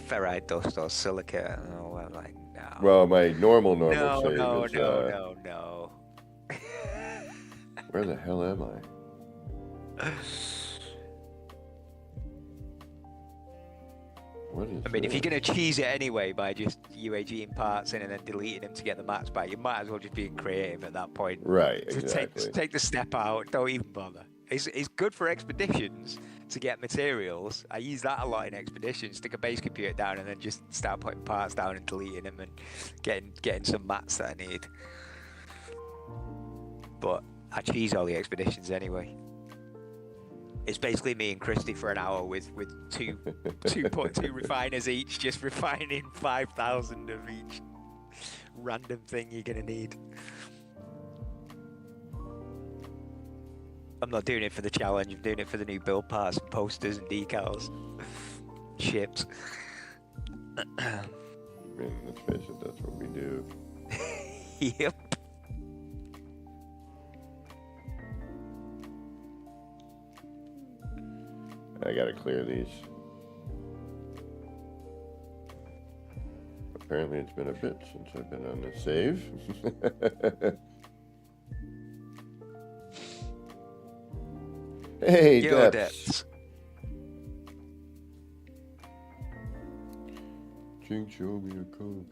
ferrite dust or silicate. And I'm like, no. Well, my normal No, save no, is. no. Where the hell am I? What is I mean, this? if you're going to cheese it anyway by just UAGing parts in and then deleting them to get the mats back, you might as well just be creative at that point. Right, exactly. Take the step out, don't even bother. It's good for expeditions to get materials. I use that a lot in expeditions, stick a base computer down and then just start putting parts down and deleting them and getting some mats that I need. But I cheese all the expeditions anyway. It's basically me and Christy for an hour with 2.2 refiners each, just refining 5,000 of each random thing you're gonna need. I'm not doing it for the challenge. I'm doing it for the new build parts, posters, and decals. Ships. I mean, let's face it, that's what we do. Yep. I gotta clear these. Apparently it's been a bit since I've been on this save. Hey, Depths. Jing, show me your code.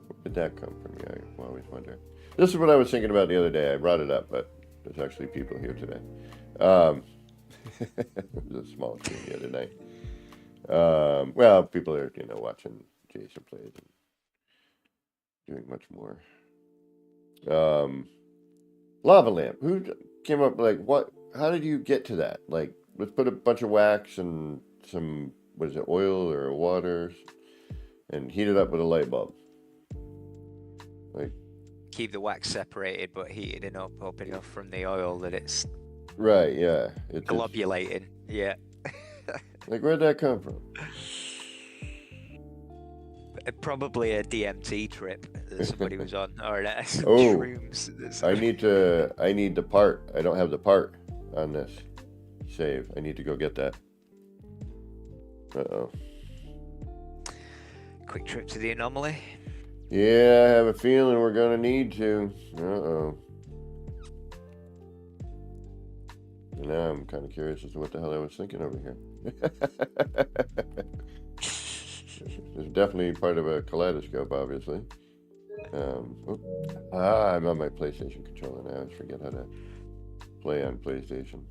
Where did that come from? Yeah, I always wonder. This is what I was thinking about the other day. I brought it up, but there's actually people here today. It was a small stream the other night. Well, people are, watching Jason plays and doing much more. Lava lamp. Who came up, like, what? How did you get to that? Like, let's put a bunch of wax and some, what is it, oil or water, and heat it up with a light bulb. Like, keep the wax separated, but heated it up enough from the oil that it's right. Yeah, it's globulating. Yeah. Like, where'd that come from? Probably a DMT trip that somebody was on, or some Oh, shrooms. I need the part. I don't have the part on this save. I need to go get that. Uh-oh. Quick trip to the anomaly. Yeah, I have a feeling we're gonna need to. Uh-oh. Now I'm kind of curious as to what the hell I was thinking over here. It's definitely part of a kaleidoscope, obviously. I'm on my PlayStation controller now. I always forget how to play on PlayStation.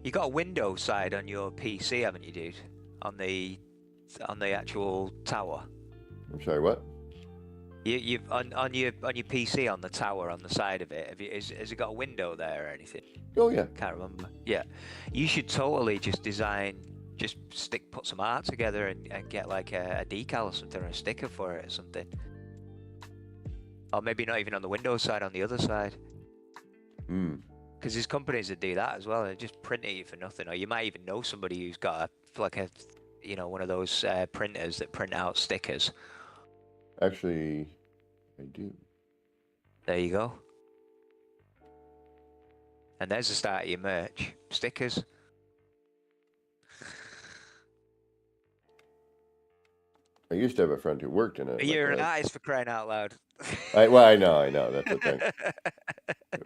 You got a Windows side on your PC, haven't you, dude? On the actual tower. I'm sorry, what? You've on your PC on the tower on the side of it. Has it got a window there or anything? Oh yeah. Can't remember. Yeah, you should totally just put some art together and get like a decal or something or a sticker for it or something. Or maybe not even on the Windows side, on the other side. Because there's companies that do that as well, and just print it for nothing. Or you might even know somebody who's got a one of those printers that print out stickers. Actually, I do. There you go. And there's the start of your merch. Stickers. I used to have a friend who worked in it. You're an artist, for crying out loud. Well, I know, that's the thing.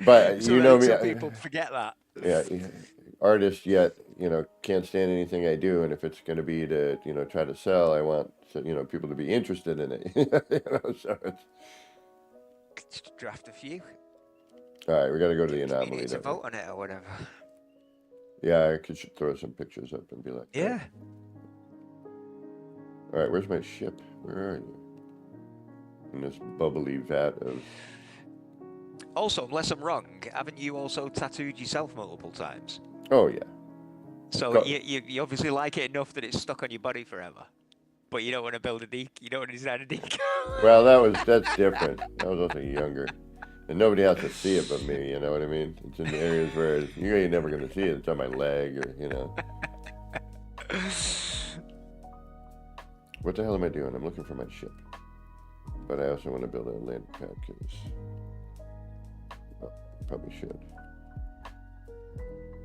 But So you know me, some people forget that. yeah, artist yet, can't stand anything I do, and if it's going to be to, try to sell, I want, people to be interested in it. So it's Just draft a few. all right. We got to go to the anomaly. Community to vote on it or whatever. Yeah, I should throw some pictures up and be like, Yeah. All right, where's my ship? Where are you? In this bubbly vat of. Also, unless I'm wrong, haven't you also tattooed yourself multiple times? Oh yeah. So you obviously like it enough that it's stuck on your body forever. But you don't want to build a decal. You don't want to design a decal. Well, that's different. I was also younger, and nobody else to see it but me. You know what I mean? It's in the areas where you ain't never gonna see it. It's on my leg, or What the hell am I doing? I'm looking for my ship, but I also want to build a land pad because probably should.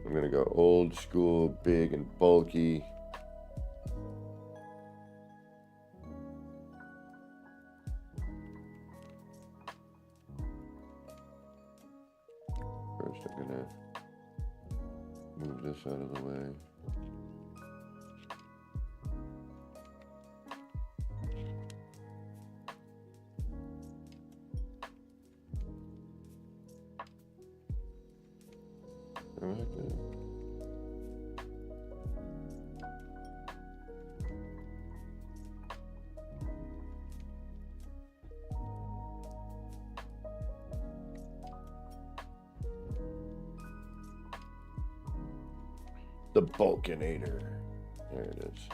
I'm gonna go old school, big and bulky. First, I'm gonna move this out of the way. The Bulkinator. There it is.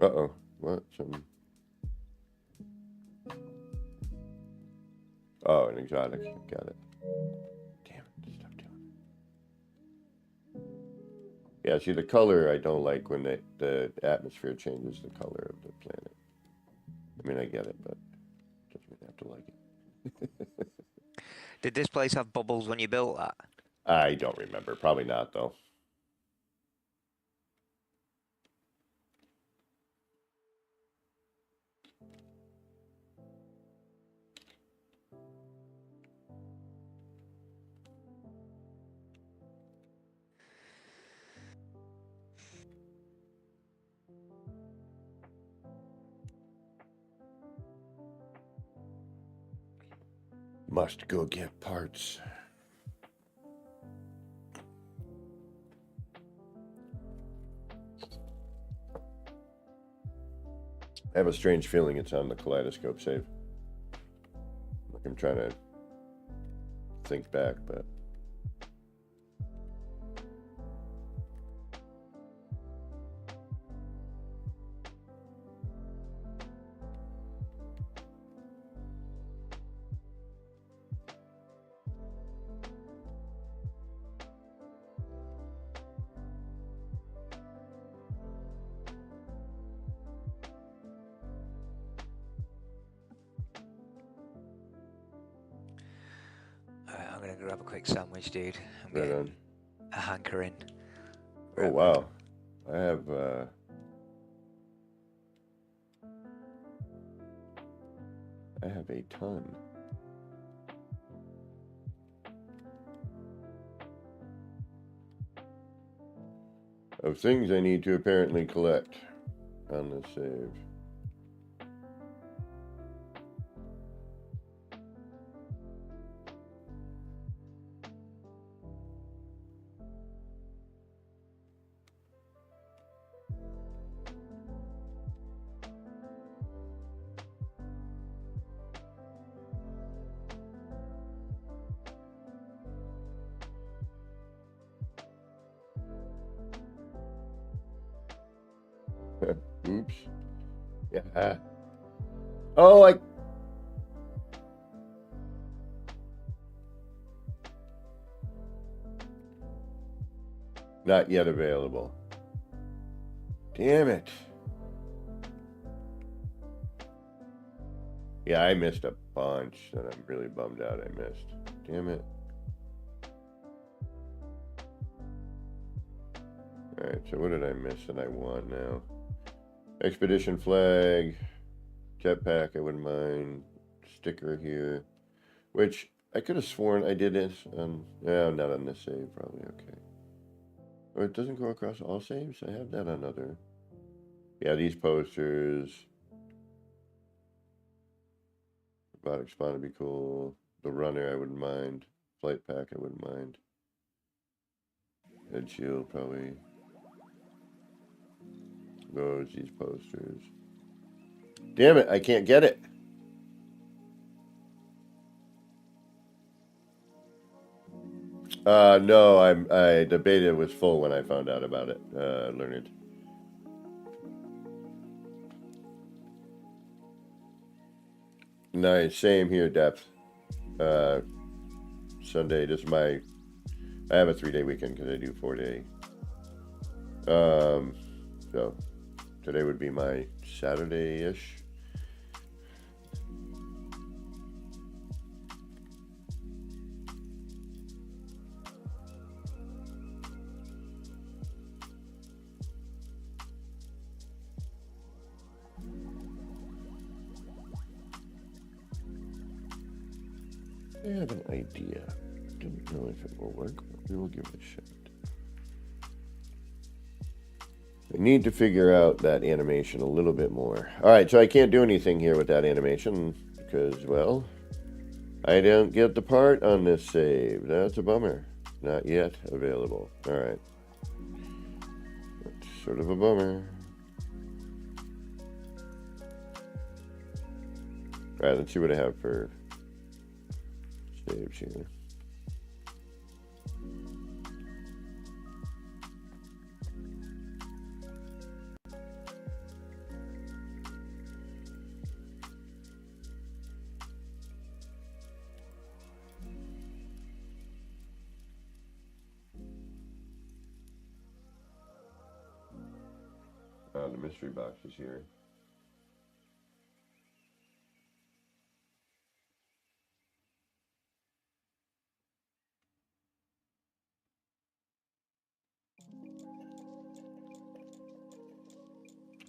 Uh-oh. What? Something. Oh, an exotic. Got it. Damn it. Stop doing it. Yeah, see, the color I don't like when the atmosphere changes the color of the planet. I mean, I get it, but it doesn't mean I have to like it. Did this place have bubbles when you built that? I don't remember. Probably not, though. Must go get parts. I have a strange feeling it's on the kaleidoscope save. I'm trying to think back, but. Alright, I'm gonna grab a quick sandwich, dude. I'm Right getting on. a hankering. Oh wow, I have a ton. Of things I need to apparently collect on this save. Oops. Yeah. Oh, Not yet available. Damn it. Yeah, I missed a bunch that I'm really bummed out I missed. Damn it. Alright, so what did I miss that I want now? Expedition flag, jetpack, I wouldn't mind. Sticker here, which I could have sworn I did this on, yeah, not on this save, probably, okay. Or it doesn't go across all saves? I have that on other. Yeah, these posters. Robotic spawn would be cool. The runner, I wouldn't mind. Flight pack, I wouldn't mind. Head shield, probably. These posters. Damn it, I can't get it. No, the beta was full when I found out about it, Learned. Nice, same here, Depth. Sunday, this is I have a 3-day weekend because I do 4-day. So today would be my Saturday-ish. I have an idea. Don't know if it will work, but we will give it a shot. I need to figure out that animation a little bit more. Alright, so I can't do anything here with that animation because, well, I don't get the part on this save. That's a bummer. Not yet available. Alright. That's sort of a bummer. Alright, let's see what I have for saves here. The mystery box is here.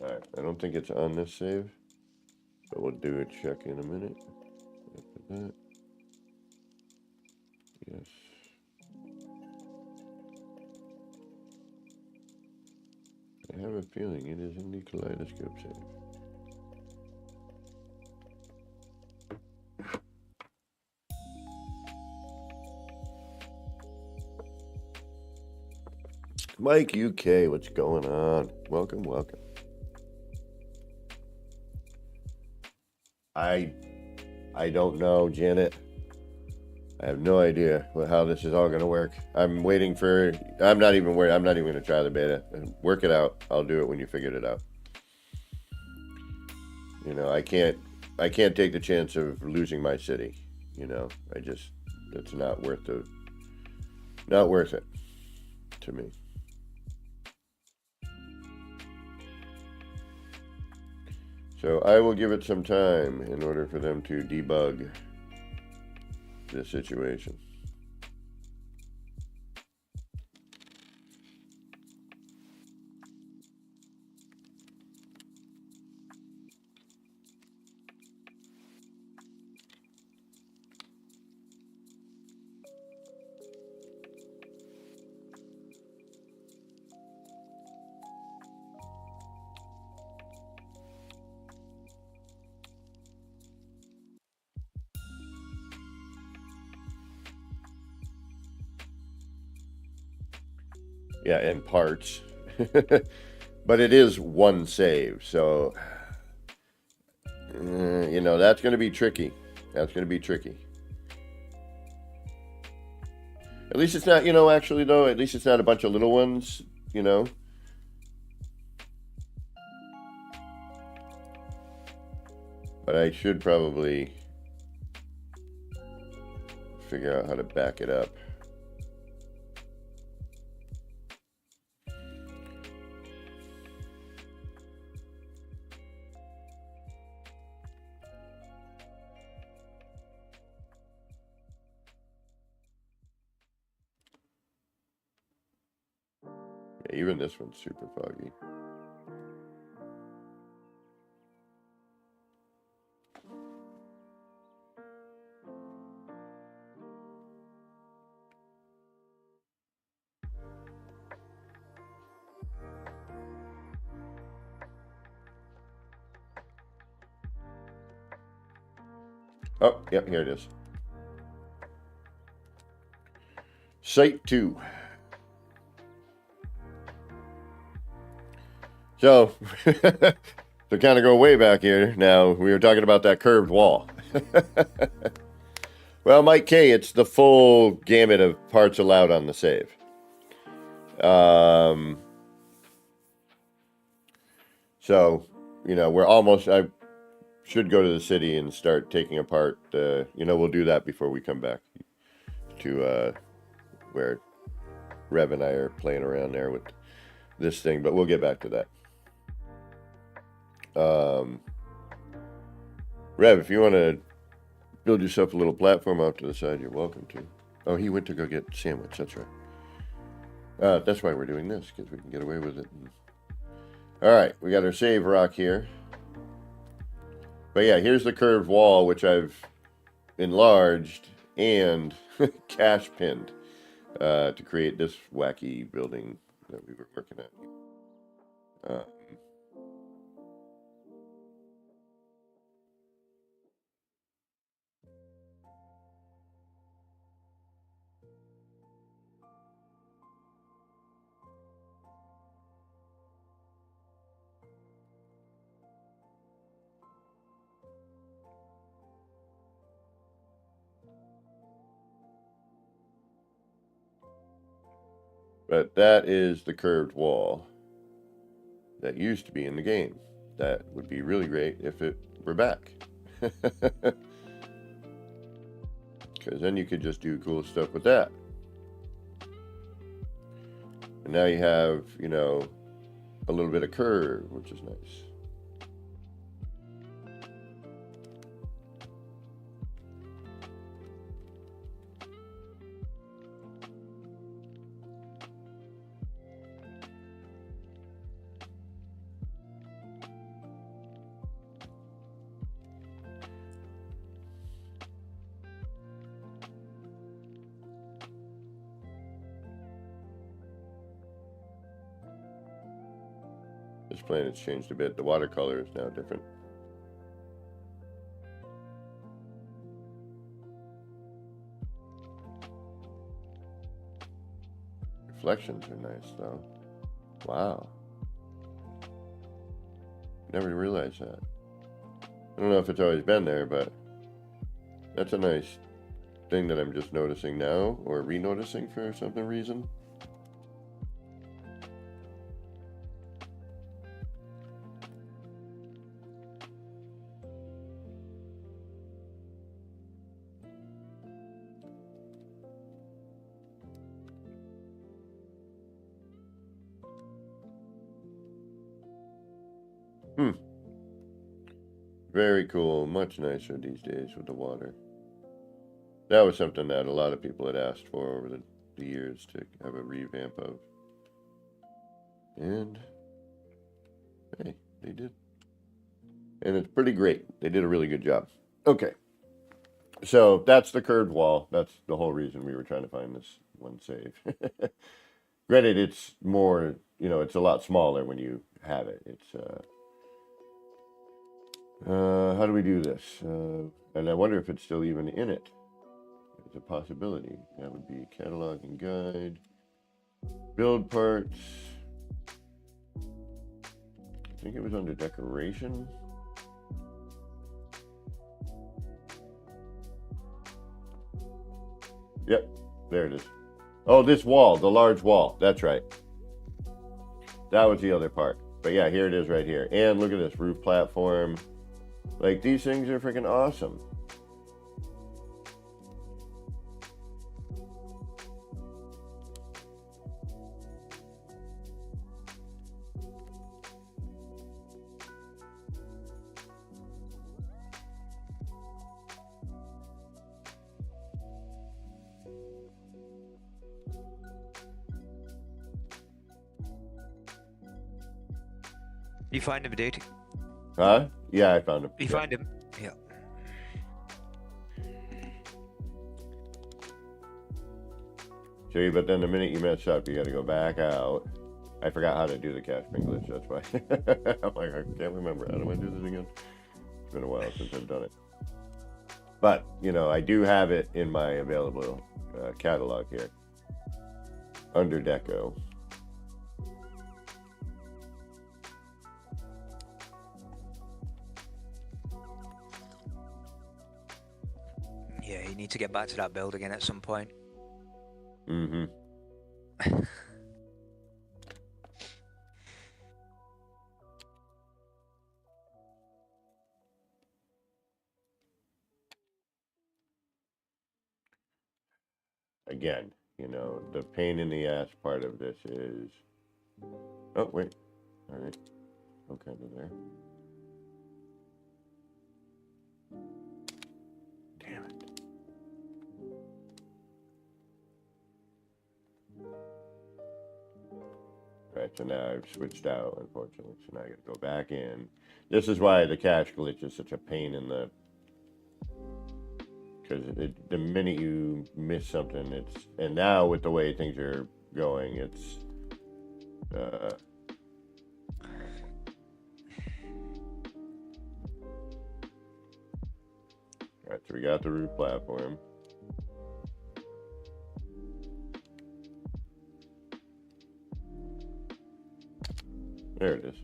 Alright, I don't think it's on this save, but we'll do a check in a minute. After that. Yes. I have a feeling it is in the kaleidoscope save. Mike UK, what's going on? Welcome, welcome. I don't know, Janet. I have no idea how this is all going to work. I'm waiting for. I'm not even worried. I'm not even going to try the beta. Work it out. I'll do it when you figured it out. You know, I can't take the chance of losing my city. You know, it's not worth it to me. So I will give it some time in order for them to debug this situation. Yeah, and parts. But it is one save, so you know, that's going to be tricky. That's going to be tricky. At least it's not, you know, actually though, at least it's not a bunch of little ones, you know. But I should probably figure out how to back it up. Yeah, even this one's super foggy. Oh, yep, here it is. Site 2. So, to kind of go way back here, now we were talking about that curved wall. Well, Mike K, it's the full gamut of parts allowed on the save. So, we're almost, I should go to the city and start taking apart, we'll do that before we come back to where Rev and I are playing around there with this thing, but we'll get back to that. Rev, if you want to build yourself a little platform out to the side, you're welcome to. Oh, he went to go get a sandwich, that's right. That's why we're doing this, because we can get away with it. Alright, we got our save rock here. But yeah, here's the curved wall, which I've enlarged and cash pinned to create this wacky building that we were working at. But that is the curved wall that used to be in the game. That would be really great if it were back. Because then you could just do cool stuff with that. And now you have, a little bit of curve, which is nice. This planet's changed a bit. The watercolor is now different. Reflections are nice, though. Wow. Never realized that. I don't know if it's always been there, but that's a nice thing that I'm just noticing now, or re-noticing for some reason. Very cool. Much nicer these days with the water. That was something that a lot of people had asked for over the years to have a revamp of. And, hey, they did. And it's pretty great. They did a really good job. Okay. So that's the curved wall. That's the whole reason we were trying to find this one save. Granted, it's more, it's a lot smaller when you have it. It's, how do we do this? And I wonder if it's still even in it. It's a possibility. That would be catalog and guide. Build parts. I think it was under decoration. Yep, there it is. Oh, this wall, the large wall. That's right. That was the other part. But yeah, here it is right here. And look at this roof platform. Like, these things are freaking awesome. You find him, dude. Huh? Yeah, I found him. You find him. Yeah. See, but then the minute you mess up, you got to go back out. I forgot how to do the cash ping glitch. That's why. I'm like, I can't remember. How do I do this again? It's been a while since I've done it. But, you know, I do have it in my available catalog here. Under Deco. Yeah, you need to get back to that build again at some point. Mm-hmm. Again, you know, the pain in the ass part of this is... Oh, wait. All right. Okay, there. Damn it. Right, so now I've switched out, unfortunately. So now I gotta go back in. This is why the cache glitch is such a pain in the... Because the minute you miss something, it's... And now with the way things are going, it's... Alright, so we got the root platform. There it is.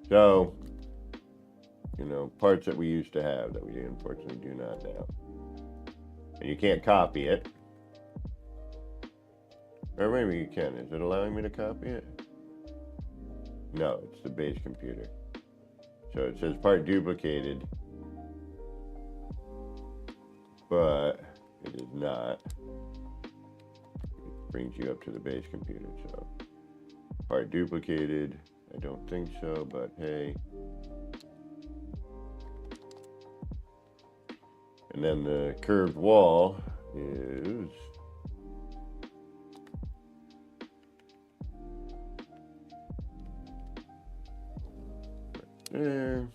So, you know, parts that we used to have that we unfortunately do not now. And you can't copy it. Or maybe you can. Is it allowing me to copy it? No, it's the base computer. So it says part duplicated. But it is not. It brings you up to the base computer. So part duplicated. I don't think so, but hey. And then the curved wall is right there.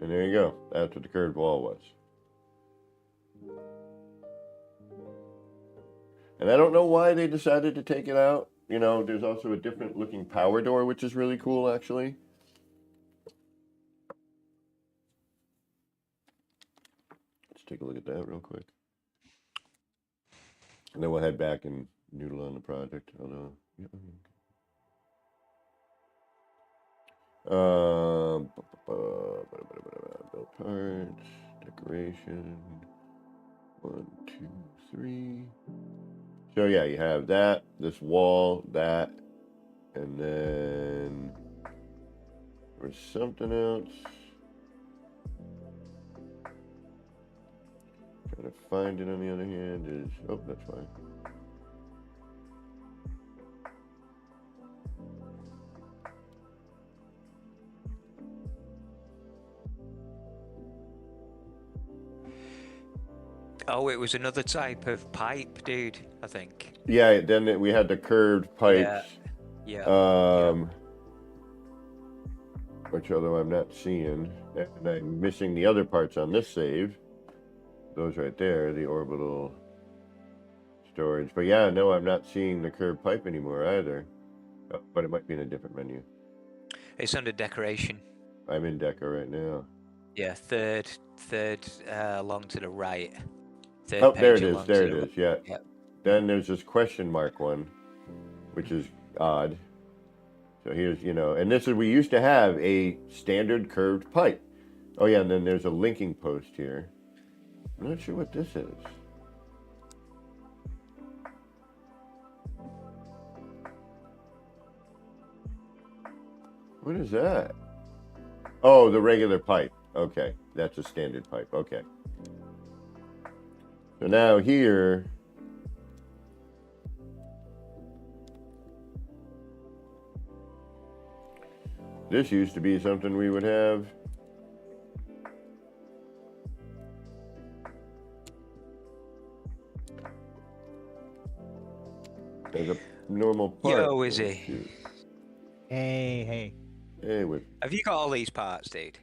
And there you go. That's what the curved wall was. And I don't know why they decided to take it out. You know, there's also a different looking power door, which is really cool, actually. Let's take a look at that real quick. And then we'll head back and noodle on the project. Although, build parts, decoration, 1, 2, 3. So yeah, you have that, this wall, that, and then there's something else. Trying to find it on the other hand is, oh, that's fine. Oh, it was another type of pipe, dude, I think. Yeah, then we had the curved pipes. Yeah. Which, although I'm not seeing, and I'm missing the other parts on this save. Those right there, the orbital storage. But yeah, no, I'm not seeing the curved pipe anymore either. Oh, but it might be in a different menu. It's under decoration. I'm in Deco right now. Yeah, third along to the right. Oh, there it is. There it is. Yeah. Yep. Then there's this question mark one, which is odd. So here's, you know, and this is, we used to have a standard curved pipe. Oh yeah, and then there's a linking post here. I'm not sure what this is. What is that? Oh, the regular pipe. Okay, that's a standard pipe. Okay. So now here, this used to be something we would have. As a normal part. Yo, Izzy. Hey. Hey, with Have you got all these parts, dude?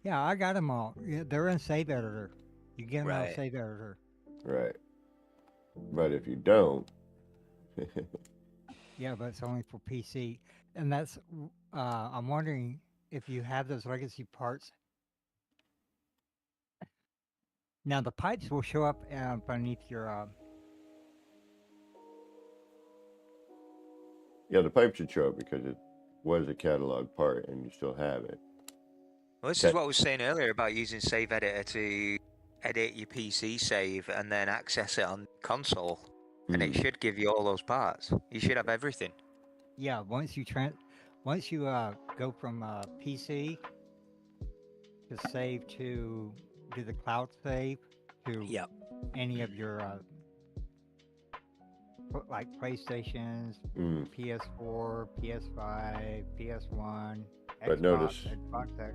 Yeah, I got them all. Yeah, they're in Save Editor. You get them out Right. of Save Editor. right. But if you don't, Yeah, but it's only for PC. And that's, I'm wondering if you have those legacy parts. Now, the pipes will show up beneath your, yeah, the pipe should show up because it was a catalog part and you still have it. Well, this Okay. is what I was saying earlier about using Save Editor to edit your PC save and then access it on console, and it should give you all those parts. You should have everything. yeah, once you go from PC to save to do the cloud save to Yep. any of your like PlayStations, Mm. PS4, PS5, PS1, But Xbox, notice- Xbox X,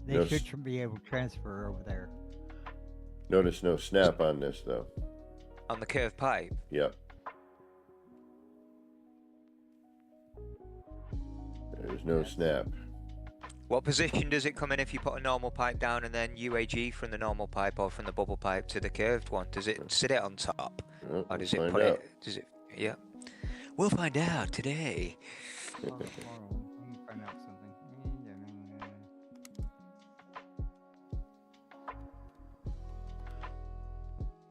they notice- should be able to transfer over there. Notice no snap on this though. On the curved pipe. Yep. There's no snap. What position does it come in if you put a normal pipe down and then UAG from the normal pipe or from the bubble pipe to the curved one? Does it sit it on top? Well, Or does we'll it find put out. it? Does it? Yeah. We'll find out today. Oh, hold on, let me find out something.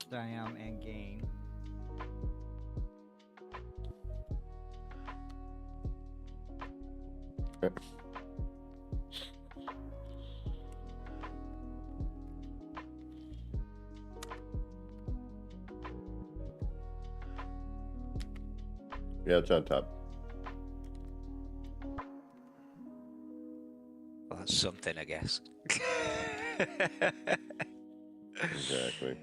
Diam and game. Yeah, it's on top. Well, that's something, I guess. Exactly.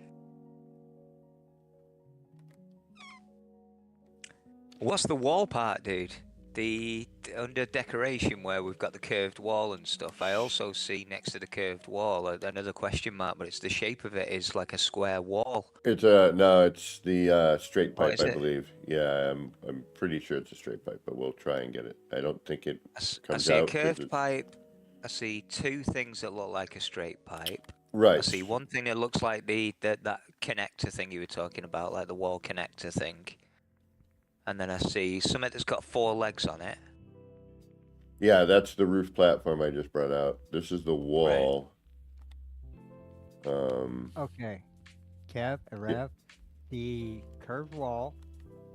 What's the wall part, dude? The under decoration where we've got the curved wall and stuff. I also see next to the curved wall another question mark, but it's the shape of it is like a square wall. It's no, it's the straight pipe, is I it? believe. Yeah, I'm pretty sure it's a straight pipe, but we'll try and get it. I don't think it I comes see a out 'cause curved it's- pipe. I see two things that look like a straight pipe. I Right. see one thing that looks like that connector thing you were talking about, like the wall connector thing. And then I see something that's got 4 legs on it. Yeah, that's the roof platform I just brought out. This is the wall. Okay, Kev, Rev, the curved wall,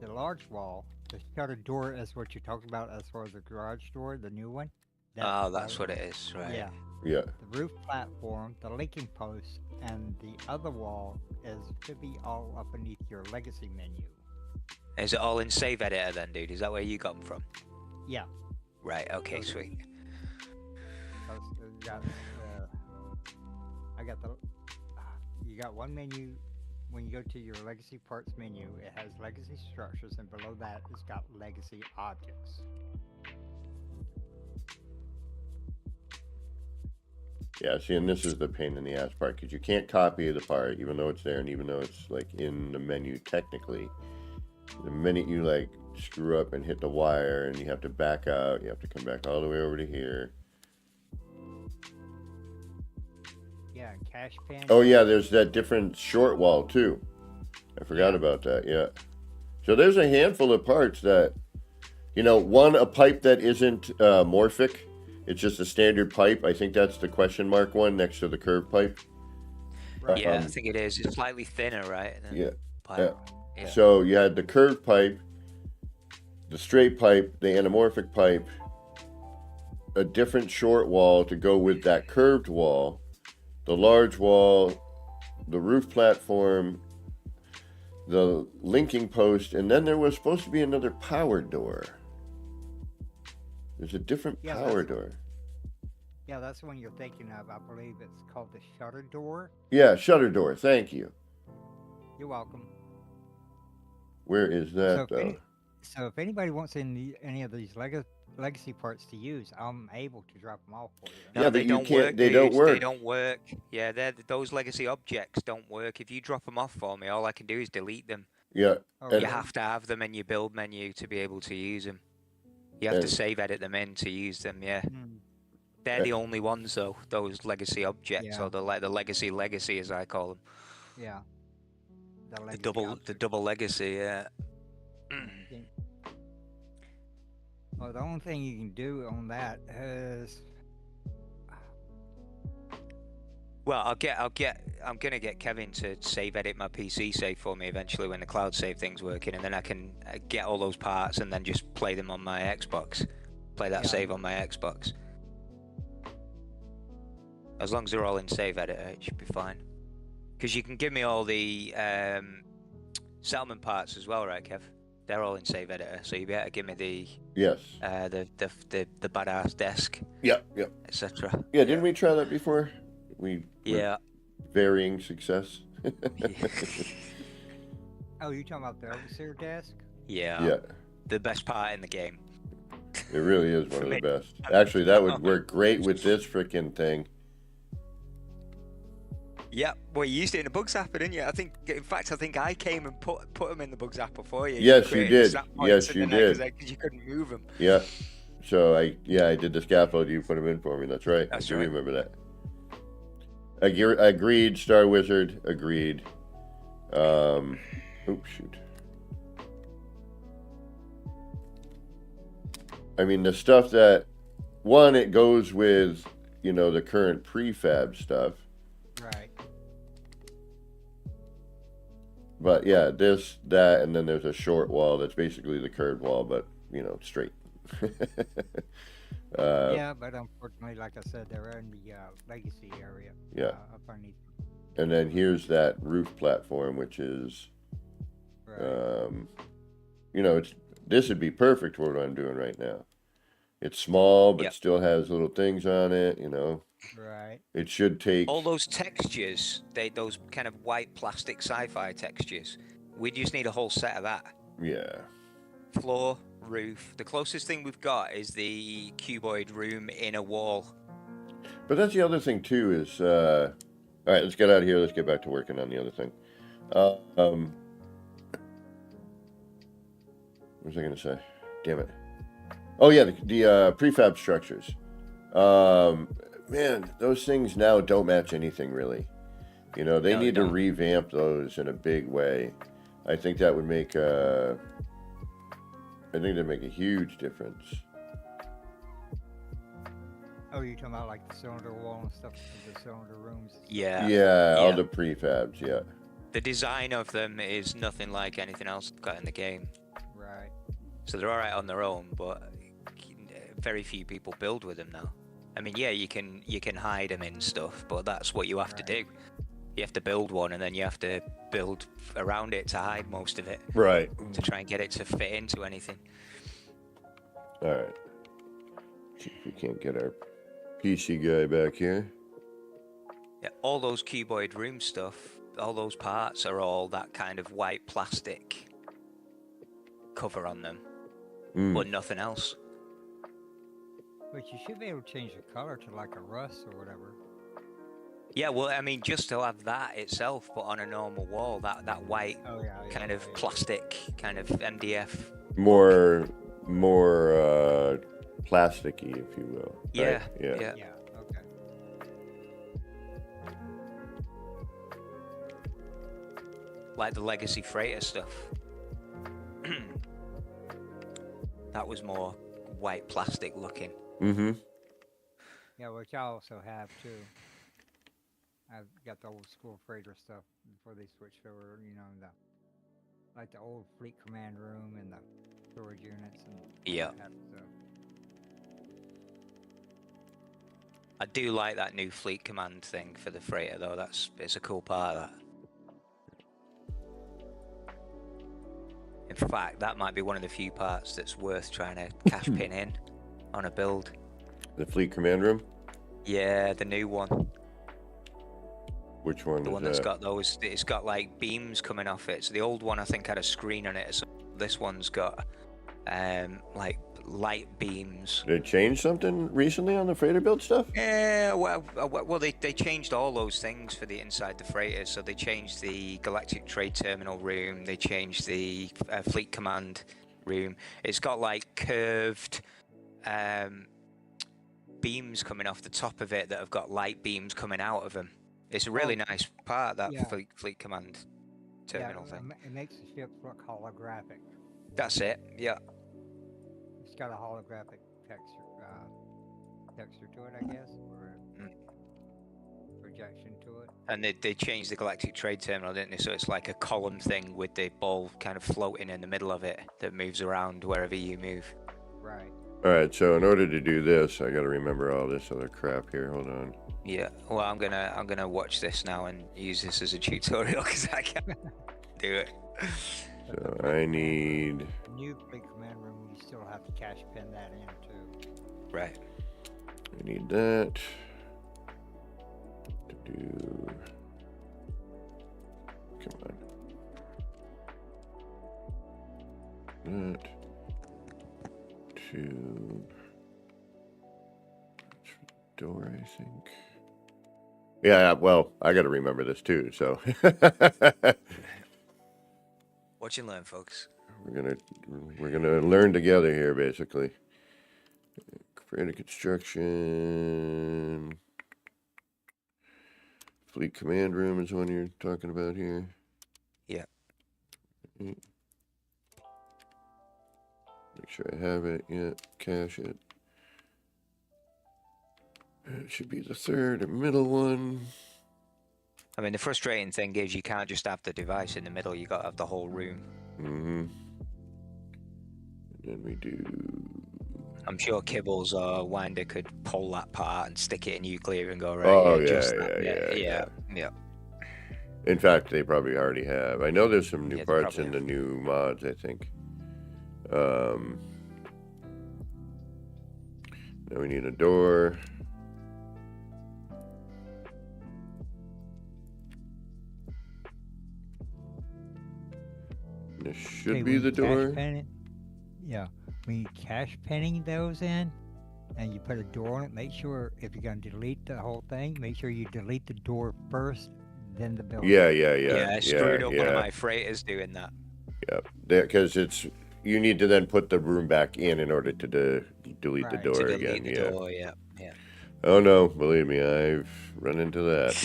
the large wall, the shutter door is what you're talking about as far as the garage door, the new one. Oh, that's what it is, right? Yeah. Yeah. The roof platform, the linking post, and the other wall should be all up beneath your legacy menu. Is it all in Save Editor then, dude? Is that where you got them from? Yeah. Right, okay, Okay. sweet. You got one menu. When you go to your legacy parts menu, it has legacy structures, and below that, it's got legacy objects. Yeah, see, and this is the pain in the ass part because you can't copy the part even though it's there and even though it's like in the menu technically. The minute you like screw up and hit the wire and you have to back out, you have to come back all the way over to here. Yeah, and cash pan. Oh yeah, there's that different short wall too. I forgot about that. Yeah. So there's a handful of parts that, a pipe that isn't morphic. It's just a standard pipe. I think that's the question mark one next to the curved pipe. Right. Yeah, I think it is. It's slightly thinner, right? than Yeah. pipe. Yeah. So you had the curved pipe, the straight pipe, the anamorphic pipe, a different short wall to go with that curved wall, the large wall, the roof platform, the linking post, and then there was supposed to be another power door. There's a different Yeah, power that's door. yeah, that's the one you're thinking of. I believe it's called the shutter door. Yeah, shutter door. Thank you. You're welcome. Where is So that if though? if anybody wants any of these legacy parts to use, I'm able to drop them off for you. No, Yeah, they but you don't can't. work, They don't dude. They work. don't work. Yeah, those legacy objects don't work. If you drop them off for me, all I can do is delete them. Yeah, Oh, and You really? have to have them in your build menu to be able to use them. You have to and, save edit them in to use them. Yeah, Hmm. they're and the only ones though. Those legacy objects, Yeah. or the legacy as I call them. Yeah. The The legacy double objects. legacy. Yeah. Think- Well, the only thing you can do on that is Well, I'm gonna get Kevin to save edit my PC save for me eventually when the cloud save thing's working, and then I can get all those parts and then just play them on my Xbox. Play that Yeah. save on my Xbox. As long as they're all in save editor, it should be fine. Because you can give me all the settlement parts as well, right, Kev? They're all in save editor, so you better give me the yes. the badass desk, Yep. etc. Yeah, didn't we try that before? We Yeah. varying success. oh, you talking about the overseer desk? Yeah. Yeah, The best part in the game. it really is one of Me. the best. Actually, that would work great with this freaking thing. Yeah, well, you used it in the Bugs app, didn't you? I think I came and put them in the Bugs app before you. Yes, you created did. snap Yes, points you in there did. because you couldn't move them. Yeah. So I did the scaffold. You put them in for me. That's right. That's I do right. remember that. Agreed. Star Wizard. Agreed. Oops, shoot. I mean, the stuff that it goes with, the current prefab stuff. Right. But yeah, that, and then there's a short wall that's basically the curved wall, but straight. Yeah, but unfortunately, like I said, they're in the legacy area. Yeah. Up underneath. And then here's that roof platform, which is, Right. this would be perfect for what I'm doing right now. It's small, but Yep. still has little things on it. Right. It should take. All those textures, those kind of white plastic sci-fi textures, we just need a whole set of that. Yeah. Floor, roof. The closest thing we've got is the cuboid room in a wall. But that's the other thing too. Is all right. Let's get out of here. Let's get back to working on the other thing. What was I going to say? Damn it. Oh yeah, the prefab structures. Man, those things now don't match anything really. They No, they need to don't. revamp those in a big way. I think that would make I think that'd make a huge difference. Oh, you're talking about like the cylinder wall and stuff, the cylinder rooms. and stuff? Yeah. Yeah, all Yeah. the prefabs. Yeah. The design of them is nothing like anything else I've got in the game. Right. So they're all right on their own, but very few people build with them now. I mean, yeah, you can hide them in stuff, but that's what you have to do. You have to build one, and then you have to build around it to hide most of it, Right. to try and get it to fit into anything. All right. See if we can't get our PC guy back here. Yeah, all those cuboid room stuff, all those parts are all that kind of white plastic cover on them, but nothing else. But you should be able to change the color to like a rust or whatever. Yeah, well, I mean, just to have that itself, but on a normal wall, that white Oh yeah. kind of plastic, kind of MDF. More plasticky, if you will. Yeah, Right? Yeah. yeah. Yeah. Okay. Like the legacy freighter stuff. That was more white plastic looking. Mm-hmm. Yeah, which I also have too. I've got the old school freighter stuff before they switched over. Like the old fleet command room and the storage units and Yeah. all that stuff. I do like that new fleet command thing for the freighter, though. It's a cool part of that. In fact, that might be one of the few parts that's worth trying to cash pin in on a build. The fleet command room? Yeah, the new one. Which one The is one that's got those, it's got like beams coming off it. So the old one I think had a screen on it. So this one's got like light beams. Did it change something recently on the freighter build stuff? Yeah, well, they changed all those things for the inside the freighter. So they changed the Galactic Trade Terminal room. They changed the Fleet Command room. It's got like curved beams coming off the top of it that have got light beams coming out of them. It's a really nice part, that Fleet Command terminal thing. It makes the ship look holographic. That's it. Yeah. It's got a holographic texture to it, I guess, or projection to it. And they changed the Galactic Trade Terminal, didn't they? So it's like a column thing with the ball kind of floating in the middle of it that moves around wherever you move. Right. All right, so in order to do this, I got to remember all this other crap here. Hold on. Yeah. Well, I'm gonna watch this now and use this as a tutorial because I can't do it. So I need... New fleet command room, you still have to cash pin that in too. Right. I need that to do... Come on. That to... Door, I think. Yeah, well, I got to remember this too, so... Watch and learn, folks. We're gonna learn together here, basically. Creative construction. Fleet command room is one you're talking about here. Yeah. Make sure I have it. Yeah, cache it. It should be the third or middle one. I mean, the frustrating thing is you can't just have the device in the middle. You got to have the whole room. Mm-hmm. And then we do... I'm sure Kibbles or Winder could pull that part and stick it in nuclear and go, right, Oh, yeah. In fact, they probably already have. I know there's some new Yeah, they parts probably in the new mods, I think. Now we need a door. This should be the door. Yeah, when you cash penning those in, and you put a door on it, make sure if you're gonna delete the whole thing, make sure you delete the door first, then the building. Yeah. I screwed up one of my freighters doing that. Yeah, because you need to then put the room back in order to delete the door To again. delete the door, yeah. Oh no, believe me, I've run into that.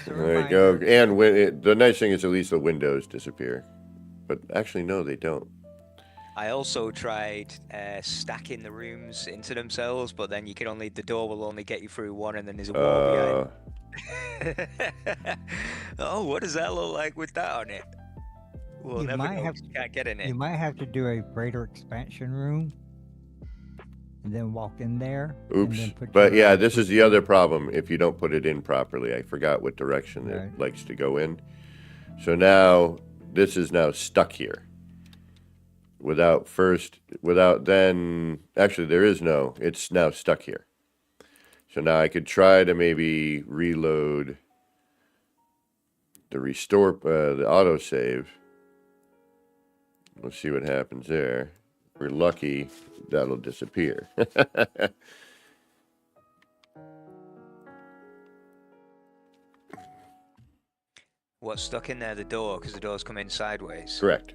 There you go. And the nice thing is at least the windows disappear. But actually, no, they don't. I also tried stacking the rooms into themselves, but then the door will only get you through one, and then there's a wall behind. Oh, what does that look like with that on it? We'll never know. You can't get in it. You might have to do a freighter expansion room, and then walk in there. Oops. And then put But yeah, this is the other problem if you don't put it in properly. I forgot what direction Right. it likes to go in. So now, this is now stuck here. Actually, it's now stuck here. So now I could try to maybe reload the autosave. Let's see what happens there. If we're lucky, that'll disappear. What's stuck in there? The door, because the door's come in sideways. Correct.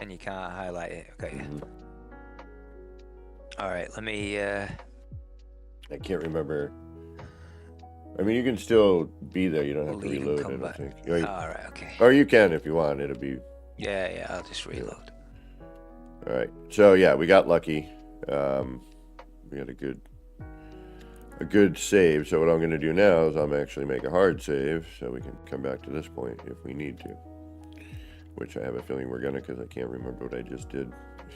And you can't highlight it. Okay. Mm-hmm. All right, let me... I can't remember. I mean, you can still be there. You don't have to leave and reload, I come don't back. think. All right, okay. Or you can if you want. It'll be... Yeah, I'll just reload. All right. So, yeah, we got lucky. We had a good save. So what I'm going to do now is I'm actually make a hard save so we can come back to this point if we need to. Which I have a feeling we're going to, because I can't remember what I just did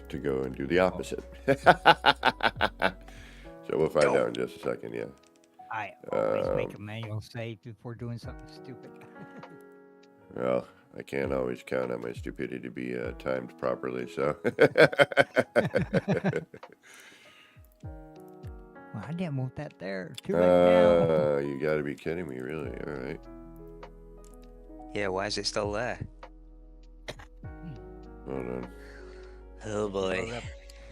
to go and do the opposite. So we'll find out in just a second. Yeah. I always make a manual save before doing something stupid. Well, I can't always count on my stupidity to be timed properly. So. Well, I didn't want that there. Too late now. You got to be kidding me, really? All right. Yeah, why is it still there? Hold on. Oh boy.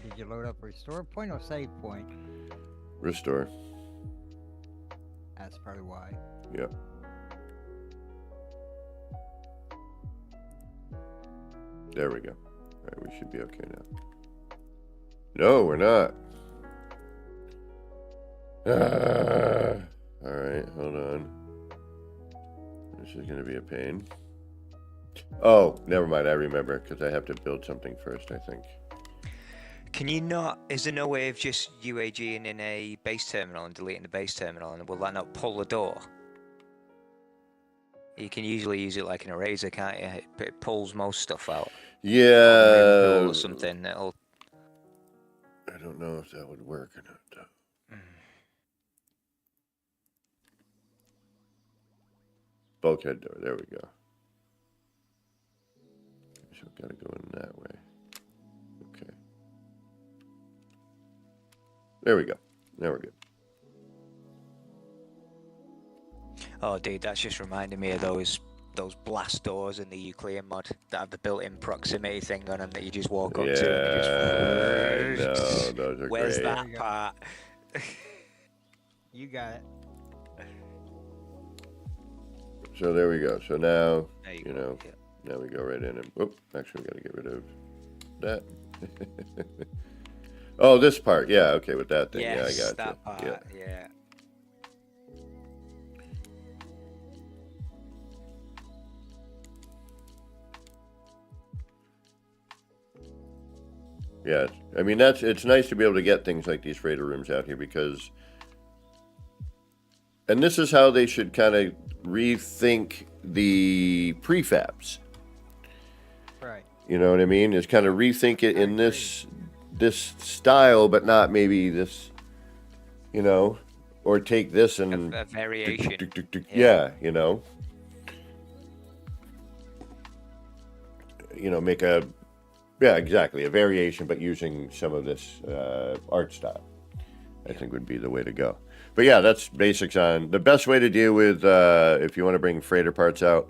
Did you load up restore point or save point? Restore. That's probably why. Yep. There we go. All right, we should be okay now. No, we're not. All right, hold on. This is going to be a pain. Oh, never mind. I remember because I have to build something first, I think. Can you not? Is there no way of just UAGing in a base terminal and deleting the base terminal, and will that not pull the door? You can usually use it like an eraser, can't you? It pulls most stuff out. Yeah. Or something. It'll. I don't know if that would work or not, though. Bulkhead door. There we go. So we've got to go in that way. Okay. There we go. Now we're good. Oh, dude, that's just reminding me of those blast doors in the Euclidean mod that have the built-in proximity thing on them that you just walk up to. And Yeah, no, those are Where's great. that part? You got it. So there we go. So now, There you go. know, Yeah. now we go right in and, whoop, actually we got to get rid of that. Oh, this part. Yeah, okay, with that thing. Yes, yeah, I got that part. Yeah. Yeah. Yeah, I mean, it's nice to be able to get things like these freighter rooms out here because, and this is how they should kind of rethink the prefabs. Right. You know what I mean? Is kind of rethink it in this style, but not maybe this, you know, or take this and A variation. yeah, you know, make a. Yeah, exactly. A variation, but using some of this art style, I think would be the way to go. But yeah, that's basics on the best way to deal with if you want to bring freighter parts out.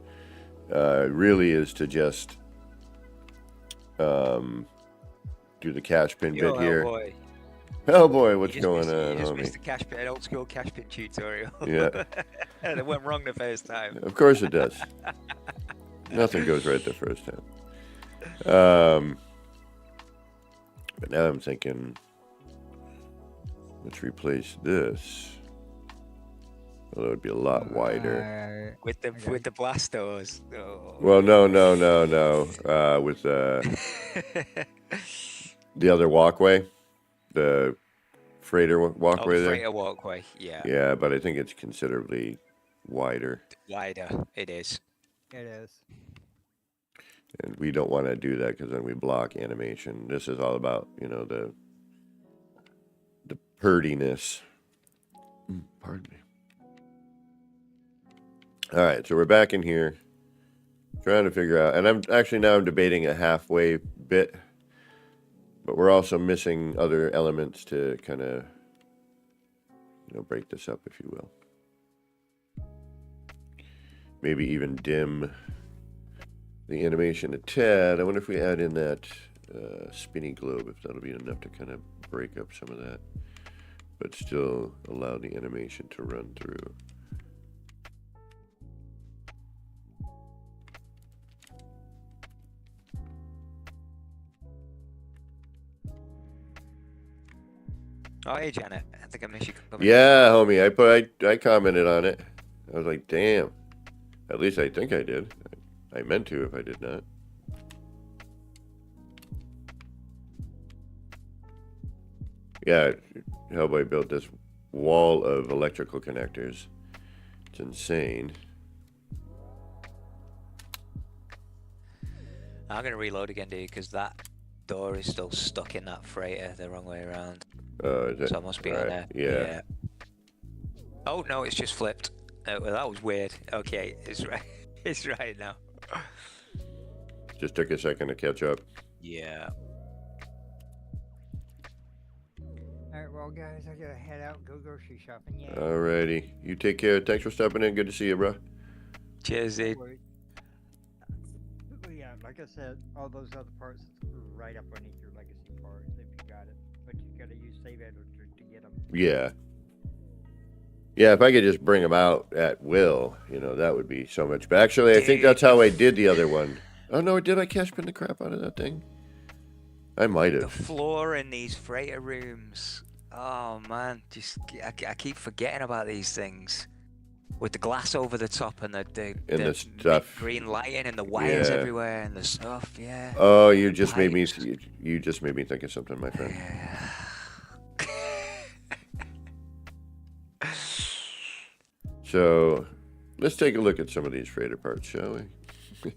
Really is to just do the cash pin bit here. Boy. Oh boy, what's You going just on, missed homie? the cash pin, an old school cash pin tutorial. Yeah. And it went wrong the first time. Of course it does. Nothing goes right the first time. But now I'm thinking, let's replace this. Although it'd be a lot wider. With the blast doors. Oh. Well, no. With the other walkway, the freighter walkway there. Freighter walkway, yeah. Yeah, but I think it's considerably wider. Wider, it is. It is. And we don't want to do that because then we block animation. This is all about, the purtiness. Pardon me. All right, so we're back in here, trying to figure out, and I'm debating a halfway bit, but we're also missing other elements to kind of, break this up, if you will. Maybe even dim the animation a tad. I wonder if we add in that spinny globe, if that'll be enough to kind of break up some of that, but still allow the animation to run through. Oh, hey, Janet. I think I missed you coming. Yeah, homie. I commented on it. I was like, damn. At least I think I did. I meant to if I did not. Yeah, Hellboy built this wall of electrical connectors. It's insane. I'm going to reload again, dude, because that door is still stuck in that freighter the wrong way around. Is it? So it must be All on right, there. yeah. Oh no, it's just flipped. Well, that was weird. Okay, it's right. It's right now. Just took a second to catch up. Yeah. Alright, well, guys, I gotta head out and go grocery shopping. Yeah. Alrighty. You take care. Thanks for stopping in. Good to see you, bro. Cheers, dude. Yeah, like I said, all those other parts right up underneath your legacy parts if you got it. But you gotta use save editor to get them. Yeah. Yeah, if I could just bring them out at will, that would be so much. But actually, I think that's how I did the other one. Oh, no, did I cash pin the crap out of that thing? I might The have. floor in these freighter rooms. Oh man, I keep forgetting about these things. With the glass over the top and And the stuff. green lighting and the wires Yeah. everywhere and the stuff, yeah. Oh, you just made me. Pipes. You just made me think of something, my friend. Yeah. So, let's take a look at some of these freighter parts, shall we?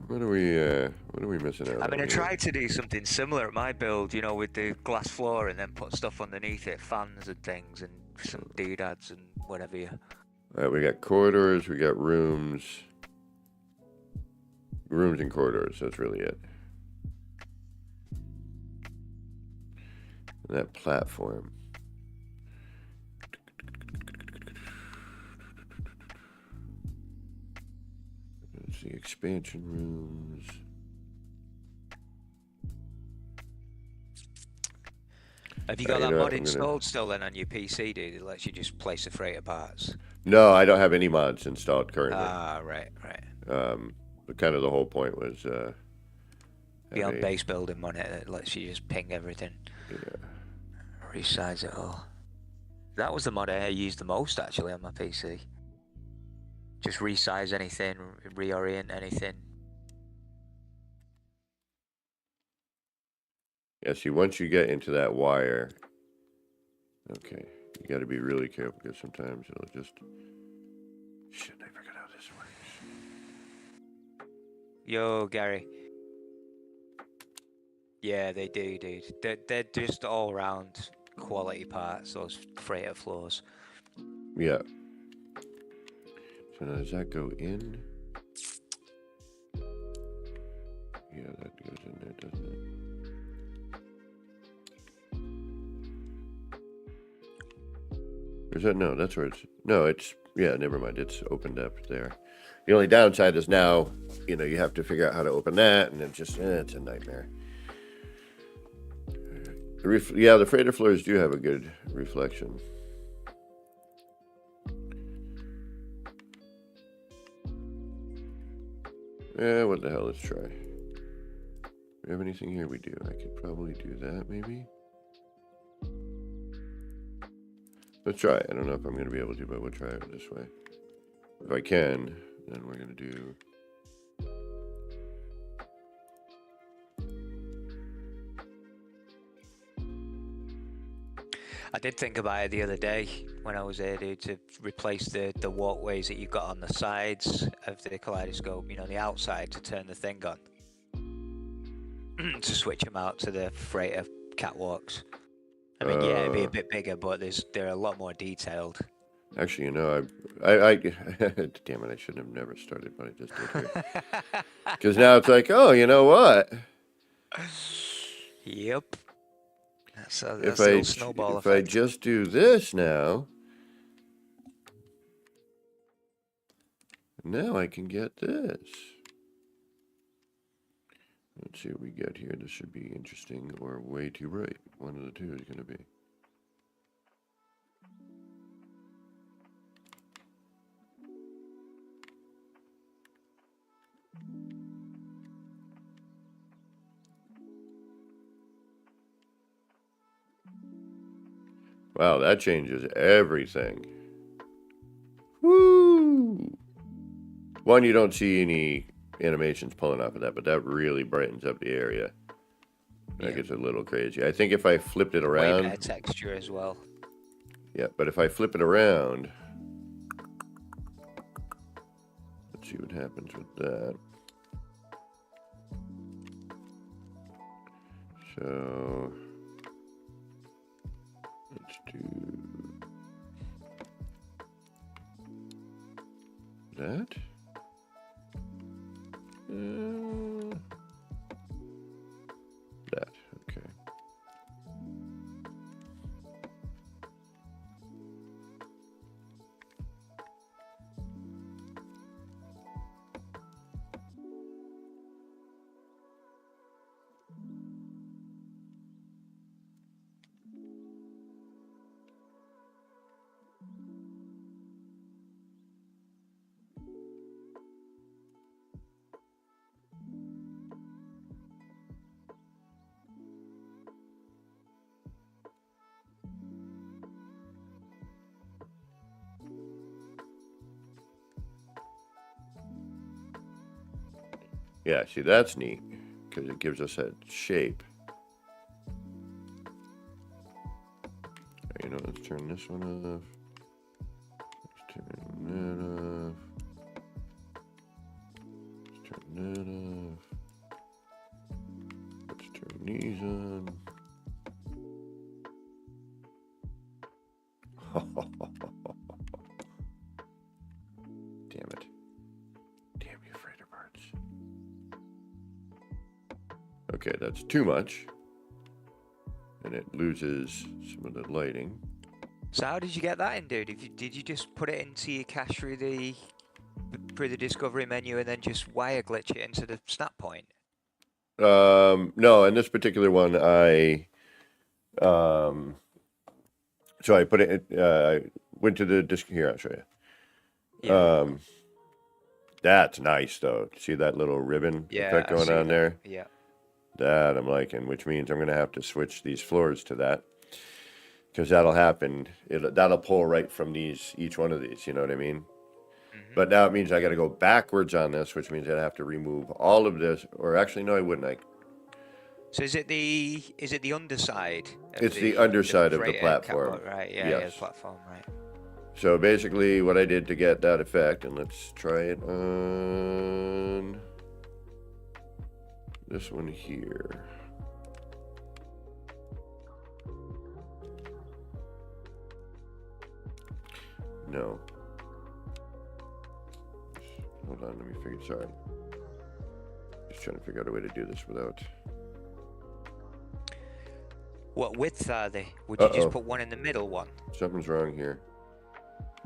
What are we missing out I mean, on I here? tried to do something similar at my build, with the glass floor and then put stuff underneath it, fans and things, and some doodads and whatever. All right, we got corridors, we got rooms. Rooms and corridors, that's really it. And that platform. Let's see, expansion rooms. Have you got that You know what, mod I'm gonna- installed still then on your PC, dude? It lets you just place the freighter parts. No, I don't have any mods installed currently. Ah, right. But kind of the whole point was Beyond have a- base building on it, it lets you just ping everything. Yeah. Resize it all. That was the mod I used the most actually on my PC. Just resize anything, reorient anything. Yeah, see, once you get into that wire, okay, you got to be really careful because sometimes it'll just. Shit, I forgot how this works. Yo, Gary. Yeah, they do, dude. They're just all round quality parts, those freighter floors. Yeah. So now does that go in? Yeah, that goes in there, doesn't it? Or is that no? That's where it's. No, it's. Yeah, never mind. It's opened up there. The only downside is now, you have to figure out how to open that, and it's a nightmare. The freighter floors do have a good reflection. Yeah, what the hell? Let's try. Do we have anything here? We do. I could probably do that, maybe. Let's try it. I don't know if I'm going to be able to, but we'll try it this way. If I can, then we're going to do... I did think about it the other day when I was there, dude, to replace the walkways that you've got on the sides of the kaleidoscope, the outside, to turn the thing on. To switch them out to the freighter catwalks. I mean, yeah, it'd be a bit bigger, but they're a lot more detailed. Actually, I damn it, I should have never started what I just did here. Because now it's like, oh, you know what? Yep. That's If the old snowball if I effect. just do this now I can get this. Let's see what we get here. This should be interesting or way too bright. One of the two is going to be. Wow, that changes everything. Woo! One, you don't see any animations pulling off of that, but that really brightens up the area. That gets a little crazy. I think if I flipped it Way around... better texture as well. Yeah, but if I flip it around... Let's see what happens with that. So let's do that. That, okay. Yeah, see, that's neat because it gives us that shape. You know, let's turn this one off. Let's turn that off. Let's turn that off. Let's turn these on. Damn it. Damn you, freighter parts. Okay, that's too much. And it loses some of the lighting. So how did you get that in, dude? Did you just put it into your cache through the discovery menu and then just wire glitch it into the snap point? No, in this particular one, so I put it. I went to the disc here. I'll show you. Yeah. That's nice though. See that little ribbon effect I going see on that. there? Yeah. That I'm liking, which means I'm going to have to switch these floors to that because that'll happen. That'll pull right from each one of these. You know what I mean? But now it means I got to go backwards on this, which means I'd have to remove all of this. Or actually, no, I wouldn't. So is it the underside? It's the underside of the freighter platform. Catboat, right? Yeah, Yes. yeah, the platform, right? So basically, what I did to get that effect, and let's try it on this one here. No. Hold on, let me figure. Sorry. Just trying to figure out a way to do this without. What width are they? Would you Uh-oh. just put one in the middle one? Something's wrong here.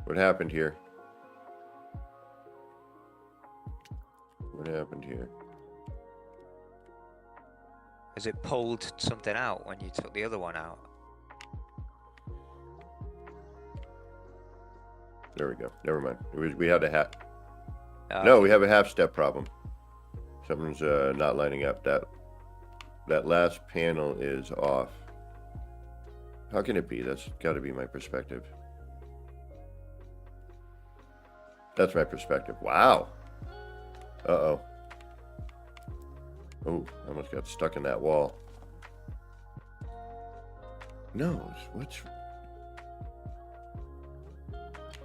What happened here? What happened here? Has it pulled something out when you took the other one out? There we go. Never mind. We had a half. Oh, No, we have a half step problem. Something's not lining up. That last panel is off. How can it be? That's got to be my perspective. That's my perspective. Wow. Uh-oh. Oh, I almost got stuck in that wall. No, what's...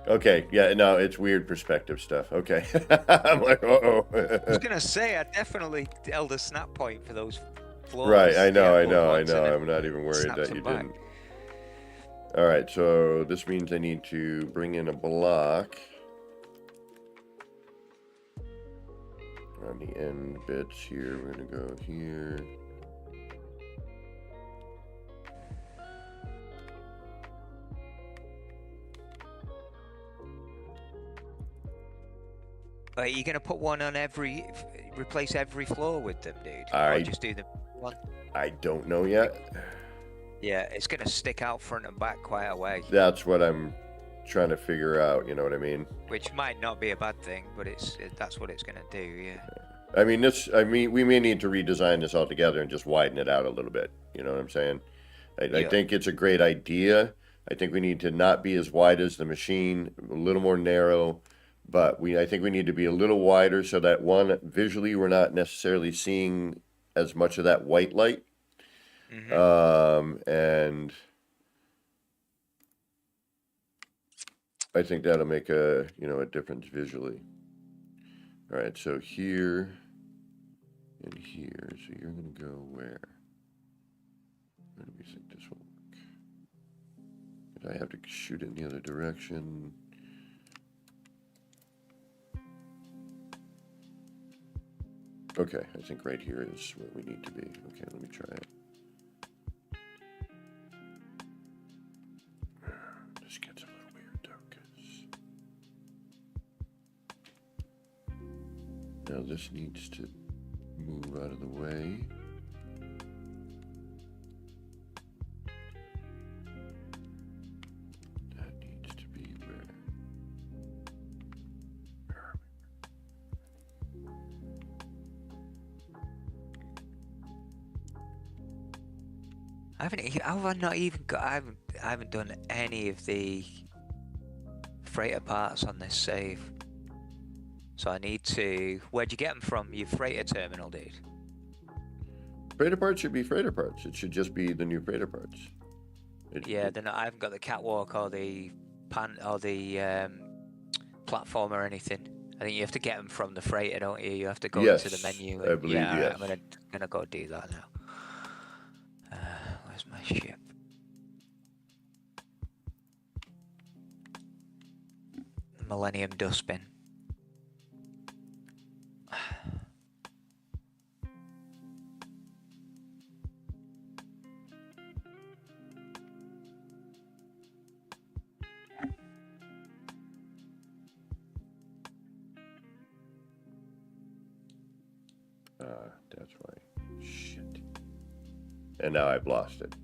Okay, yeah, no, it's weird perspective stuff. Okay. I'm like, uh-oh. I was gonna say, I definitely held a snap point for those floors. Right, I know. ones, and I'm not even worried snaps that you them back. didn't. All right, so this means I need to bring in a block on the end bits here. We're gonna go here. Are you gonna put one on replace every floor with them, dude? I- Or just do the one? I don't know yet. Yeah, it's gonna stick out front and back quite a way, That's what I'm trying to figure out, you know what I mean? which might not be a bad thing, but that's what it's gonna do. Yeah. I mean, we may need to redesign this altogether and just widen it out a little bit. You know what I'm saying? I Yeah. think it's a great idea. I think we need to not be as wide as the machine, a little more narrow, but I think we need to be a little wider so that visually we're not necessarily seeing as much of that white light. And I think that'll make a difference visually. All right, so here and here. So you're gonna go where? Where do we think this will work? Did I have to shoot it in the other direction? Okay, I think right here is where we need to be. Okay, let me try it. This gets a little weird though, because now this needs to move out of the way. That needs to be where are we? I've not even got. I haven't done any of the freighter parts on this save. So I need to. Where'd you get them from? Your freighter terminal, dude. Freighter parts should be freighter parts. It should just be the new freighter parts. Yeah, then I haven't got the catwalk or the platform or anything. I think you have to get them from the freighter, don't you? You have to go into the menu. I believe yes. I'm gonna go do that now. Where's my ship? Millennium Dustbin. That's why. Shit. And now I've lost it.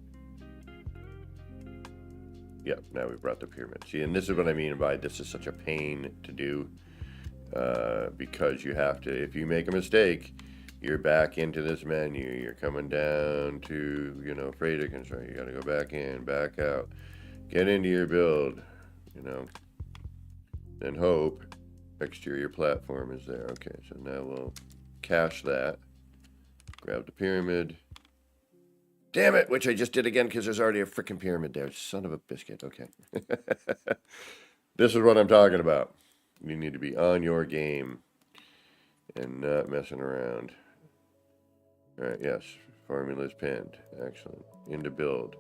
Yep, now we brought the pyramid. See, and this is what I mean by this is such a pain to do. Because you have to, if you make a mistake, you're back into this menu. You're coming down to, you know, freighter control. You got to go back in, back out, get into your build, you know, then hope exterior platform is there. Okay, so now we'll cache that, grab the pyramid. Damn it, which I just did again because there's already a freaking pyramid there. Son of a biscuit. Okay. This is what I'm talking about. You need to be on your game and not messing around. All right, yes. Formula's pinned. Excellent. Into build.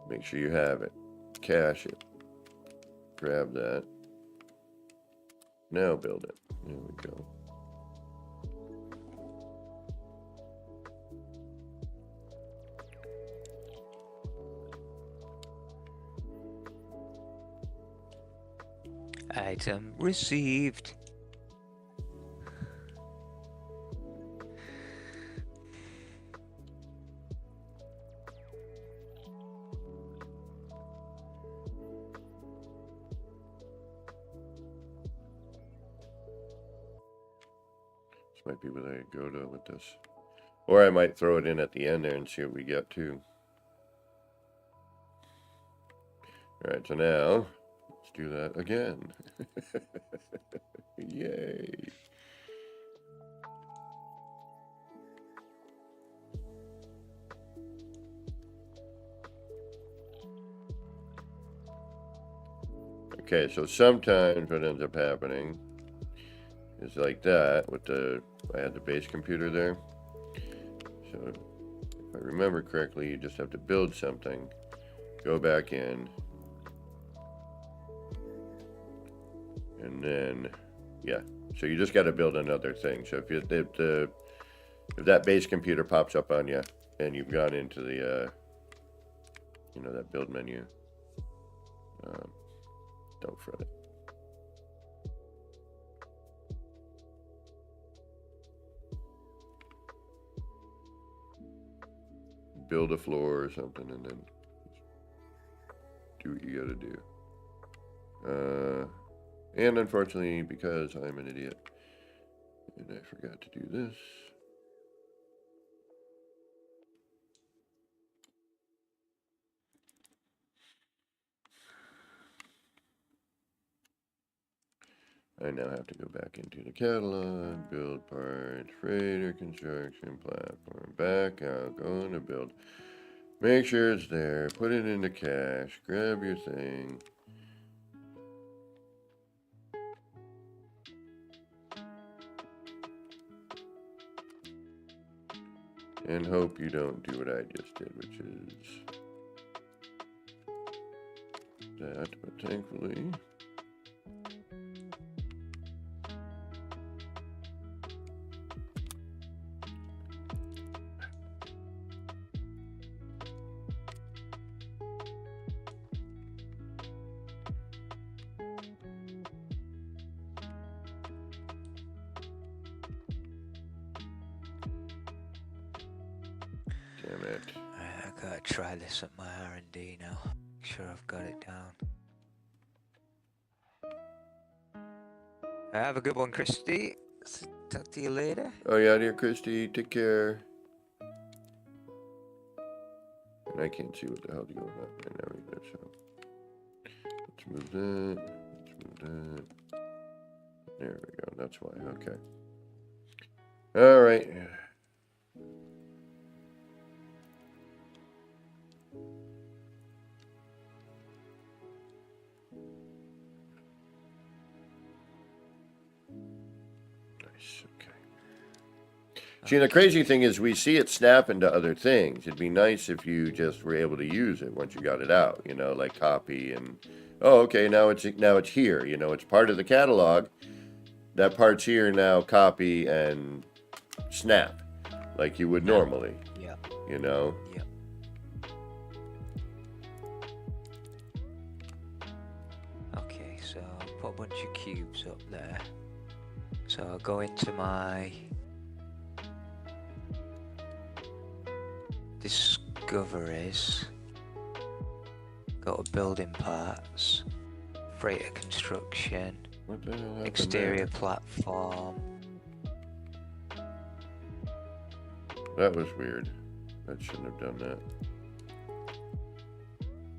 Make sure you have it. Cache it. Grab that. Now build it. There we go. Item received. This might be where I go to with this. Or I might throw it in at the end there and see what we get too. Alright, so now let's do that again. Yay. Okay, so sometimes what ends up happening is like that with the, I had the base computer there. So if I remember correctly, you just have to build something, go back in, and then, yeah. So you just got to build another thing. So if that base computer pops up on you and you've gone into the, you know, that build menu, don't fret it. Build a floor or something and then do what you gotta do. And unfortunately, because I'm an idiot and I forgot to do this, I now have to go back into the catalog, build parts, freighter construction platform, back out, go into build, make sure it's there, put it into cache, grab your thing. And hope you don't do what I just did, which is that, but thankfully... Damn it. I gotta try this at my R&D now. Make sure I've got it down. Have a good one, Christy. Talk to you later. Oh yeah, dear Christy, take care. And I can't see what the hell's going on right now either, so let's move that. Let's move that. There we go. That's why. Okay. All right. Nice. Okay. See, the crazy thing is we see it snap into other things. It'd be nice if you just were able to use it once you got it out, you know, like copy and, oh, okay, now it's here, you know, it's part of the catalog. That part's here now, copy and snap, like you would normally. Yeah. You know? Yeah. Okay, so I'll put a bunch of cubes up there. So I'll go into my discoveries, go to building parts, freighter construction, What the hell happened exterior there? platform. That was weird. I shouldn't have done that.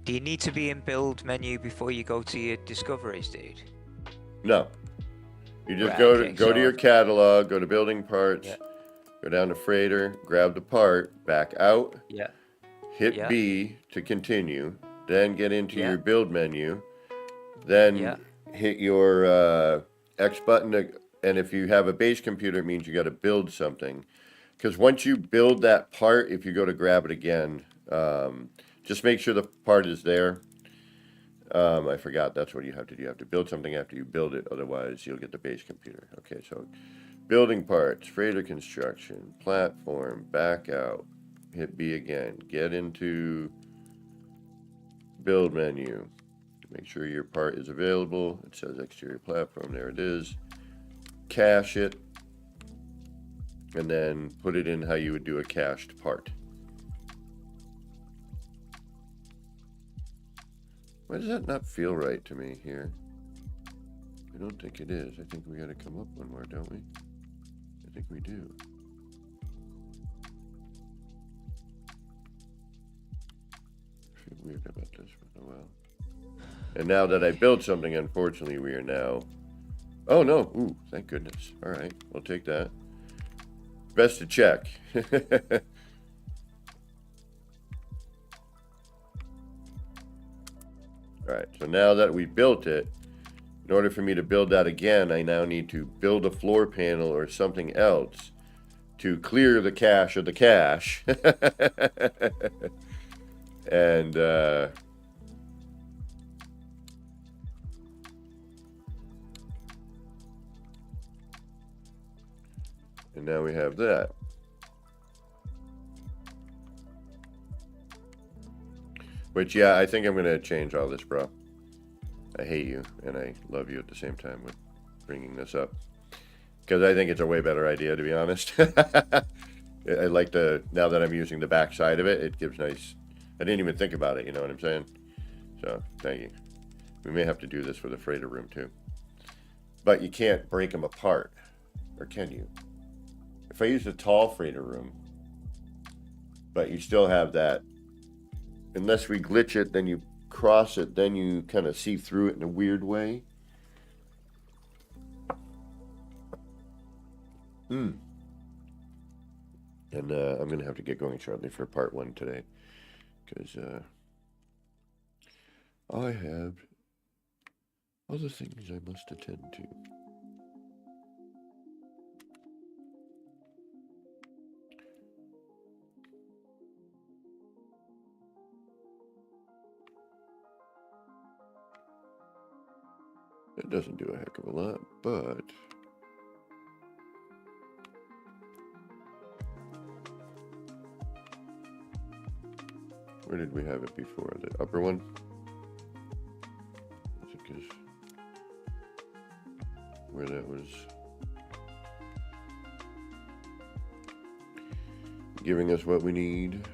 Do you need to be in build menu before you go to your discoveries, dude? No. You just Right, go okay, to so- your catalog, go to building parts, Yeah. go down to freighter, grab the part, back out, Yeah. hit Yeah. B to continue, then get into Yeah. your build menu, then Yeah. hit your X button, and if you have a base computer, it means you got to build something. Because once you build that part, if you go to grab it again, just make sure the part is there. I forgot, that's what you have to do. You have to build something after you build it, otherwise you'll get the base computer. Okay, so building parts, freighter construction, platform, back out, hit B again, get into build menu, make sure your part is available. It says exterior platform, there it is. Cache it, and then put it in how you would do a cached part. Why does that not feel right to me here? I don't think it is. I think we gotta come up one more, don't we? I think we do. I feel weird about this for a while. And now that I built something, unfortunately, we are now... Oh, no. Ooh, thank goodness. All right, we'll take that. Best to check. All right, so now that we built it, in order for me to build that again, I now need to build a floor panel or something else to clear the cache of the cache. And now we have that. Which, yeah, I think I'm going to change all this, bro. I hate you, and I love you at the same time with bringing this up. Because I think it's a way better idea, to be honest. I like now that I'm using the back side of it, it gives nice... I didn't even think about it, you know what I'm saying? So, thank you. We may have to do this for the freighter room, too. But you can't break them apart. Or can you? If I use the tall freighter room, but you still have that... Unless we glitch it, then you cross it, then you kind of see through it in a weird way. And I'm going to have to get going shortly for part 1 today. Because I have other things I must attend to. It doesn't do a heck of a lot, but where did we have it before? The upper one? I think is where that was giving us what we need.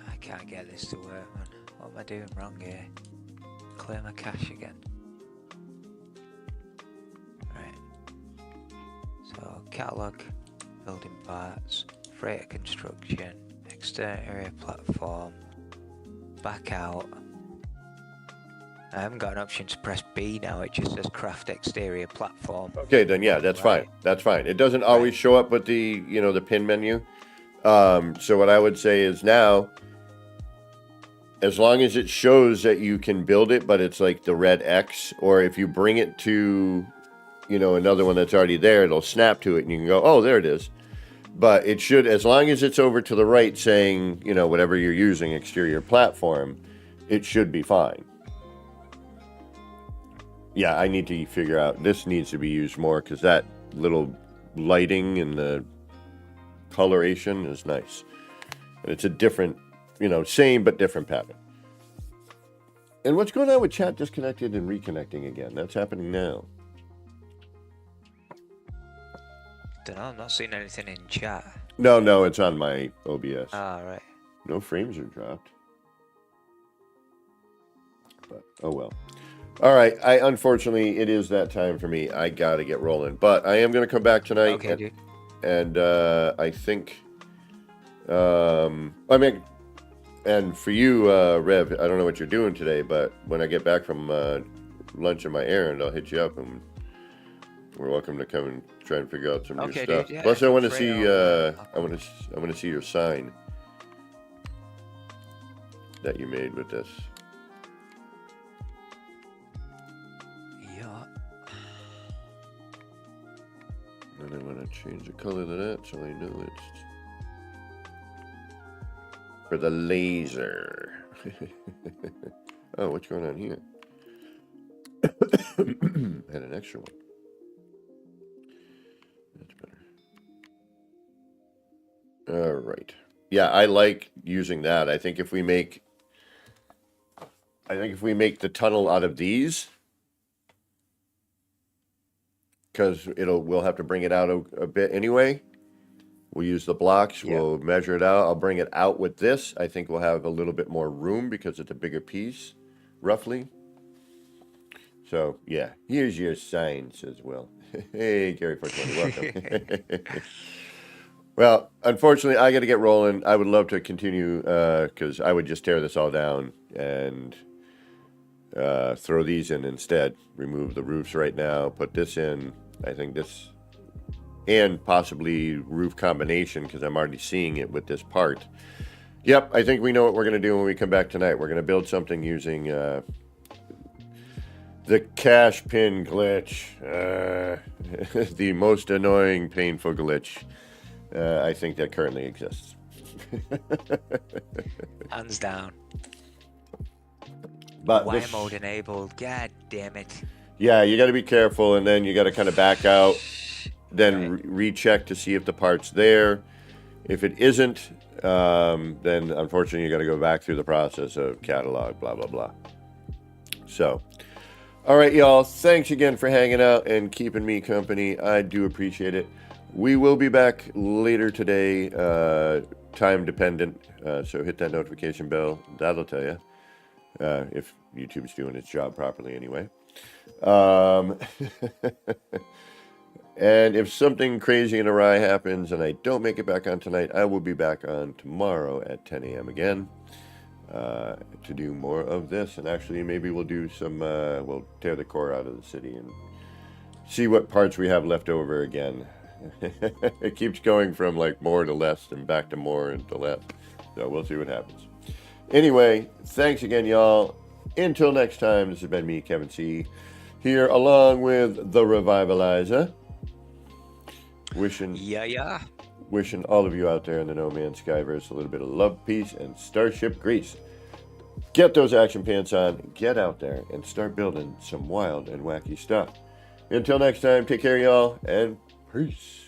I can't get this to work, man. What am I doing wrong here? Clear my cache again. Right. So, catalog, building parts, freighter construction, exterior platform, back out. I haven't got an option to press B now, it just says craft exterior platform. Okay, then yeah, that's fine. That's fine. It doesn't always show up with the, the pin menu. So what I would say is now, as long as it shows that you can build it, but it's like the red X, or if you bring it to, another one that's already there, it'll snap to it and you can go, oh, there it is. But it should, as long as it's over to the right saying, whatever you're using, exterior platform, it should be fine. Yeah, I need to figure out, this needs to be used more because that little lighting and the coloration is nice. And it's a different, same but different pattern. And what's going on with chat disconnected and reconnecting again? That's happening now. Don't know, I'm not seeing anything in chat. No, it's on my OBS. Ah, right. No frames are dropped. But, oh well. All right, unfortunately, it is that time for me. I got to get rolling. But I am going to come back tonight. Okay, dude. And I think, and for you, Rev, I don't know what you're doing today, but when I get back from lunch and my errand, I'll hit you up, and we're welcome to come and try and figure out some new stuff. Dude, yeah, Plus, I want to see, I'll I want to see your sign that you made with this. Yeah. And I want to change the color to that so I know it's for the laser. Oh, what's going on here? Had an extra one. That's better. All right. Yeah, I like using that. I think if we make the tunnel out of these, because we'll have to bring it out a bit anyway. We'll use the blocks. Yeah. We'll measure it out. I'll bring it out with this. I think we'll have a little bit more room because it's a bigger piece, roughly. So, yeah. Here's your sign, says Will. Hey, Gary 420, welcome. Well, unfortunately, I got to get rolling. I would love to continue because I would just tear this all down and throw these in instead. Remove the roofs right now. Put this in. I think this, and possibly roof combination, because I'm already seeing it with this part. Yep, I think we know what we're going to do when we come back tonight. We're going to build something using the cache pin glitch. The most annoying, painful glitch I think that currently exists. Hands down. But Wire mode enabled. God damn it. Yeah, you got to be careful, and then you got to kind of back out, then recheck to see if the part's there. If it isn't, then unfortunately you got to go back through the process of catalog, blah, blah, blah. So, all right, y'all. Thanks again for hanging out and keeping me company. I do appreciate it. We will be back later today, time dependent. So hit that notification bell. That'll tell you if YouTube's doing its job properly anyway. And if something crazy and awry happens and I don't make it back on tonight, I will be back on tomorrow at 10 a.m. again to do more of this. And actually, maybe we'll do some, we'll tear the core out of the city and see what parts we have left over again. It keeps going from like more to less and back to more and to less. So we'll see what happens. Anyway, thanks again, y'all. Until next time, this has been me, Kevin C., here along with the Revivalizer. Wishing all of you out there in the No Man's Skyverse a little bit of love, peace, and starship grease. get those action pants on, get out there, and start building some wild and wacky stuff. Until next time, take care, y'all, and peace.